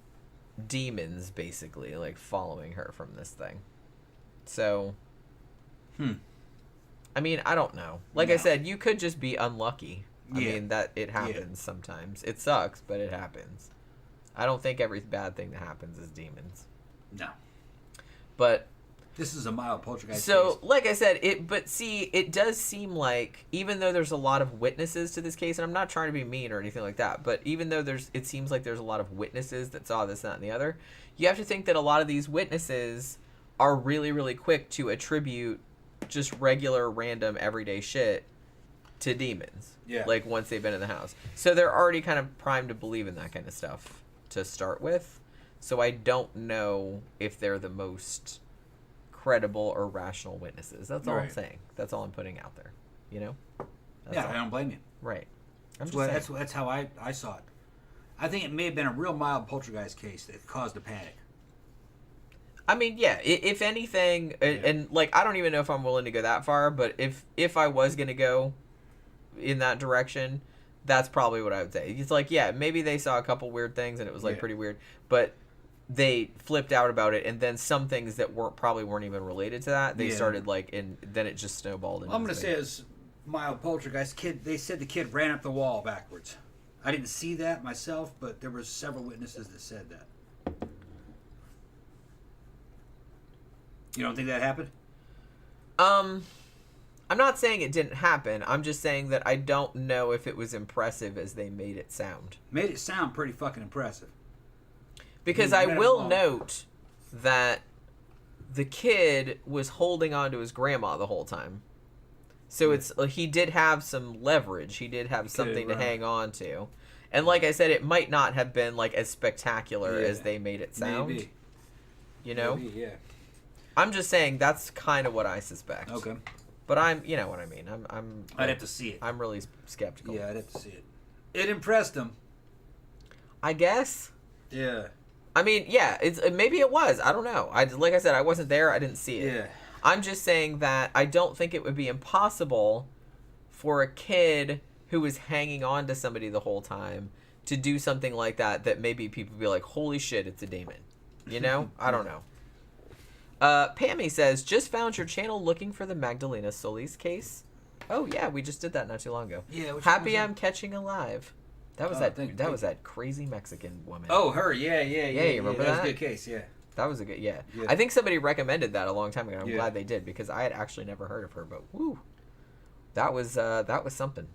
demons basically like following her from this thing. So I mean, I don't know. Like I said, you could just be unlucky. I mean, that it happens sometimes. It sucks, but it happens. I don't think every bad thing that happens is demons. No. But this is a mild poltergeist. So, case. like I said, it does seem like, even though there's a lot of witnesses to this case, and I'm not trying to be mean or anything like that, but even though it seems like there's a lot of witnesses that saw this, that, and the other, you have to think that a lot of these witnesses are really, really quick to attribute just regular, random, everyday shit to demons. Yeah. Like, once they've been in the house. So they're already kind of primed to believe in that kind of stuff to start with. So I don't know if they're the most credible or rational witnesses. That's all I'm saying. That's all I'm putting out there. You know? That's all. I don't blame you. Right. That's how I saw it. I think it may have been a real mild poltergeist case that caused the panic. I mean, yeah. If anything, and like, I don't even know if I'm willing to go that far, but if I was gonna go in that direction, that's probably what I would say. It's like, yeah, maybe they saw a couple weird things and it was like pretty weird, but they flipped out about it, and then some things that probably weren't even related to that, they started like, and then it just snowballed. I'm gonna say it's mild poltergeist. They said the kid ran up the wall backwards. I didn't see that myself, but there were several witnesses that said that. You don't think that happened? I'm not saying it didn't happen. I'm just saying that I don't know if it was impressive as they made it sound. Made it sound pretty fucking impressive. Because I will note that the kid was holding on to his grandma the whole time. So it's he did have some leverage. He did have something to hang on to. And like I said, it might not have been like as spectacular as they made it sound. Maybe. You know? Maybe, yeah. I'm just saying that's kind of what I suspect. Okay. But you know what I mean. I'd have to see it. I'm really skeptical. Yeah, I'd have to see it. It impressed him. I guess. Yeah. I mean, yeah, maybe it was. I don't know. Like I said, I wasn't there. I didn't see it. Yeah. I'm just saying that I don't think it would be impossible for a kid who was hanging on to somebody the whole time to do something like that maybe people would be like, holy shit, it's a demon. You know? I don't know. Pammy says, just found your channel looking for the Magdalena Solis case. Oh, yeah, we just did that not too long ago. Yeah. Happy I'm catching alive. That was was that crazy Mexican woman. Oh, her. Yeah. You remember that? That was a good case, yeah. That was a good, yeah. I think somebody recommended that a long time ago. I'm glad they did because I had actually never heard of her, but woo. That was something.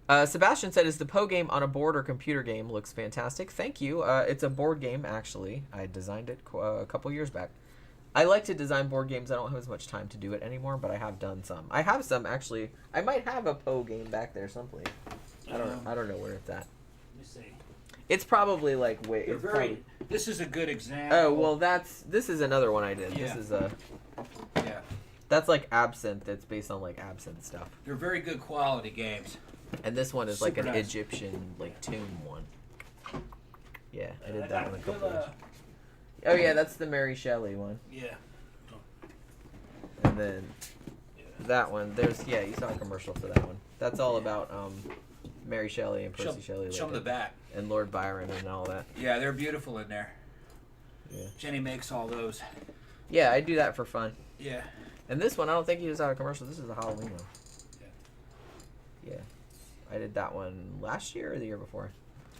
Sebastian said, is the Poe game on a board or computer game? Looks fantastic. Thank you. It's a board game, actually. I designed it a couple years back. I like to design board games. I don't have as much time to do it anymore, but I have done some. I have some, actually. I might have a Poe game back there someplace. I don't know. I don't know where it's at. Let me see. It's probably like This is a good example. Oh well, this is another one I did. Yeah. This is Yeah. That's like Absinthe. It's based on like Absinthe stuff. They're very good quality games. And this one is like Super an nice. Egyptian like tomb one. Yeah, I did that one a couple of. Oh yeah, that's the Mary Shelley one. Yeah. And then that one, you saw a commercial for that one. That's all about Mary Shelley and Percy Shelley. Show them the back. And Lord Byron and all that. Yeah, they're beautiful in there. Yeah. Jenny makes all those. Yeah, I do that for fun. Yeah. And this one, I don't think he was out of commercial. This is a Halloween one. Yeah. I did that one last year or the year before.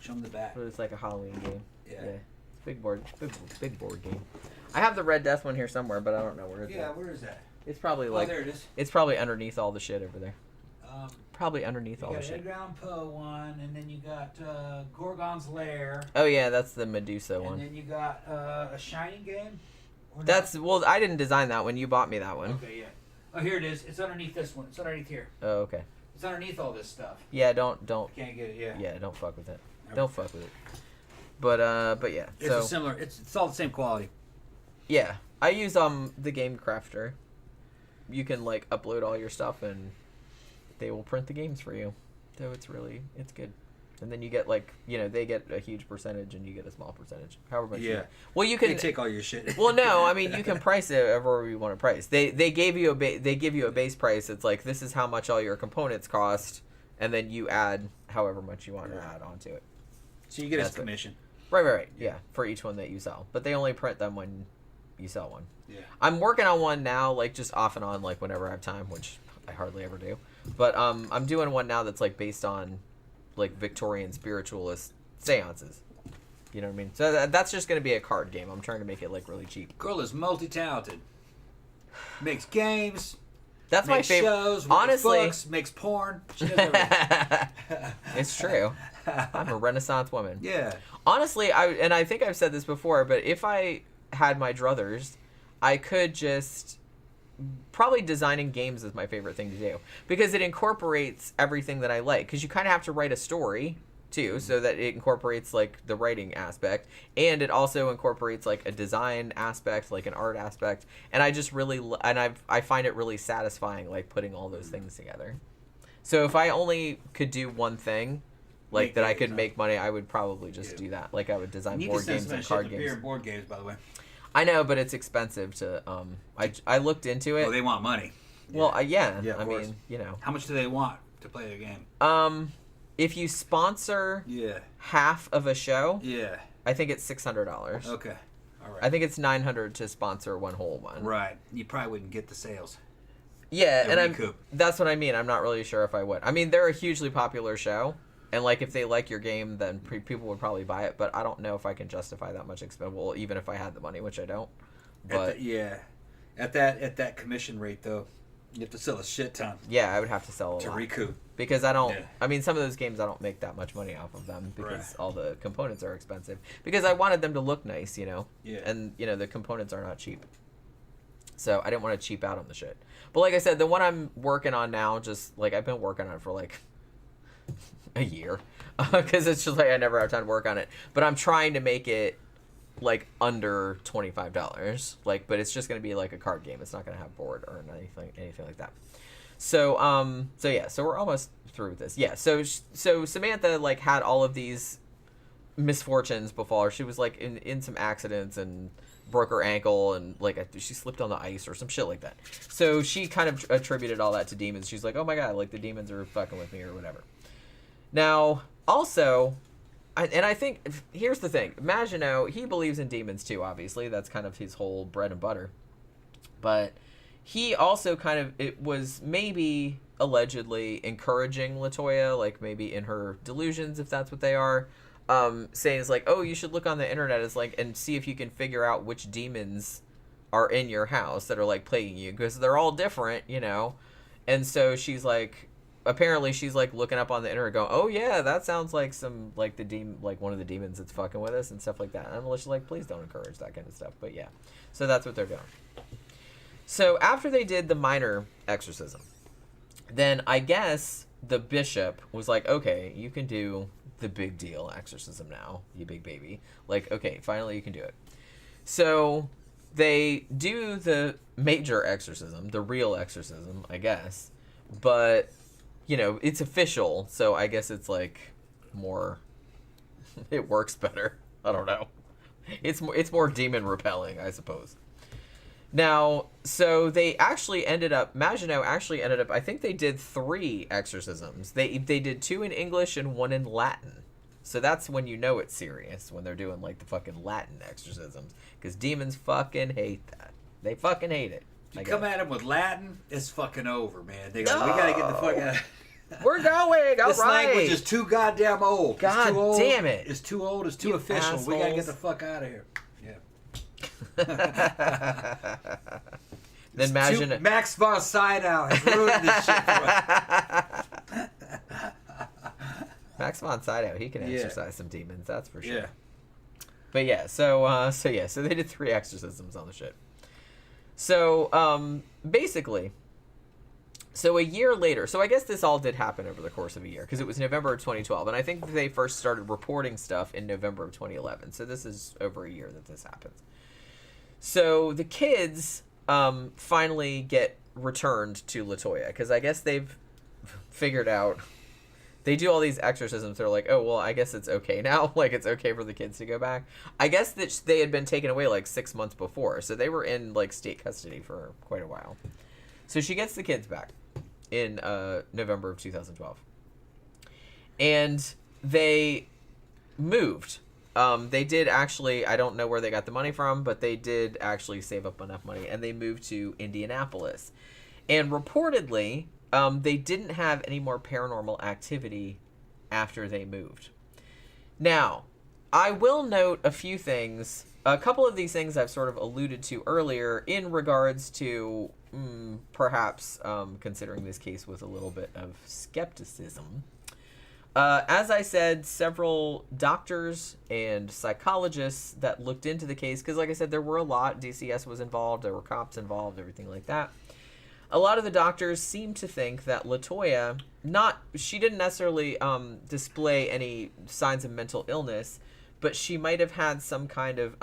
Show them the back. But it's like a Halloween game. Yeah. It's big board game. I have the Red Death one here somewhere, but I don't know where it's at. Where is that? It's probably there it is. It's probably underneath all the shit over there. Probably underneath all the You got shit. Edgar Allan Poe one, and then you got Gorgon's Lair. Oh yeah, that's the Medusa one. And then you got a Shining game. I didn't design that one. You bought me that one. Okay, yeah. Oh, here it is. It's underneath this one. It's underneath here. Oh, okay. It's underneath all this stuff. Yeah, don't. Can't get it. Yeah. Yeah, don't fuck with it. Don't fuck with it. But yeah. It's similar. It's all the same quality. Yeah, I use the Game Crafter. You can like upload all your stuff and they will print the games for you. So it's good. And then you get they get a huge percentage and you get a small percentage. However much. Yeah. Well, you can They take all your shit. Well, no, I mean you can price it however you want to price. They give you a base price. It's like this is how much all your components cost, and then you add however much you want to add onto it. So you get a commission. Right. Yeah, for each one that you sell. But they only print them when you sell one. Yeah. I'm working on one now, like just off and on, like whenever I have time, which I hardly ever do. But I'm doing one now that's like based on like Victorian spiritualist seances. You know what I mean? So that's just going to be a card game. I'm trying to make it like really cheap. Girl is multi-talented. Makes games. That's my makes favorite. shows. Honestly, books, makes porn. She does everything. It's true. I'm a Renaissance woman. Yeah. Honestly, I think I've said this before, but if I had my druthers, I could just probably designing games is my favorite thing to do because it incorporates everything that I like. Because you kind of have to write a story too, so that it incorporates like the writing aspect, and it also incorporates like a design aspect, like an art aspect. And I just really I find it really satisfying, like putting all those things together. So if I only could do one thing, like Make that I games, could huh? make money, I would probably just do that. Like I would design You board can send games some and shit card to beer games. and board games, by the way. I know, but it's expensive to. I looked into it. Oh, they want money. Well, yeah. Yeah, of I course. mean, you know. How much do they want to play their game? If you sponsor Yeah. half of a show, Yeah. I think it's $600. Okay. All right. I think it's $900 to sponsor one whole one. Right. You probably wouldn't get the sales. Yeah, The and recoup. that's what I mean. I'm not really sure if I would. I mean, they're a hugely popular show, and like if they like your game, then people would probably buy it. But I don't know if I can justify that much expense. Well, even if I had the money, which I don't. But At that commission rate though, you have to sell a shit ton yeah, I would have to sell a to lot recoup. because I don't. Yeah. I mean, some of those games I don't make that much money off of them because Right. all the components are expensive. Because I wanted them to look nice, you know. Yeah. And you know the components are not cheap. So I didn't want to cheap out on the shit. But like I said, the one I'm working on now, just like I've been working on it for like a year, because it's just like I never have time to work on it. But I'm trying to make it like under $25, like, but it's just gonna be like a card game. It's not gonna have board or anything like that. So so we're almost through with this. Yeah. So Samantha like had all of these misfortunes befall her. She was like in some accidents and broke her ankle and like she slipped on the ice or some shit like that. So she kind of attributed all that to demons. She's like, oh my god, like the demons are fucking with me or whatever. Now, also, I think here's the thing. Maginot, he believes in demons too. Obviously, that's kind of his whole bread and butter. But he also kind of it was maybe allegedly encouraging LaToya, like maybe in her delusions, if that's what they are. Saying it's like, oh, you should look on the internet as like and see if you can figure out which demons are in your house that are like plaguing you because they're all different, you know. And so she's like, apparently she's like looking up on the internet, going, oh yeah, that sounds like some like the demon, like one of the demons that's fucking with us and stuff like that. And I'm just like, please don't encourage that kind of stuff. But yeah, so that's what they're doing. So after they did the minor exorcism, then I guess the bishop was like, okay, you can do the big deal exorcism now, you big baby. Like, okay, finally you can do it. So they do the major exorcism, the real exorcism, I guess. But, you know, it's official, so I guess it's like more it works better. I don't know. It's more demon repelling, I suppose. Now, so they actually ended up, Maginot actually ended up, I think they did 3 exorcisms. They did 2 in English and 1 in Latin. So that's when you know it's serious, when they're doing like the fucking Latin exorcisms. Because demons fucking hate that. They fucking hate it. You come guess. at them with Latin, it's fucking over, man. They go, we gotta get the fuck out. We're going, all This right. language is too goddamn old. God it's too old. damn it. It's too old. It's too You official. We gotta get assholes. the fuck out of here. Then Maginot. Max von Sydow has ruined this shit for us. Max von Sydow, he can Yeah. exorcise some demons, that's for sure. Yeah. But yeah, so they did 3 exorcisms on the shit. So basically, so a year later, so I guess this all did happen over the course of a year because it was November of 2012, and I think they first started reporting stuff in November of 2011. So this is over a year that this happens. So the kids finally get returned to LaToya because I guess they've figured out. They do all these exorcisms. They're like, oh, well, I guess it's okay now. Like, it's okay for the kids to go back. I guess that they had been taken away like 6 months before. So they were in like state custody for quite a while. So she gets the kids back in November of 2012. And they moved. They did actually, I don't know where they got the money from, but they did actually save up enough money. And they moved to Indianapolis. And reportedly, they didn't have any more paranormal activity after they moved. Now, I will note a few things. A couple of these things I've sort of alluded to earlier in regards to perhaps considering this case with a little bit of skepticism. As I said, several doctors and psychologists that looked into the case, because like I said, there were a lot. DCS was involved, there were cops involved, everything like that. A lot of the doctors seemed to think that LaToya, she didn't necessarily display any signs of mental illness, but she might have had some kind of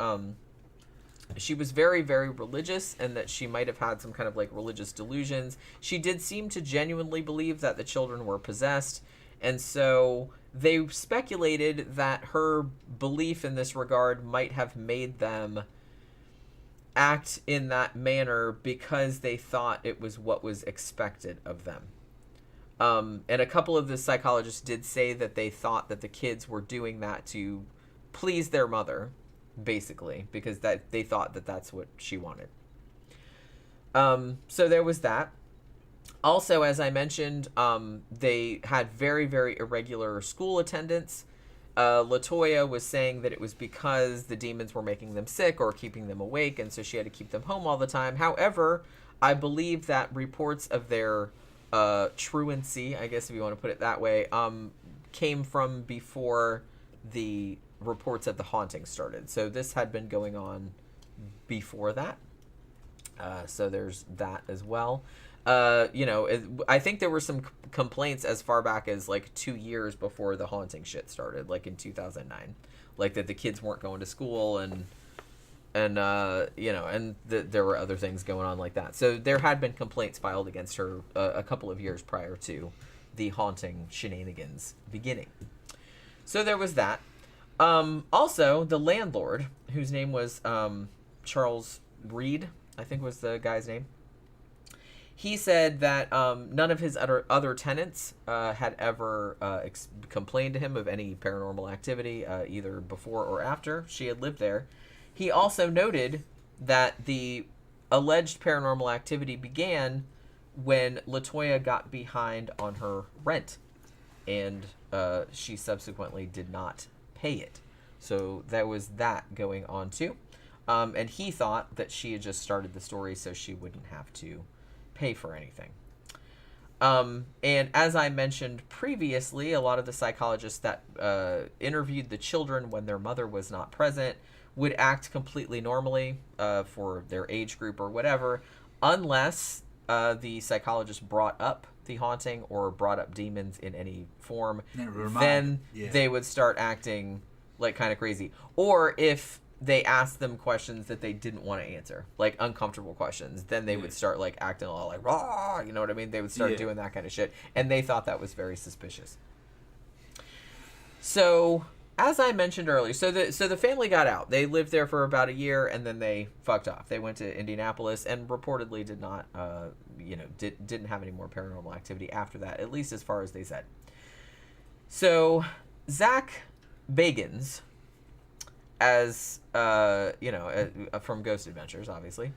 she was very, very religious, and that she might have had some kind of like religious delusions. She did seem to genuinely believe that the children were possessed, and so they speculated that her belief in this regard might have made them act in that manner because they thought it was what was expected of them. And a couple of the psychologists did say that they thought that the kids were doing that to please their mother, basically, because that they thought that that's what she wanted. So there was that. Also, as I mentioned, they had very, very irregular school attendance. LaToya was saying that it was because the demons were making them sick or keeping them awake, and so she had to keep them home all the time. However, I believe that reports of their truancy, I guess if you want to put it that way, came from before the reports of the haunting started. So this had been going on before that. So there's that as well. I think there were some complaints as far back as like 2 years before the haunting shit started, like in 2009, like that the kids weren't going to school and there were other things going on like that. So there had been complaints filed against her a couple of years prior to the haunting shenanigans beginning. So there was that. Also, the landlord, whose name was Charles Reed, I think was the guy's name. He said that none of his other tenants had ever complained to him of any paranormal activity, either before or after she had lived there. He also noted that the alleged paranormal activity began when LaToya got behind on her rent, and she subsequently did not pay it. So there was that going on too. And he thought that she had just started the story so she wouldn't have to pay for anything. And as I mentioned previously, a lot of the psychologists that interviewed the children when their mother was not present would act completely normally for their age group or whatever, unless the psychologist brought up the haunting or brought up demons in any form. Then they would start acting like kind of crazy. Or if they asked them questions that they didn't want to answer, like uncomfortable questions, then they would start like acting all like raw, you know what I mean? They would start doing that kind of shit, and they thought that was very suspicious. So, as I mentioned earlier, so the family got out. They lived there for about a year, and then they fucked off. They went to Indianapolis and reportedly did not, didn't have any more paranormal activity after that, at least as far as they said. So, Zach Bagans, as from Ghost Adventures, obviously,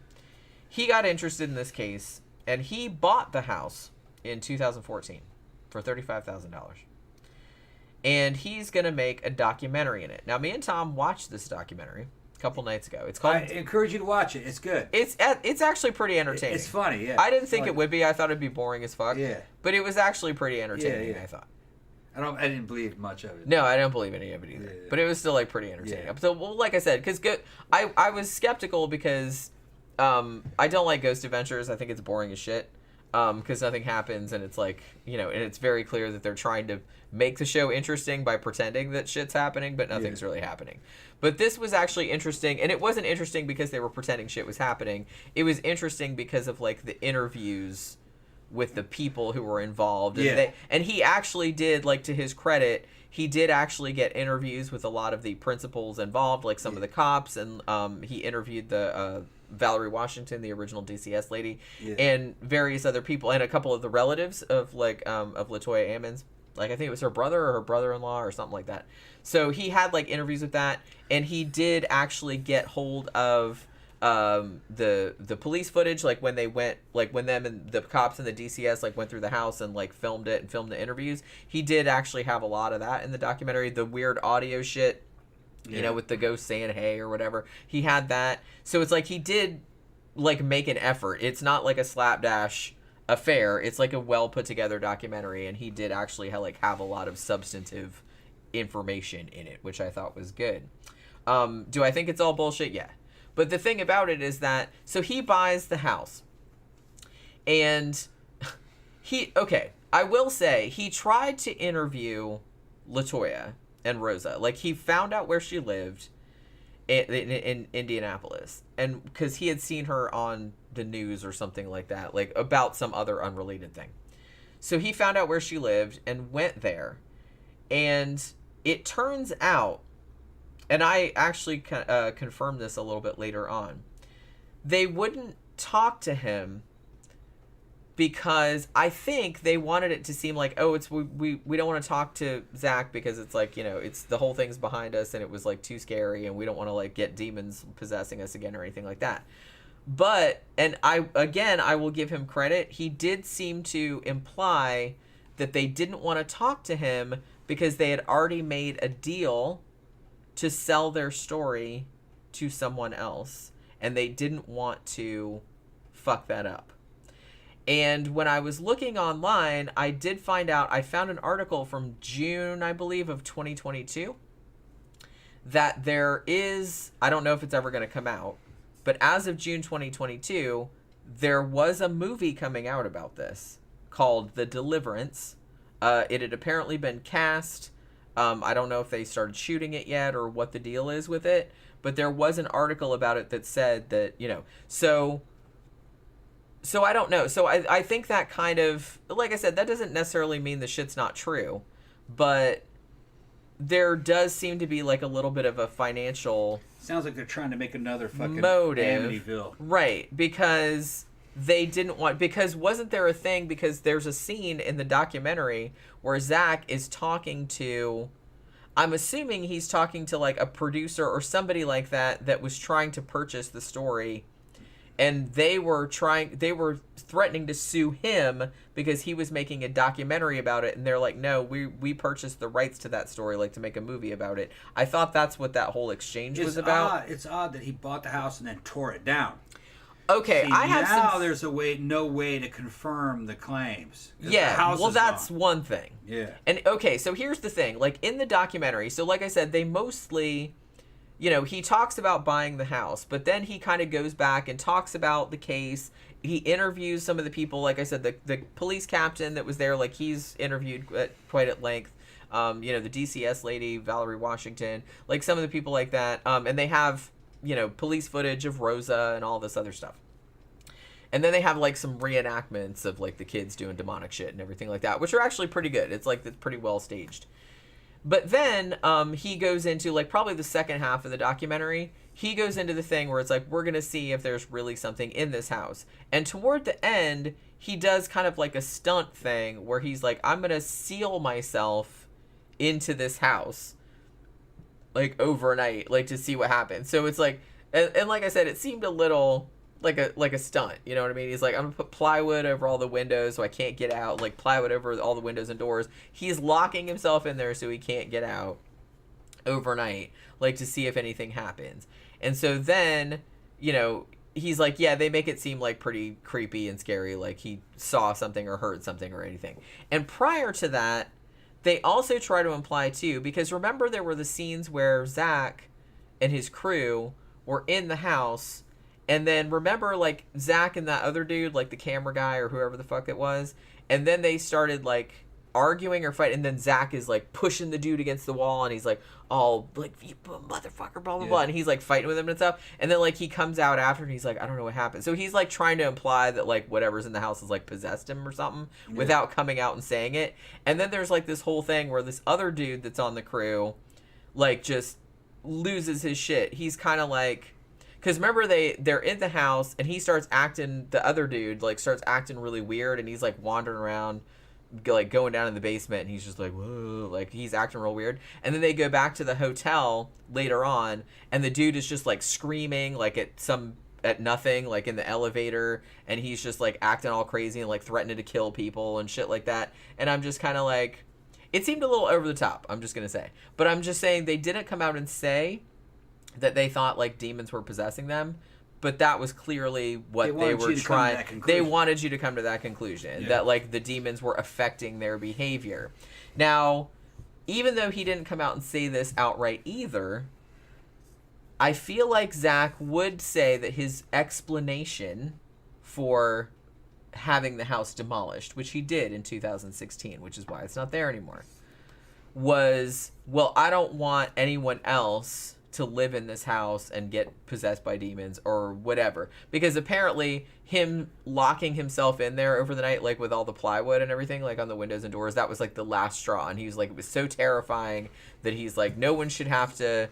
he got interested in this case, and he bought the house in 2014 for $35,000, and he's gonna make a documentary in it. Now, me and Tom watched this documentary a couple nights ago. It's called. I encourage you to watch it. It's good. It's actually pretty entertaining. It's funny. Yeah. I didn't think it would be. I thought it'd be boring as fuck. Yeah. But it was actually pretty entertaining. I thought. I didn't believe much of it. No, I don't believe any of it either. Yeah. But it was still like pretty entertaining. Yeah. So, well, like I said, because I was skeptical because I don't like Ghost Adventures. I think it's boring as shit. Because nothing happens, and it's like, and it's very clear that they're trying to make the show interesting by pretending that shit's happening, but nothing's really happening. But this was actually interesting, and it wasn't interesting because they were pretending shit was happening. It was interesting because of like the interviews with the people who were involved, and he actually did, like, to his credit, he did actually get interviews with a lot of the principals involved, like some of the cops, and he interviewed the Valerie Washington, the original DCS lady, and various other people, and a couple of the relatives of of LaToya Ammons. Like, I think it was her brother or her brother-in-law or something like that. So he had like interviews with that, and he did actually get hold of the police footage, like when they went, like when them and the cops and the DCS like went through the house and like filmed it and filmed the interviews. He did actually have a lot of that in the documentary. The weird audio shit, with the ghost saying hey or whatever, he had that. So it's like he did like make an effort. It's not like a slapdash affair. It's like a well put together documentary, and he did actually have a lot of substantive information in it, which I thought was good. Do I think it's all bullshit? Yeah. But the thing about it is that, so he buys the house, and I will say, he tried to interview LaToya and Rosa. Like, he found out where she lived, in Indianapolis, and because he had seen her on the news or something like that, like about some other unrelated thing. So he found out where she lived and went there, and it turns out, and I actually confirmed this a little bit later on, they wouldn't talk to him because I think they wanted it to seem like, oh, it's we don't want to talk to Zach because it's like, you know, it's the whole thing's behind us and it was like too scary and we don't want to like get demons possessing us again or anything like that. But, and I will give him credit, he did seem to imply that they didn't want to talk to him because they had already made a deal to sell their story to someone else, and they didn't want to fuck that up. And when I was looking online, I did find out, I found an article from June, I believe, of 2022, that there is, I don't know if it's ever going to come out, but as of June 2022, there was a movie coming out about this called The Deliverance. It had apparently been cast. I don't know if they started shooting it yet or what the deal is with it, but there was an article about it that said that, you know, so I don't know. So I think that kind of, like I said, that doesn't necessarily mean the shit's not true, but there does seem to be like a little bit of a financial... Sounds like they're trying to make another fucking motive. Amityville. Right, because they didn't want... Because wasn't there a thing... Because there's a scene in the documentary where Zach is talking to... I'm assuming he's talking to like a producer or somebody like that was trying to purchase the story, and they were threatening to sue him because he was making a documentary about it, and they're like, no, we purchased the rights to that story, like to make a movie about it. I thought that's what that whole exchange was about. It's odd that he bought the house and then tore it down. Okay, See, now there's no way to confirm the claims. Yeah, well, that's one thing. Yeah. And okay, so here's the thing. Like in the documentary, so like I said, they mostly, you know, he talks about buying the house, but then he kind of goes back and talks about the case. He interviews some of the people, like I said, the police captain that was there, like he's interviewed quite at length. You know, the DCS lady, Valerie Washington, like some of the people like that. And they have, you know, police footage of Rosa and all this other stuff. And then they have like some reenactments of like the kids doing demonic shit and everything like that, which are actually pretty good. It's like, it's pretty well staged. But then he goes into like probably the second half of the documentary. He goes into the thing where it's like, we're going to see if there's really something in this house. And toward the end, he does kind of like a stunt thing where he's like, I'm going to seal myself into this house like overnight, like to see what happens. So it's like, and like I said, it seemed a little like a stunt, you know what I mean? He's like, I'm gonna put plywood over all the windows so I can't get out, like plywood over all the windows and doors. He's locking himself in there so he can't get out overnight, like to see if anything happens. And so then, you know, he's like, yeah, they make it seem like pretty creepy and scary, like he saw something or heard something or anything. And prior to that, they also try to imply too, because remember there were the scenes where Zach and his crew were in the house, and then remember like Zach and that other dude, like the camera guy or whoever the fuck it was, and then they started like arguing or fighting, and then Zach is like pushing the dude against the wall, and he's like, oh, like, you motherfucker, blah, blah, blah, and he's like fighting with him and stuff, and then like he comes out after and he's like, I don't know what happened. So he's like trying to imply that like whatever's in the house is like possessed him or something without coming out and saying it. And then there's like this whole thing where this other dude that's on the crew like just loses his shit. He's kind of like, because remember they're in the house and he starts acting, the other dude like starts acting really weird, and he's like wandering around, like going down in the basement, and he's just like, whoa, like he's acting real weird. And then they go back to the hotel later on, and the dude is just like screaming like at nothing, like in the elevator, and he's just like acting all crazy and like threatening to kill people and shit like that. And I'm just kind of like, it seemed a little over the top, I'm just gonna say. But I'm just saying they didn't come out and say that they thought like demons were possessing them, but that was clearly what they were trying. They wanted you to come to that conclusion, that like the demons were affecting their behavior. Now, even though he didn't come out and say this outright either, I feel like Zach would say that his explanation for having the house demolished, which he did in 2016, which is why it's not there anymore, was, well, I don't want anyone else to live in this house and get possessed by demons or whatever. Because apparently him locking himself in there over the night, like with all the plywood and everything, like on the windows and doors, that was like the last straw. And he was like, it was so terrifying that he's like, no one should have to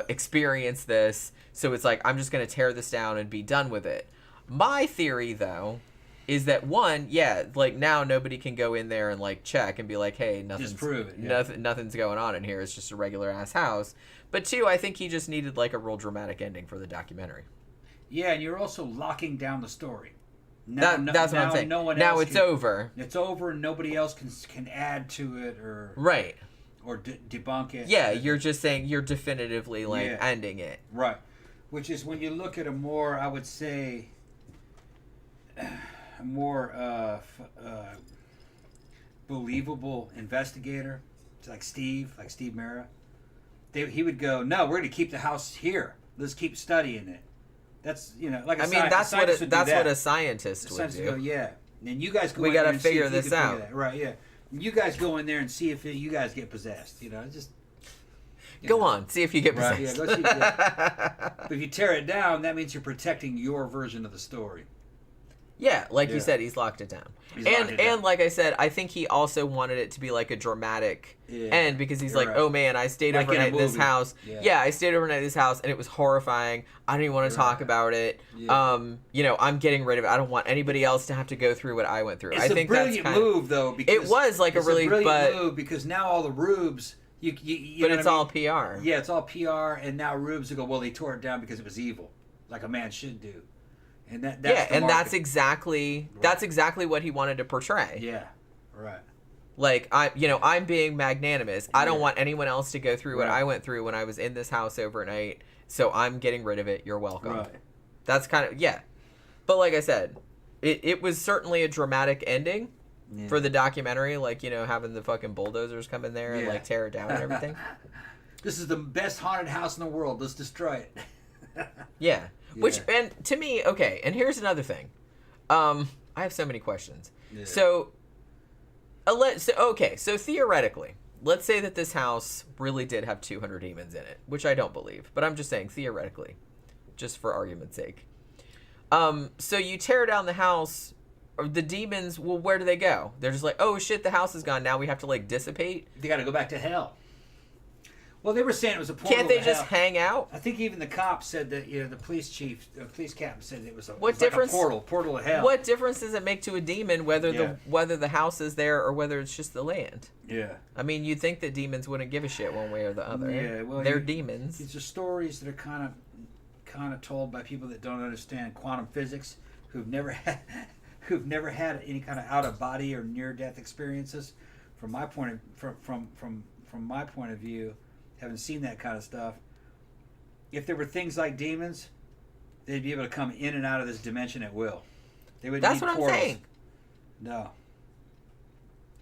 experience this. So it's like, I'm just going to tear this down and be done with it. My theory, though, is that one, like now nobody can go in there and like check and be like, hey, nothing's going on in here. It's just a regular ass house. But two, I think he just needed like a real dramatic ending for the documentary. Yeah, and you're also locking down the story. That's what I'm saying. No one now else it's can, over. It's over, and nobody else can add to it or right or debunk it. Yeah, you're just saying you're definitively like ending it. Right, which is when you look at a more, I would say, a more believable investigator, like Steve Mera. He would go, no, we're going to keep the house here. Let's keep studying it. That's, like that's what a scientist would do. Go, yeah. And you guys go we in got there to and figure see if this you can out. figure that. Right, yeah. And you guys go in there and see if you guys get possessed. Just go on, see if you get possessed. Right, yeah, but if you tear it down, that means you're protecting your version of the story. Yeah, like you said, he's locked it down. And like I said, I think he also wanted it to be like a dramatic end because he's like, oh man, I stayed overnight in this house. Yeah, I stayed overnight in this house and it was horrifying. I don't even want to talk about it. Yeah. I'm getting rid of it. I don't want anybody else to have to go through what I went through. It's a brilliant move, though. Because it was like a brilliant move because now all the rubes. But it's all PR. Yeah, it's all PR, and now rubes will go, well, they tore it down because it was evil, like a man should do. And that's exactly what he wanted to portray. Yeah, right. Like I'm being magnanimous. I don't want anyone else to go through what I went through when I was in this house overnight. So I'm getting rid of it. You're welcome. Right. That's kind of But like I said, it was certainly a dramatic ending for the documentary. Like having the fucking bulldozers come in there and like tear it down and everything. This is the best haunted house in the world. Let's destroy it. Yeah. Which, and to me, okay, and here's another thing. I have so many questions. Yeah. So theoretically, let's say that this house really did have 200 demons in it, which I don't believe, but I'm just saying theoretically, just for argument's sake. So you tear down the house, or the demons, well, where do they go? They're just like, oh shit, the house is gone, now we have to like dissipate? They gotta go back to hell. Well, they were saying it was a portal. Can't they just hang out? I think even the cops said that. The police captain said it was a portal to hell. What difference does it make to a demon whether the house is there or whether it's just the land? Yeah. I mean, you'd think that demons wouldn't give a shit one way or the other. Yeah, well, they're demons. These are stories that are kind of told by people that don't understand quantum physics, who've never had any kind of out of body or near death experiences. From my point of view. Haven't seen that kind of stuff. If there were things like demons, they'd be able to come in and out of this dimension at will. They would. That's need what portals. I'm saying. No.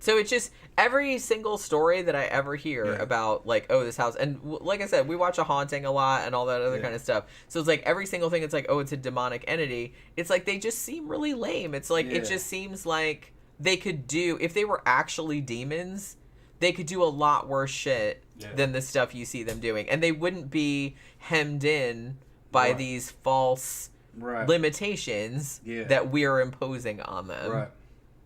So it's just every single story that I ever hear about, like, oh, this house, and like I said, we watch A Haunting a lot and all that other kind of stuff. So it's like every single thing. It's like, oh, it's a demonic entity. It's like they just seem really lame. It's like it just seems like they could do, if they were actually demons, they could do a lot worse shit than the stuff you see them doing. And they wouldn't be hemmed in by these false limitations that we're imposing on them. Right.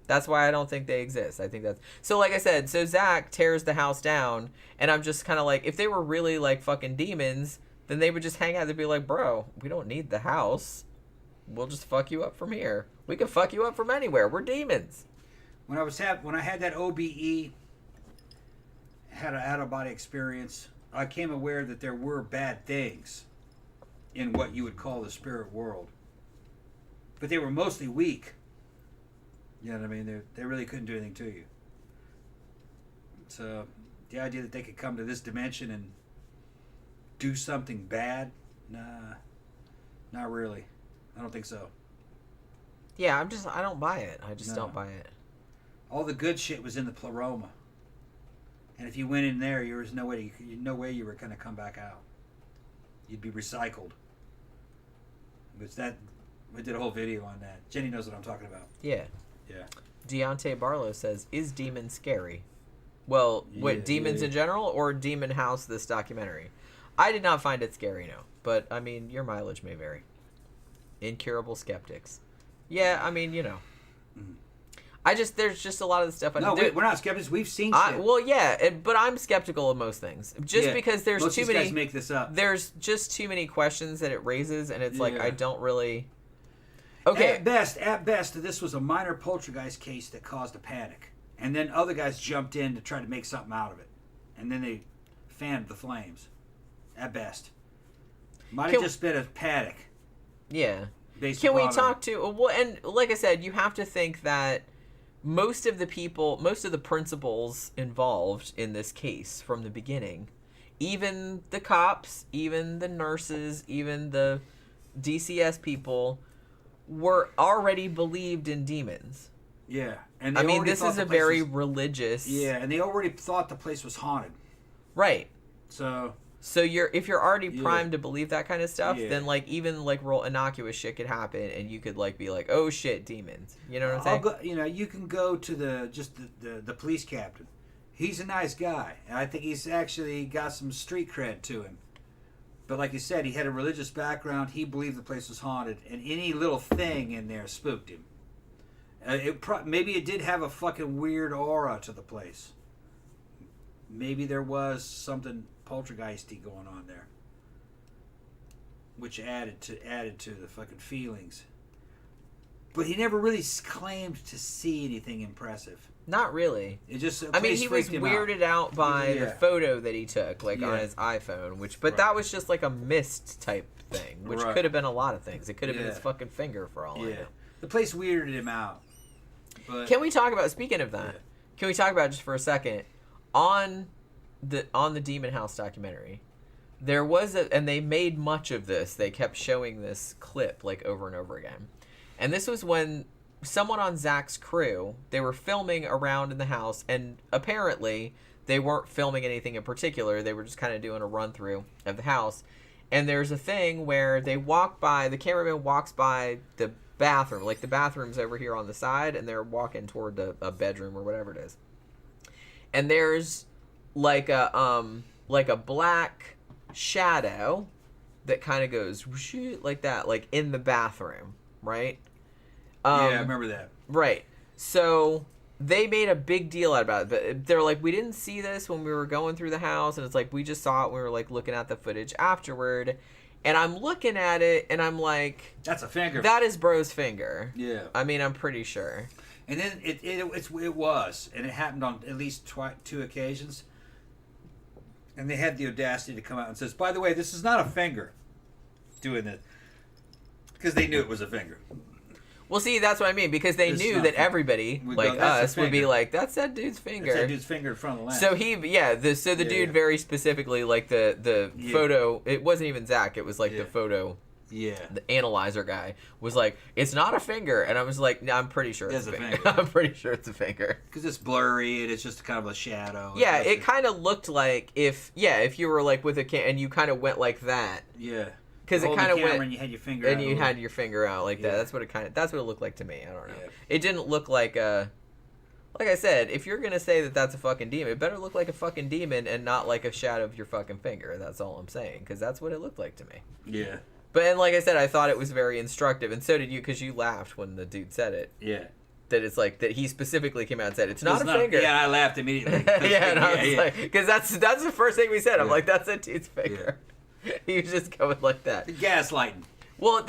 That's why I don't think they exist. I think that's... So like I said, so Zach tears the house down, and I'm just kind of like, if they were really like fucking demons, then they would just hang out. They'd be like, bro, we don't need the house. We'll just fuck you up from here. We can fuck you up from anywhere. We're demons. When I had that OBE... had an out-of-body experience, I became aware that there were bad things in what you would call the spirit world. But they were mostly weak. You know what I mean? They really couldn't do anything to you. So the idea that they could come to this dimension and do something bad, nah, not really. I don't think so. Yeah, I don't buy it. I just don't buy it. All the good shit was in the pleroma. And if you went in there, there was no way you were going to come back out. You'd be recycled. We did a whole video on that. Jenny knows what I'm talking about. Yeah. Yeah. Deontay Barlow says, is Demon scary? Well, demons in general or Demon House, this documentary? I did not find it scary, no. But, I mean, your mileage may vary. Incurable skeptics. Yeah, I mean, there's just a lot of the stuff. We're not skeptics. We've seen shit. Well, yeah, but I'm skeptical of most things. Just because there's most too of these many. guys make this up. There's just too many questions that it raises, and it's like, Yeah. I don't really. Okay. At best, this was a minor poltergeist case that caused a panic. And then other guys jumped in to try to make something out of it. And then they fanned the flames. At best. Might have just been a panic. Yeah. Can we talk to... Well, and like I said, you have to think that most of the principals involved in this case from the beginning, even the cops, even the nurses, even the DCS people, were already believed in demons. Yeah. And this is a very religious... Yeah, and they already thought the place was haunted. Right. So if you're already primed to believe that kind of stuff, then like even like real innocuous shit could happen, and you could like be like, oh shit, demons. You know what I'm saying? You can go to the police captain. He's a nice guy, and I think he's actually got some street cred to him. But like you said, he had a religious background. He believed the place was haunted, and any little thing in there spooked him. Maybe it did have a fucking weird aura to the place. Maybe there was something poltergeisty going on there, which added to the fucking feelings. But he never really claimed to see anything impressive. Not really. It just he was weirded out by the photo that he took, like on his iPhone, that was just like a mist type thing, which could have been a lot of things. It could have been his fucking finger for all I know. The place weirded him out. But can we talk about, speaking of that, can we talk about just for a second, on the Demon House documentary, there was and they made much of this. They kept showing this clip like over and over again. And this was when someone on Zach's crew, they were filming around in the house, and apparently they weren't filming anything in particular. They were just kind of doing a run through of the house. And there's a thing where the cameraman walks by the bathroom, like the bathroom's over here on the side, and they're walking toward a bedroom or whatever it is. And there's like a black shadow that kind of goes like that, like in the bathroom, right? I remember that. Right. So they made a big deal about it, but they're like, we didn't see this when we were going through the house, and it's like we just saw it when we were like looking at the footage afterward. And I'm looking at it, and I'm like, that's a finger. That is bro's finger. Yeah. I mean, I'm pretty sure. And then it was, and it happened on at least 2 occasions. And they had the audacity to come out and says, by the way, this is not a finger doing this. Because they knew it was a finger. Well, see, that's what I mean, because they knew that everybody, like us, would be like, that's that dude's finger. That's that dude's finger in front of the lamp. So the dude very specifically, like the photo, it wasn't even Zach, it was like the photo, the analyzer guy, was like, it's not a finger. And I was like, no, I'm pretty sure it's a finger. I'm pretty sure it's a finger. Because it's blurry, and it's just kind of a shadow. Yeah, it kind of looked like if you were like with a and you kind of went like that. Yeah. Because it kind of went, and you had your finger out. And you had your finger out like that. That's what it looked like to me. I don't know. Yeah. It didn't look like like I said, if you're gonna say that that's a fucking demon, it better look like a fucking demon and not like a shadow of your fucking finger. That's all I'm saying, because that's what it looked like to me. Yeah. But and like I said, I thought it was very instructive, and so did you, because you laughed when the dude said it. Yeah. That it's like that he specifically came out and said it's not a finger. Yeah, I laughed immediately. And I was like, because that's the first thing we said. I'm like, that's a dude's finger. Yeah. He was just going like that. Gaslighting. Well,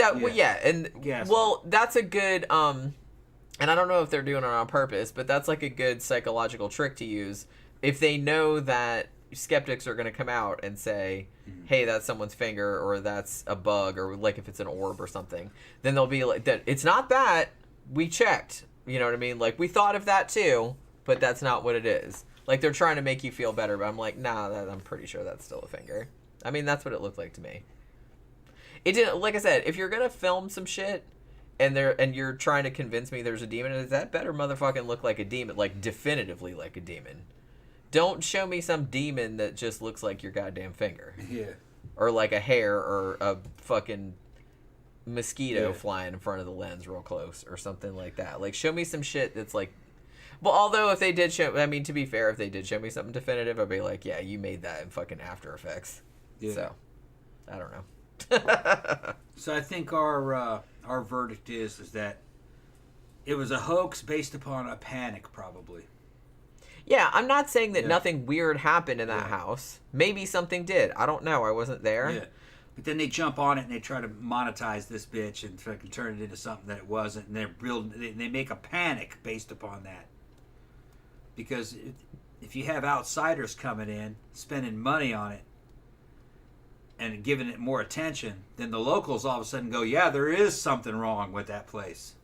that's a good and I don't know if they're doing it on purpose, but that's like a good psychological trick to use if they know that skeptics are going to come out and say, hey, that's someone's finger, or that's a bug, or like if it's an orb or something. Then they'll be like, that it's not that, we checked. You know what I mean? Like, we thought of that too, but that's not what it is. Like, they're trying to make you feel better, but I'm like, nah, I'm pretty sure that's still a finger. I mean, that's what it looked like to me. It didn't, like I said, if you're gonna film some shit and you're trying to convince me there's a demon, that better motherfucking look like a demon, like definitively like a demon. Don't show me some demon that just looks like your goddamn finger. Yeah. Or like a hair or a fucking mosquito flying in front of the lens real close or something like that. Like, show me some shit that's like... Well, although if they did show... I mean, to be fair, if they did show me something definitive, I'd be like, yeah, you made that in fucking After Effects. Yeah. So, I don't know. So I think our verdict is that it was a hoax based upon a panic, probably. Yeah, I'm not saying that Yeah. nothing weird happened in that house. Maybe something did. I don't know. I wasn't there. Yeah. But then they jump on it and they try to monetize this bitch and fucking turn it into something that it wasn't, and they make a panic based upon that. Because if you have outsiders coming in, spending money on it, and giving it more attention, then the locals all of a sudden go, yeah, there is something wrong with that place.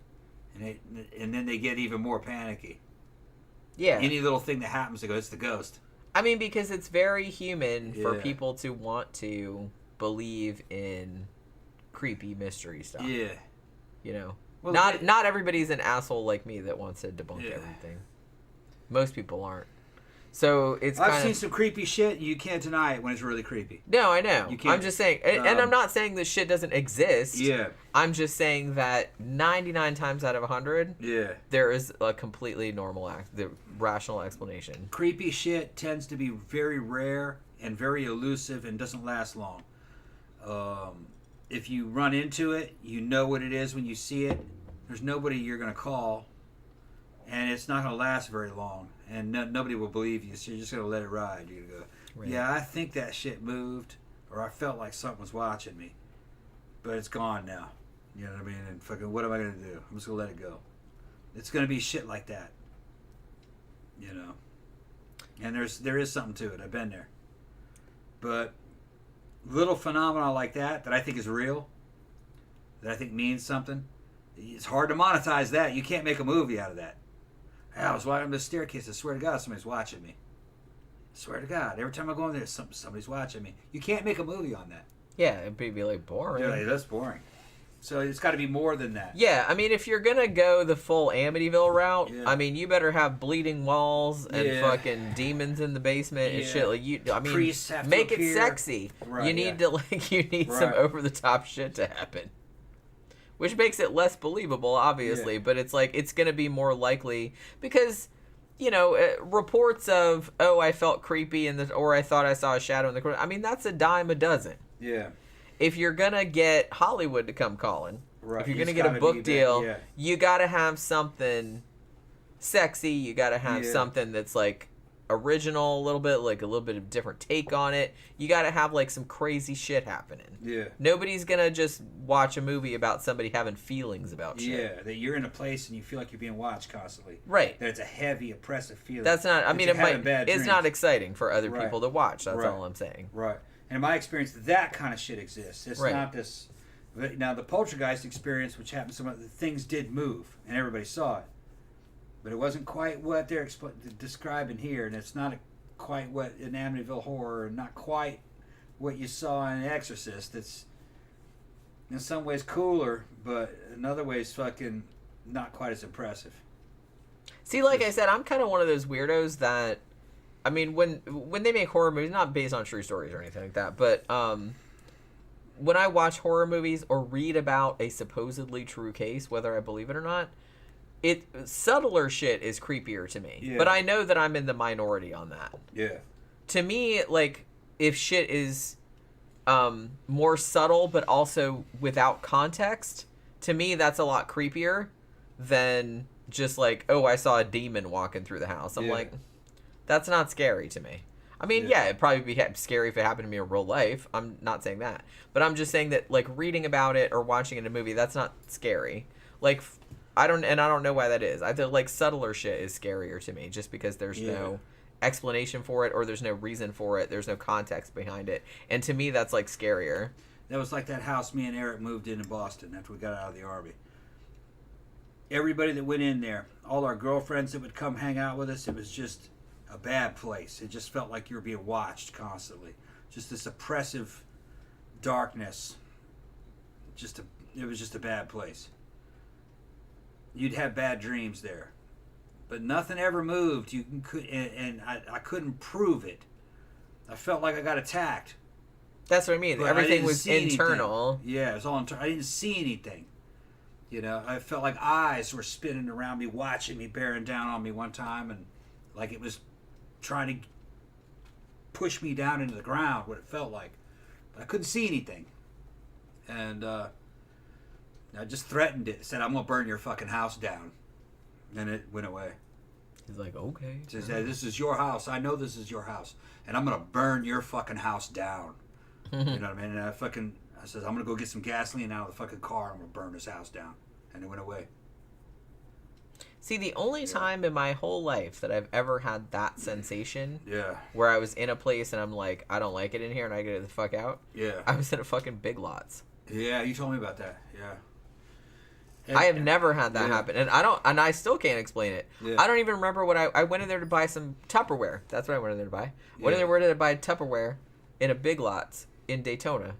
And then they get even more panicky. Yeah. Any little thing that happens, they go, it's the ghost. I mean, because it's very human for Yeah. people to want to believe in creepy mystery stuff. Yeah. You know? Well, Not everybody's an asshole like me that wants to debunk Yeah. everything. Most people aren't. So it's I've kind seen of... some creepy shit, and you can't deny it when it's really creepy. No, I know. You can't- I'm just saying... and I'm not saying this shit doesn't exist. Yeah. I'm just saying that 99 times out of 100... Yeah. there is a completely normal the rational explanation. Creepy shit tends to be very rare and very elusive and doesn't last long. If you run into it, you know what it is when you see it. There's nobody you're going to call, and it's not going to last very long, and nobody will believe you, so you're just going to let it ride. You're going to go, Right. yeah, I think that shit moved, or I felt like something was watching me, but it's gone now. You know what I mean? And fucking, what am I going to do? I'm just going to let it go. It's going to be shit like that. You know? And there is something to it. I've been there. But little phenomena like that I think is real, that I think means something, it's hard to monetize that. You can't make a movie out of that. I was walking up the staircase. I swear to God, somebody's watching me. I swear to God. Every time I go in there, somebody's watching me. You can't make a movie on that. Yeah, it'd be like boring. Yeah, that's boring. So it's got to be more than that. Yeah, I mean, if you're gonna go the full Amityville route, Yeah. I mean, you better have bleeding walls and Yeah. fucking demons in the basement and Yeah. shit. Like I mean, Priests have to make it appear. sexy. Right, you need yeah. you need some Right. over the top shit to happen, which makes it less believable, obviously. Yeah. But it's like it's gonna be more likely because, you know, reports of I felt creepy or I thought I saw a shadow in the corner. I mean, that's a dime a dozen. Yeah. If you're gonna get Hollywood to come calling, Right. if you're gonna It's get a gotta book be that, deal, yeah. you gotta have something sexy. You gotta have Yeah. something that's like original, a little bit of different take on it. You gotta have like some crazy shit happening. Yeah. Nobody's gonna just watch a movie about somebody having feelings about shit. Yeah. That you're in a place and you feel like you're being watched constantly. Right. That it's a heavy, oppressive feeling. That's not. I that mean, you're it might. having bad It's dreams. not exciting for other Right. people to watch. That's Right. all I'm saying. Right. And in my experience, that kind of shit exists. It's Right. not this. Now, the poltergeist experience, which happened, some of the things did move, and everybody saw it. But it wasn't quite what they're describing here, and it's not quite what in Amityville Horror, and not quite what you saw in Exorcist. It's in some ways cooler, but in other ways fucking not quite as impressive. See, like I said, I'm kind of one of those weirdos that, I mean, when they make horror movies, not based on true stories or anything like that, but when I watch horror movies or read about a supposedly true case, whether I believe it or not, subtler shit is creepier to me. Yeah. But I know that I'm in the minority on that. Yeah. To me, like, if shit is more subtle but also without context, to me that's a lot creepier than just like, I saw a demon walking through the house. I'm Yeah. like, that's not scary to me. I mean, yeah, it'd probably be scary if it happened to me in real life. I'm not saying that. But I'm just saying that, like, reading about it or watching it in a movie, that's not scary. Like, I don't know why that is. I feel like subtler shit is scarier to me just because there's no explanation for it or there's no reason for it. There's no context behind it. And to me, that's, like, scarier. That was like that house me and Eric moved in Boston after we got out of the Army. Everybody that went in there, all our girlfriends that would come hang out with us, it was just a bad place. It just felt like you were being watched constantly. Just this oppressive darkness. It was just a bad place. You'd have bad dreams there, but nothing ever moved. I couldn't prove it. I felt like I got attacked. That's what I mean. But I Everything didn't was see internal. anything. Yeah, it was all internal. I didn't see anything. You know, I felt like eyes were spinning around me, watching me, bearing down on me one time, and like it was trying to push me down into the ground, what it felt like. But I couldn't see anything. And I just threatened it. Said, I'm going to burn your fucking house down. And it went away. He's like, okay. He says, hey, this is your house. I know this is your house. And I'm going to burn your fucking house down. You know what I mean? And I says, I'm going to go get some gasoline out of the fucking car. I'm going to burn this house down. And it went away. See, the only time in my whole life that I've ever had that sensation, where I was in a place and I'm like, I don't like it in here and I get the fuck out. Yeah. I was in a fucking Big Lots. Yeah, you told me about that. Yeah. I have never had that happen, and I still can't explain it. Yeah. I don't even remember what I went in there to buy some Tupperware. That's what I went in there to buy. Went in there to buy Tupperware in a Big Lots in Daytona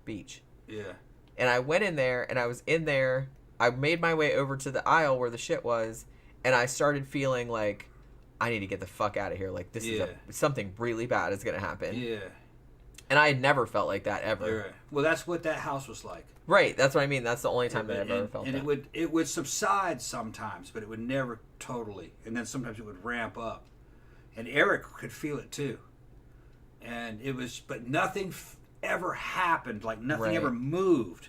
Beach. Yeah. And I went in there, and I was in there. I made my way over to the aisle where the shit was, and I started feeling like, I need to get the fuck out of here. Like, this is something really bad is going to happen. Yeah. And I had never felt like that, ever. Right. Well, that's what that house was like. Right, that's what I mean. That's the only time that I've ever felt that. And it would subside sometimes, but it would never totally. And then sometimes it would ramp up. And Eric could feel it too. And it was, but nothing ever happened. Like nothing ever moved.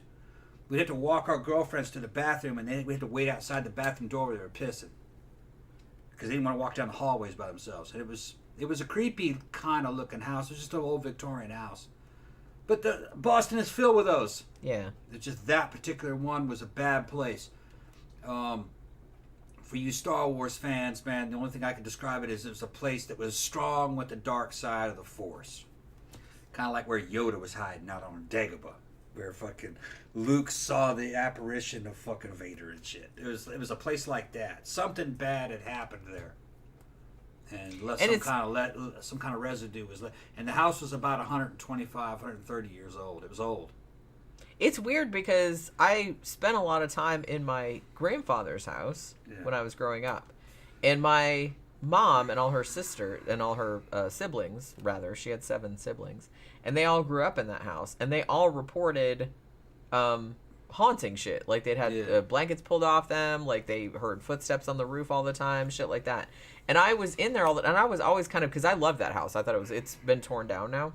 We'd have to walk our girlfriends to the bathroom, and then we had to wait outside the bathroom door where they were pissing, because they didn't want to walk down the hallways by themselves. And it was a creepy kind of looking house. It was just an old Victorian house. But Boston is filled with those. Yeah. It's just that particular one was a bad place. For you Star Wars fans, man, the only thing I can describe it is it was a place that was strong with the dark side of the Force. Kind of like where Yoda was hiding out on Dagobah, where fucking Luke saw the apparition of fucking Vader and shit. It was a place like that. Something bad had happened there. And some kind of residue was left. And the house was about 125, 130 years old. It was old. It's weird because I spent a lot of time in my grandfather's house when I was growing up. And my mom and all her siblings, rather, she had 7 siblings, and they all grew up in that house. And they all reported haunting shit. Like they'd had blankets pulled off them, like they heard footsteps on the roof all the time, shit like that. And I was in there and I was always kind of, because I loved that house. I thought it's been torn down now.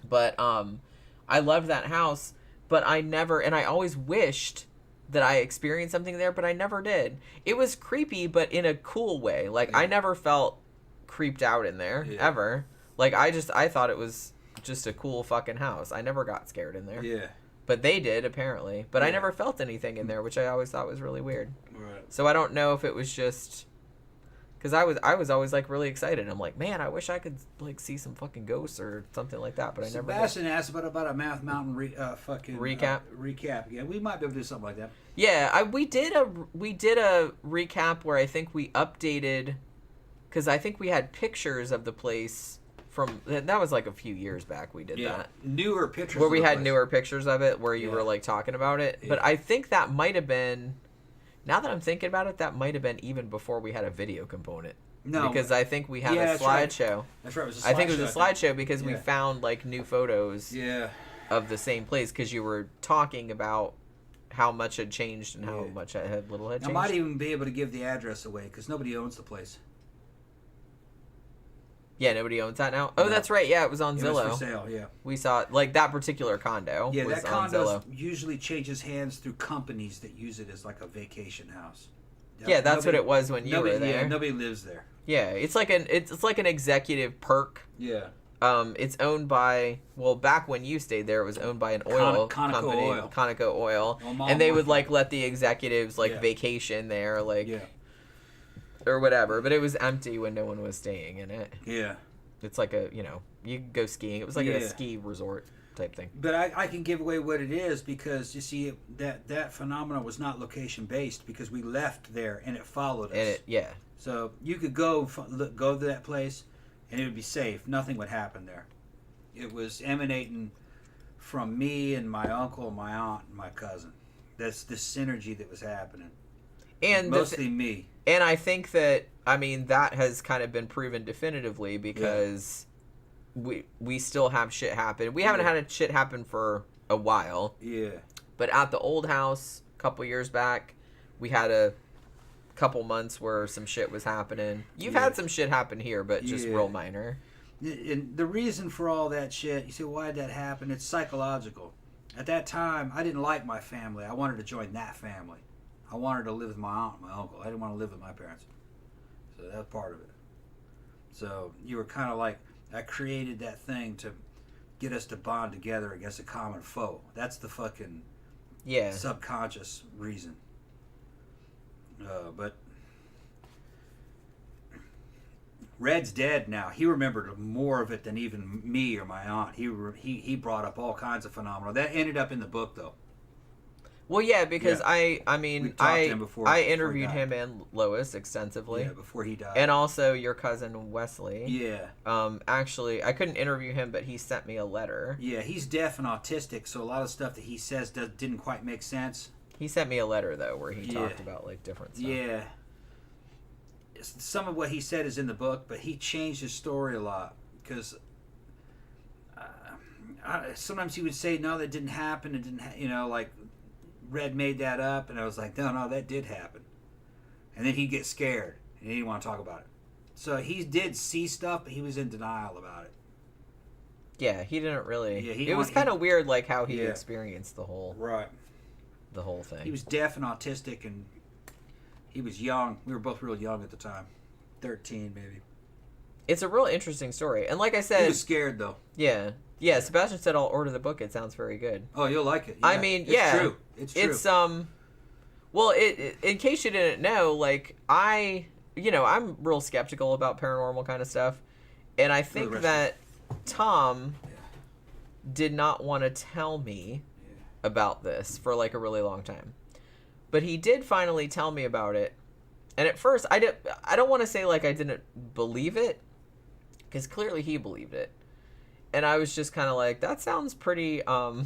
But I loved that house, but I always wished that I experienced something there, but I never did. It was creepy, but in a cool way. Like, I never felt creeped out in there, ever. Like, I thought it was just a cool fucking house. I never got scared in there. Yeah. But they did, apparently. But I never felt anything in there, which I always thought was really weird. Right. So I don't know if it was just... Because I was always, like, really excited. I'm like, man, I wish I could, like, see some fucking ghosts or something like that, but I never did. Sebastian asked about a Math Mountain recap. Recap. Yeah, we might be able to do something like that. Yeah, we did a recap where I think we updated... Because I think we had pictures of the place from... That was, like, a few years back we did that. Newer pictures where we had newer pictures of it, where you were, like, talking about it. Yeah. But I think that might have been... Now that I'm thinking about it, that might have been even before we had a video component. No. Because I think we had a slideshow. That's right. It was a slideshow. I think it was a slideshow because we found, like, new photos of the same place, because you were talking about how much had changed and how much little had changed. I might even be able to give the address away because nobody owns the place. Yeah, nobody owns that now? Oh, no. That's right. Yeah, it was on Zillow. It was for sale, yeah. We saw, like, that particular condo was that on condo Zillow. usually changes hands through companies that use it as, like, a vacation house. Yeah, that's what it was when you were there. Yeah, nobody lives there. Yeah, it's like an executive perk. Yeah. It's owned by, well, back when you stayed there, it was owned by an oil company, Conoco Oil, and they would, like, let the executives, like, vacation there, like... Yeah. Or whatever, but it was empty when no one was staying in it. Yeah. It's like you could go skiing. It was like a ski resort type thing. But I can give away what it is because, you see, that phenomenon was not location-based because we left there and it followed us. So you could go to that place and it would be safe. Nothing would happen there. It was emanating from me and my uncle, my aunt, and my cousin. That's the synergy that was happening. And mostly me. And I think that, I mean, that has kind of been proven definitively because we still have shit happen. We haven't had a shit happen for a while. Yeah. But at the old house, a couple years back, we had a couple months where some shit was happening. You've had some shit happen here, but just real minor. And the reason for all that shit, you say, why did that happen? It's psychological. At that time, I didn't like my family. I wanted to join that family. I wanted to live with my aunt and my uncle. I didn't want to live with my parents. So that's part of it. So you were kind of like, I created that thing to get us to bond together against a common foe. That's the fucking subconscious reason. But Red's dead now. He remembered more of it than even me or my aunt. He brought up all kinds of phenomena. That ended up in the book, though. Well, yeah, because I interviewed him and Lois extensively. Yeah, before he died. And also your cousin Wesley. Yeah. Actually, I couldn't interview him, but he sent me a letter. Yeah, he's deaf and autistic, so a lot of stuff that he says didn't quite make sense. He sent me a letter, though, where he talked about, like, different stuff. Yeah. Some of what he said is in the book, but he changed his story a lot, because sometimes he would say, no, that didn't happen, it didn't, like, Red made that up, and I was like, no, that did happen. And then he'd get scared, and he didn't want to talk about it. So he did see stuff, but he was in denial about it. Yeah, he didn't really. Yeah, it was kind of weird, like how he experienced the whole thing. He was deaf and autistic, and he was young. We were both real young at the time, 13 maybe. It's a real interesting story, and like I said, he was scared though. Yeah. Sebastian said I'll order the book. It sounds very good. Oh, you'll like it. Yeah. I mean, it's true. It's true. It's well, in case you didn't know, like I'm real skeptical about paranormal kind of stuff, and I think that Tom did not want to tell me about this for like a really long time, but he did finally tell me about it. And at first, I don't want to say like I didn't believe it, because clearly he believed it. And I was just kind of like, that sounds pretty out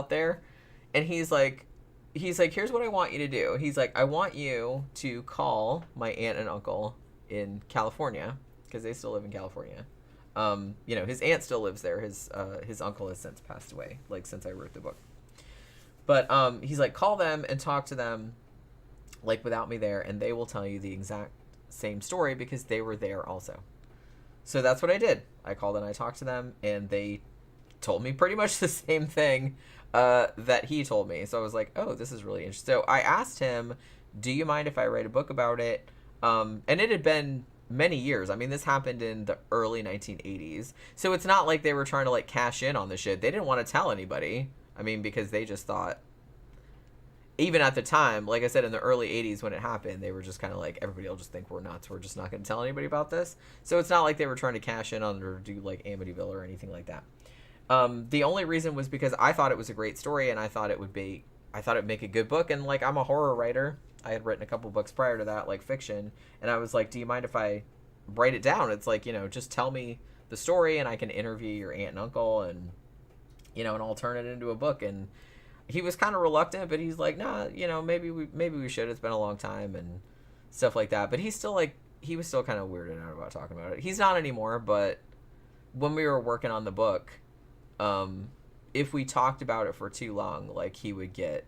there. And he's like, here's what I want you to do. He's like, I want you to call my aunt and uncle in California, because they still live in California. His aunt still lives there. His uncle has since passed away, like since I wrote the book. But he's like, call them and talk to them, like without me there, and they will tell you the exact same story because they were there also. So that's what I did. I called and I talked to them, and they told me pretty much the same thing that he told me. So I was like, oh, this is really interesting. So I asked him, do you mind if I write a book about it? And it had been many years. I mean, this happened in the early 1980s. So it's not like they were trying to like cash in on the shit. They didn't want to tell anybody. I mean, because they just thought, even at the time, like I said, in the early 80s when it happened, they were just kind of like, everybody will just think we're nuts. We're just not going to tell anybody about this. So it's not like they were trying to cash in on or do like Amityville or anything like that. The only reason was because I thought it was a great story, and I thought it'd make a good book. And like, I'm a horror writer. I had written a couple books prior to that, like fiction. And I was like, do you mind if I write it down? It's like, just tell me the story and I can interview your aunt and uncle and, and I'll turn it into a book. And he was kind of reluctant, but he's like, nah, maybe we should. It's been a long time and stuff like that. But he's still like, he was still kind of weirded out about talking about it. He's not anymore, but when we were working on the book, if we talked about it for too long, like he would get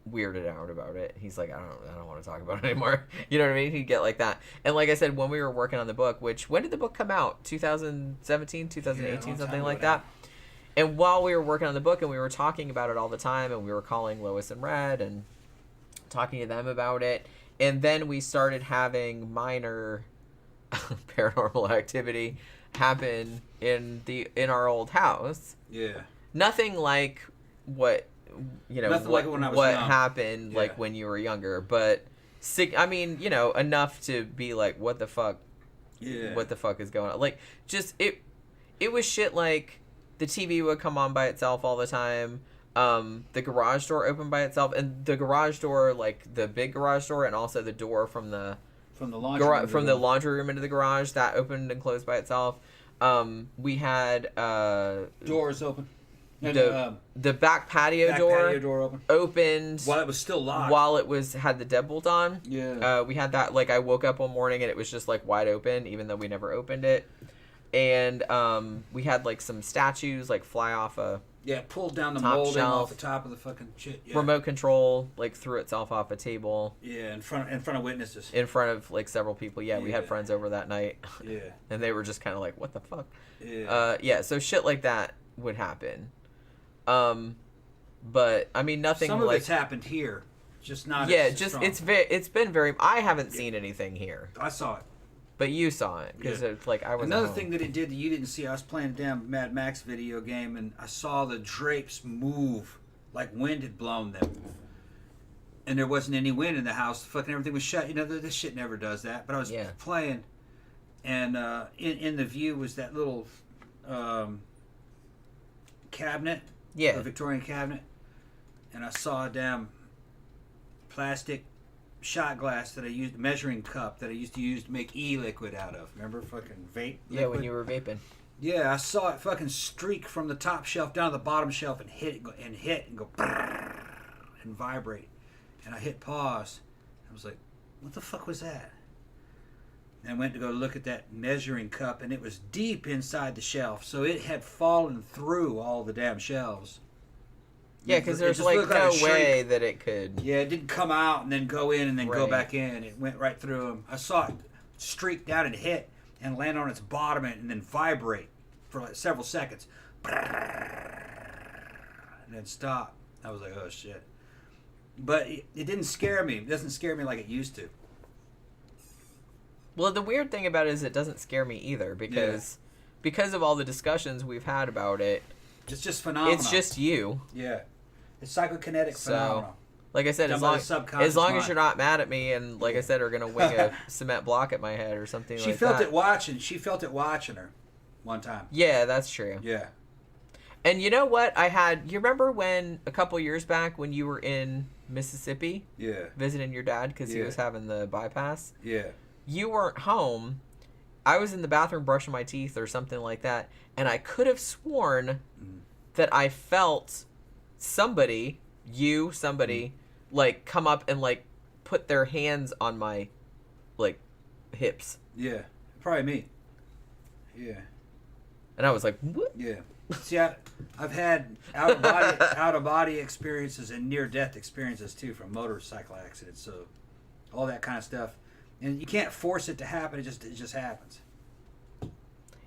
weirded out about it. He's like, I don't want to talk about it anymore. You know what I mean? He'd get like that. And like I said, when we were working on the book, when did the book come out? 2017, 2018, something like that. And while we were working on the book and we were talking about it all the time, and we were calling Lois and Red and talking to them about it, and then we started having minor paranormal activity happen in our old house. Yeah. Nothing like what happened like when you were younger, but enough to be like, what the fuck? Yeah. What the fuck is going on? Like, just it was shit like the TV would come on by itself all the time. The garage door opened by itself, and the garage door, like the big garage door, and also the door from the laundry room into the garage, that opened and closed by itself. We had doors open. The back patio door opened while it was still locked. While it had the deadbolt on. Yeah. We had that. Like, I woke up one morning and it was just like wide open, even though we never opened it. And we had like some statues like fly off a Yeah, it pulled down the Top molding shelf. off the top of the fucking shit. Yeah. Remote control, like, threw itself off a table Yeah, in front of witnesses. in front of, like, several people. Yeah, we had Yeah. friends over that night. Yeah. And they were just kind of like, what the fuck? Yeah. Yeah, so shit like that would happen. But, I mean, nothing Some of like... it's happened here, just not. Yeah, as just, strong. it's been very... I haven't seen anything here. I saw it. But you saw it, because Yeah. it's like, I was Another at home. thing that it did that you didn't see, I was playing a damn Mad Max video game, and I saw the drapes move like wind had blown them. And there wasn't any wind in the house. Fucking everything was shut. You know, this shit never does that. But I was Yeah. playing, and in the view was that little cabinet, Yeah. a Victorian cabinet, and I saw a damn plastic shot glass that I used, measuring cup that I used to use to make e-liquid out of. Remember, fucking vape. Yeah, liquid? when you were vaping. Yeah, I saw it fucking streak from the top shelf down to the bottom shelf and hit and go and vibrate. And I hit pause. I was like, what the fuck was that? And I went to go look at that measuring cup, and it was deep inside the shelf, so it had fallen through all the damn shelves. Yeah, because It there's just like looked no a shrink. way that it could. Yeah, it didn't come out and then go in and then go Right. back in. It went right through them. I saw it streak down and hit and land on its bottom and then vibrate for like several seconds. And then stop. I was like, oh shit. But it didn't scare me. It doesn't scare me like it used to. Well, the weird thing about it is it doesn't scare me either because of all the discussions we've had about it. It's just phenomenal. It's just you. Yeah. It's psychokinetic phenomenal. Like I said, Done as by long the subconscious as mind. you're not mad at me and, like I said, are gonna wing a cement block at my head or something She like felt that. it watching. She felt it watching her one time. Yeah, that's true. Yeah. And you know what? You remember when a couple years back when you were in Mississippi Yeah. visiting your dad because he Yeah. was having the bypass? Yeah. You weren't home. I was in the bathroom brushing my teeth or something like that, and I could have sworn that I felt somebody, like, come up and, like, put their hands on my, like, hips. Yeah. Probably me. Yeah. And I was like, what? Yeah. See, I've had out of body experiences and near death experiences too from motorcycle accidents. So all that kind of stuff, and you can't force it to happen. It just happens.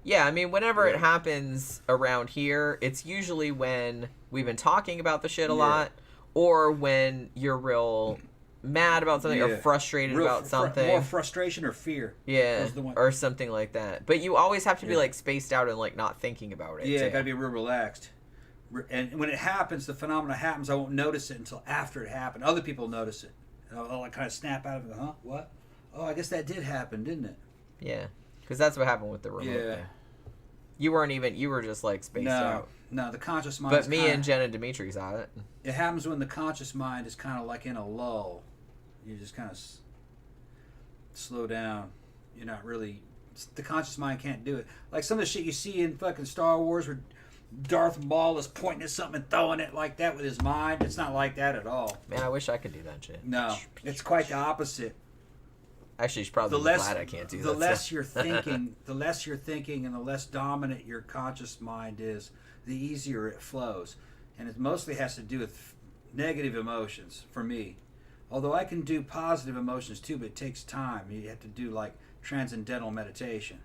Yeah, I mean, whenever Yeah. it happens around here, it's usually when we've been talking about the shit a lot, or when you're real mad about something or Yeah. frustrated Real about something. more frustration or fear. Yeah, Those are the one- or something like that. But you always have to be, Yeah. like, spaced out and, like, not thinking about it. Yeah, too. gotta be real relaxed. And when it happens, the phenomena happens. I won't notice it until after it happened. Other people notice it. I'll like kind of snap out of it. Huh? What? Oh, I guess that did happen, didn't it? Yeah, because that's what happened with the remote Yeah. thing. You were just, like, spaced out. No, the conscious mind. But me and Jen and Dimitri saw it. It happens when the conscious mind is kind of like in a lull. You just kind of slow down. You're not really. The conscious mind can't do it. Like some of the shit you see in fucking Star Wars where Darth Maul is pointing at something and throwing it like that with his mind. It's not like that at all. Man, I wish I could do that shit. No, it's quite the opposite. Actually, she's probably glad I can't do that. The less you're thinking, the less you're thinking, and the less dominant your conscious mind is, the easier it flows. And it mostly has to do with negative emotions for me. Although I can do positive emotions too, but it takes time. You have to do like transcendental meditation.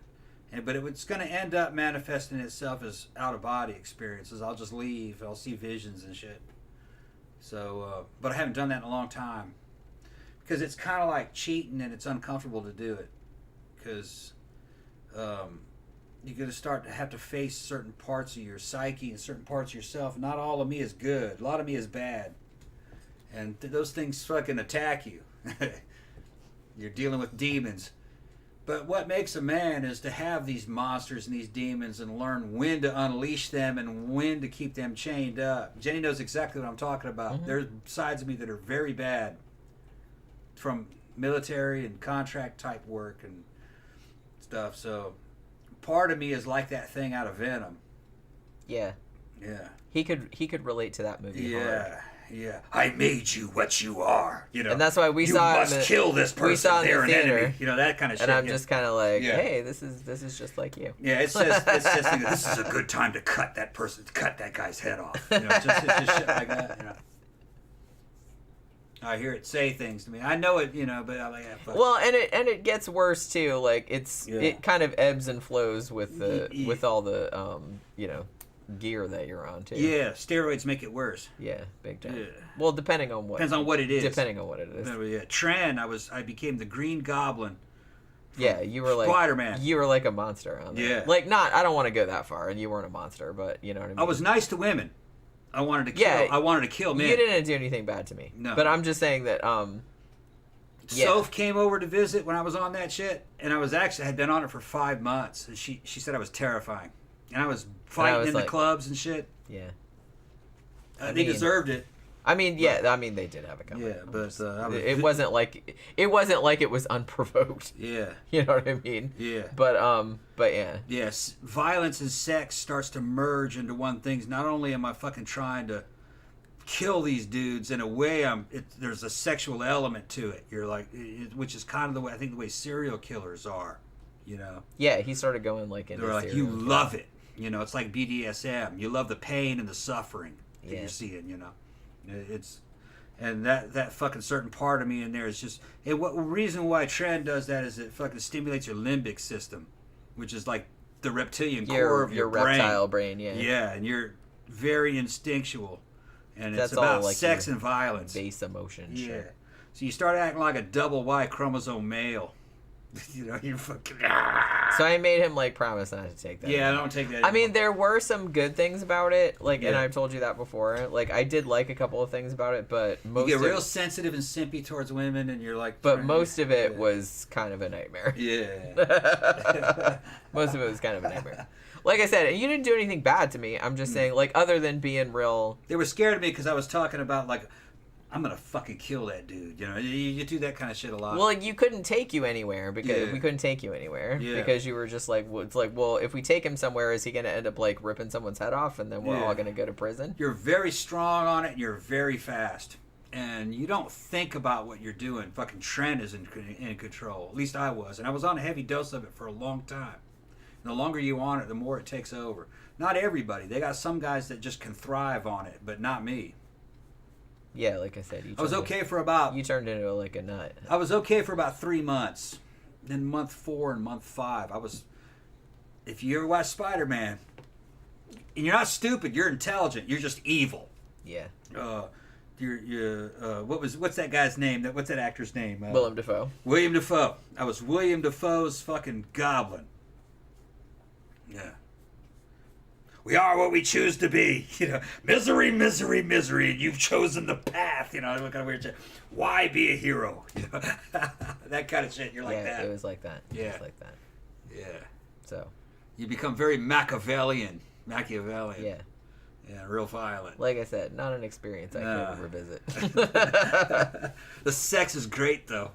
But it's going to end up manifesting itself as out of body experiences. I'll just leave. I'll see visions and shit. So, but I haven't done that in a long time. Because it's kind of like cheating and it's uncomfortable to do it. Because you're going to start to have to face certain parts of your psyche and certain parts of yourself. Not all of me is good. A lot of me is bad. And those things fucking attack you. You're dealing with demons. But what makes a man is to have these monsters and these demons and learn when to unleash them and when to keep them chained up. Jenny knows exactly what I'm talking about. Mm-hmm. There's sides of me that are very bad from military and contract type work and stuff. So part of me is like that thing out of Venom. Yeah. Yeah. He could relate to that movie. Yeah. Hard. Yeah, I made you what you are. You know, And that's why we you saw must kill this person. we saw it in They're the an theater. enemy. You know, that kind of shit. And I'm just kind of like, Yeah. hey, this is just like you. Yeah, it's just this is a good time to cut that guy's head off. You know, it's just shit like that. You know, I hear it say things to me. I know it, you know, but I'm like, yeah, fuck. Well, and it gets worse too. Like Yeah. it kind of ebbs and flows with Yeah. with all the you know, gear that you're on too. Yeah, steroids make it worse. Yeah, big time. Yeah. Well, depending on what. Depends on what it is. Depending on what it is. Yeah, Tran, I became the Green Goblin. Yeah, you were like Spider-Man. You were like a monster on there. Yeah. Like I don't want to go that far, and you weren't a monster, but you know what I mean. I was nice to women. I wanted to kill. Yeah, I wanted to kill men. You didn't do anything bad to me. No. But I'm just saying that yeah. Soph came over to visit when I was on that shit, and I had been on it for 5 months, and she said I was terrifying, and I was fighting in the clubs and shit. Yeah. They deserved it. I mean, yeah. I mean, they did have it coming. Yeah, but it wasn't like it was unprovoked. Yeah. You know what I mean? Yeah. But yeah. Yes, violence and sex starts to merge into one thing. Not only am I fucking trying to kill these dudes, in a way, there's a sexual element to it. You're like, which is kind of the way I think the way serial killers are. You know. Yeah, he started going like into. They're like, you love it. You know, it's like BDSM. You love the pain and the suffering that you're seeing. You know. And that fucking certain part of me in there is just, and what reason why Tran does that is it fucking stimulates your limbic system, which is like the reptilian core of your brain. Reptile brain, yeah. Yeah, and you're very instinctual, and That's it's about all, like, sex your and violence. Base emotion. Yeah, Shit. so you start acting like a double Y chromosome male. You know, you fucking. So I made him like promise not to take that. Yeah, anymore. I don't take that. I mean, anymore. there were some good things about it, like, and Yeah. I've told you that before. Like, I did like a couple of things about it, but most you get real of, sensitive and simpy towards women, and you're like. but most of it was kind of a nightmare. Yeah. Most of it was kind of a nightmare. Like I said, you didn't do anything bad to me. I'm just saying, like, other than being real. They were scared of me because I was talking about, like, I'm gonna fucking kill that dude. You know, you do that kind of shit a lot. Well, you couldn't take you anywhere because Yeah. we couldn't take you anywhere Yeah. because you were just like, well, it's like, well, if we take him somewhere, is he gonna end up like ripping someone's head off, and then we're Yeah. all gonna go to prison? You're very strong on it, and you're very fast. And you don't think about what you're doing. Fucking Trent is in control. At least I was. And I was on a heavy dose of it for a long time. And the longer you on it, the more it takes over. Not everybody. They got some guys that just can thrive on it, but not me. Yeah, like I said, I was okay for about... You turned into like a nut. I was okay for about 3 months. Then month 4 and month 5, I was... If you ever watch Spider-Man, and you're not stupid, you're intelligent, you're just evil. Yeah. What's that guy's name? What's that actor's name? Willem Dafoe. William Dafoe. I was William Dafoe's fucking goblin. Yeah. We are what we choose to be. You know, misery, misery, misery. You've chosen the path. You know, what kind of weird shit. Why be a hero? You know, that kind of shit. You're like yeah, that. it was like that. Yeah. It was like that. Yeah. So. You become very Machiavellian. Yeah. Yeah, real violent. Like I said, not an experience I could revisit. The sex is great, though.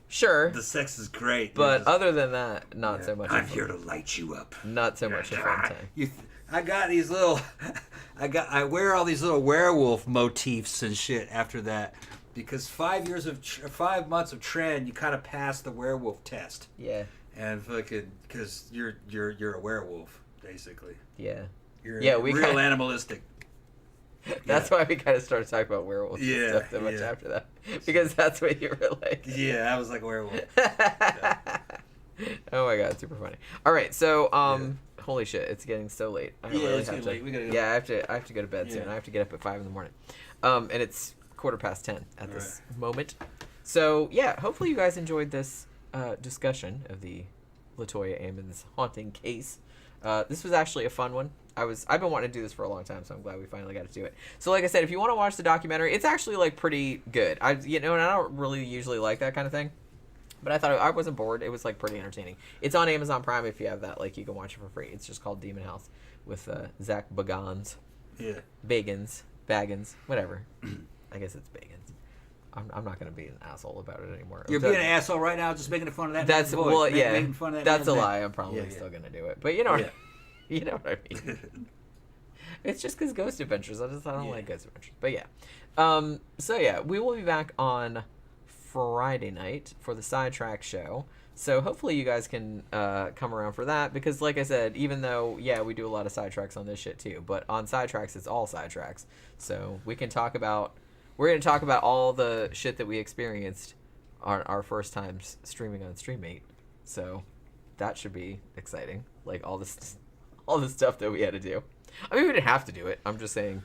Sure. The sex is great. But other than that, not so much. I'm here to light you up. Not so much a fun time. I got these little, I wear all these little werewolf motifs and shit after that, because 5 months of Tren, you kind of pass the werewolf test. Yeah. And fucking, because you're a werewolf basically. Yeah. You're we real kinda, animalistic. That's why we kind of started talking about werewolves and Yeah, stuff so much yeah. after that, because that's what you were like. Yeah, I was like a werewolf. Oh my god, super funny. All right, so holy shit, it's getting so late. I really it's have getting to, late. We gotta go. Yeah, I have to go to bed soon. Yeah. I have to get up at 5 in the morning, and it's 10:15 at this moment. So yeah, hopefully you guys enjoyed this discussion of the LaToya Ammons haunting case. This was actually a fun one. I've been wanting to do this for a long time, so I'm glad we finally got to do it. So like I said, if you want to watch the documentary, it's actually like pretty good. And I don't really usually like that kind of thing, but I thought I wasn't bored. It was like pretty entertaining. It's on Amazon Prime if you have that. Like you can watch it for free. It's just called Demon House with Zach Bagans. Yeah. Bagans, whatever. I guess it's Bagans. I'm not gonna be an asshole about it anymore. You're being an asshole right now, just making fun of that. That's man's voice. yeah. Making fun of that That's a man's lie. voice. I'm probably Yeah, yeah. still gonna do it, but you know, Yeah. you know what I mean. It's just because Ghost Adventures. I don't Yeah. like Ghost Adventures. But yeah. So yeah, we will be back on Friday night for the Sidetrack show. So hopefully you guys can come around for that, because like I said, even though we do a lot of sidetracks on this shit too, but on Sidetracks it's all sidetracks. So we're going to talk about all the shit that we experienced on our first times streaming on Streammate. So that should be exciting. Like all the stuff that we had to do. I mean, we didn't have to do it. I'm just saying,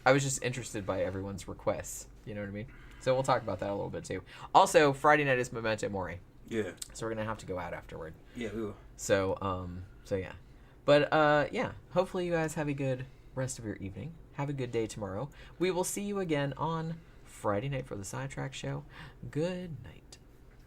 I was just interested by everyone's requests. You know what I mean? So we'll talk about that a little bit too. Also, Friday night is Memento Mori. Yeah. So we're gonna have to go out afterward. Yeah, we will. So yeah. But yeah, hopefully you guys have a good rest of your evening. Have a good day tomorrow. We will see you again on Friday night for the Sidetrack show. Good night.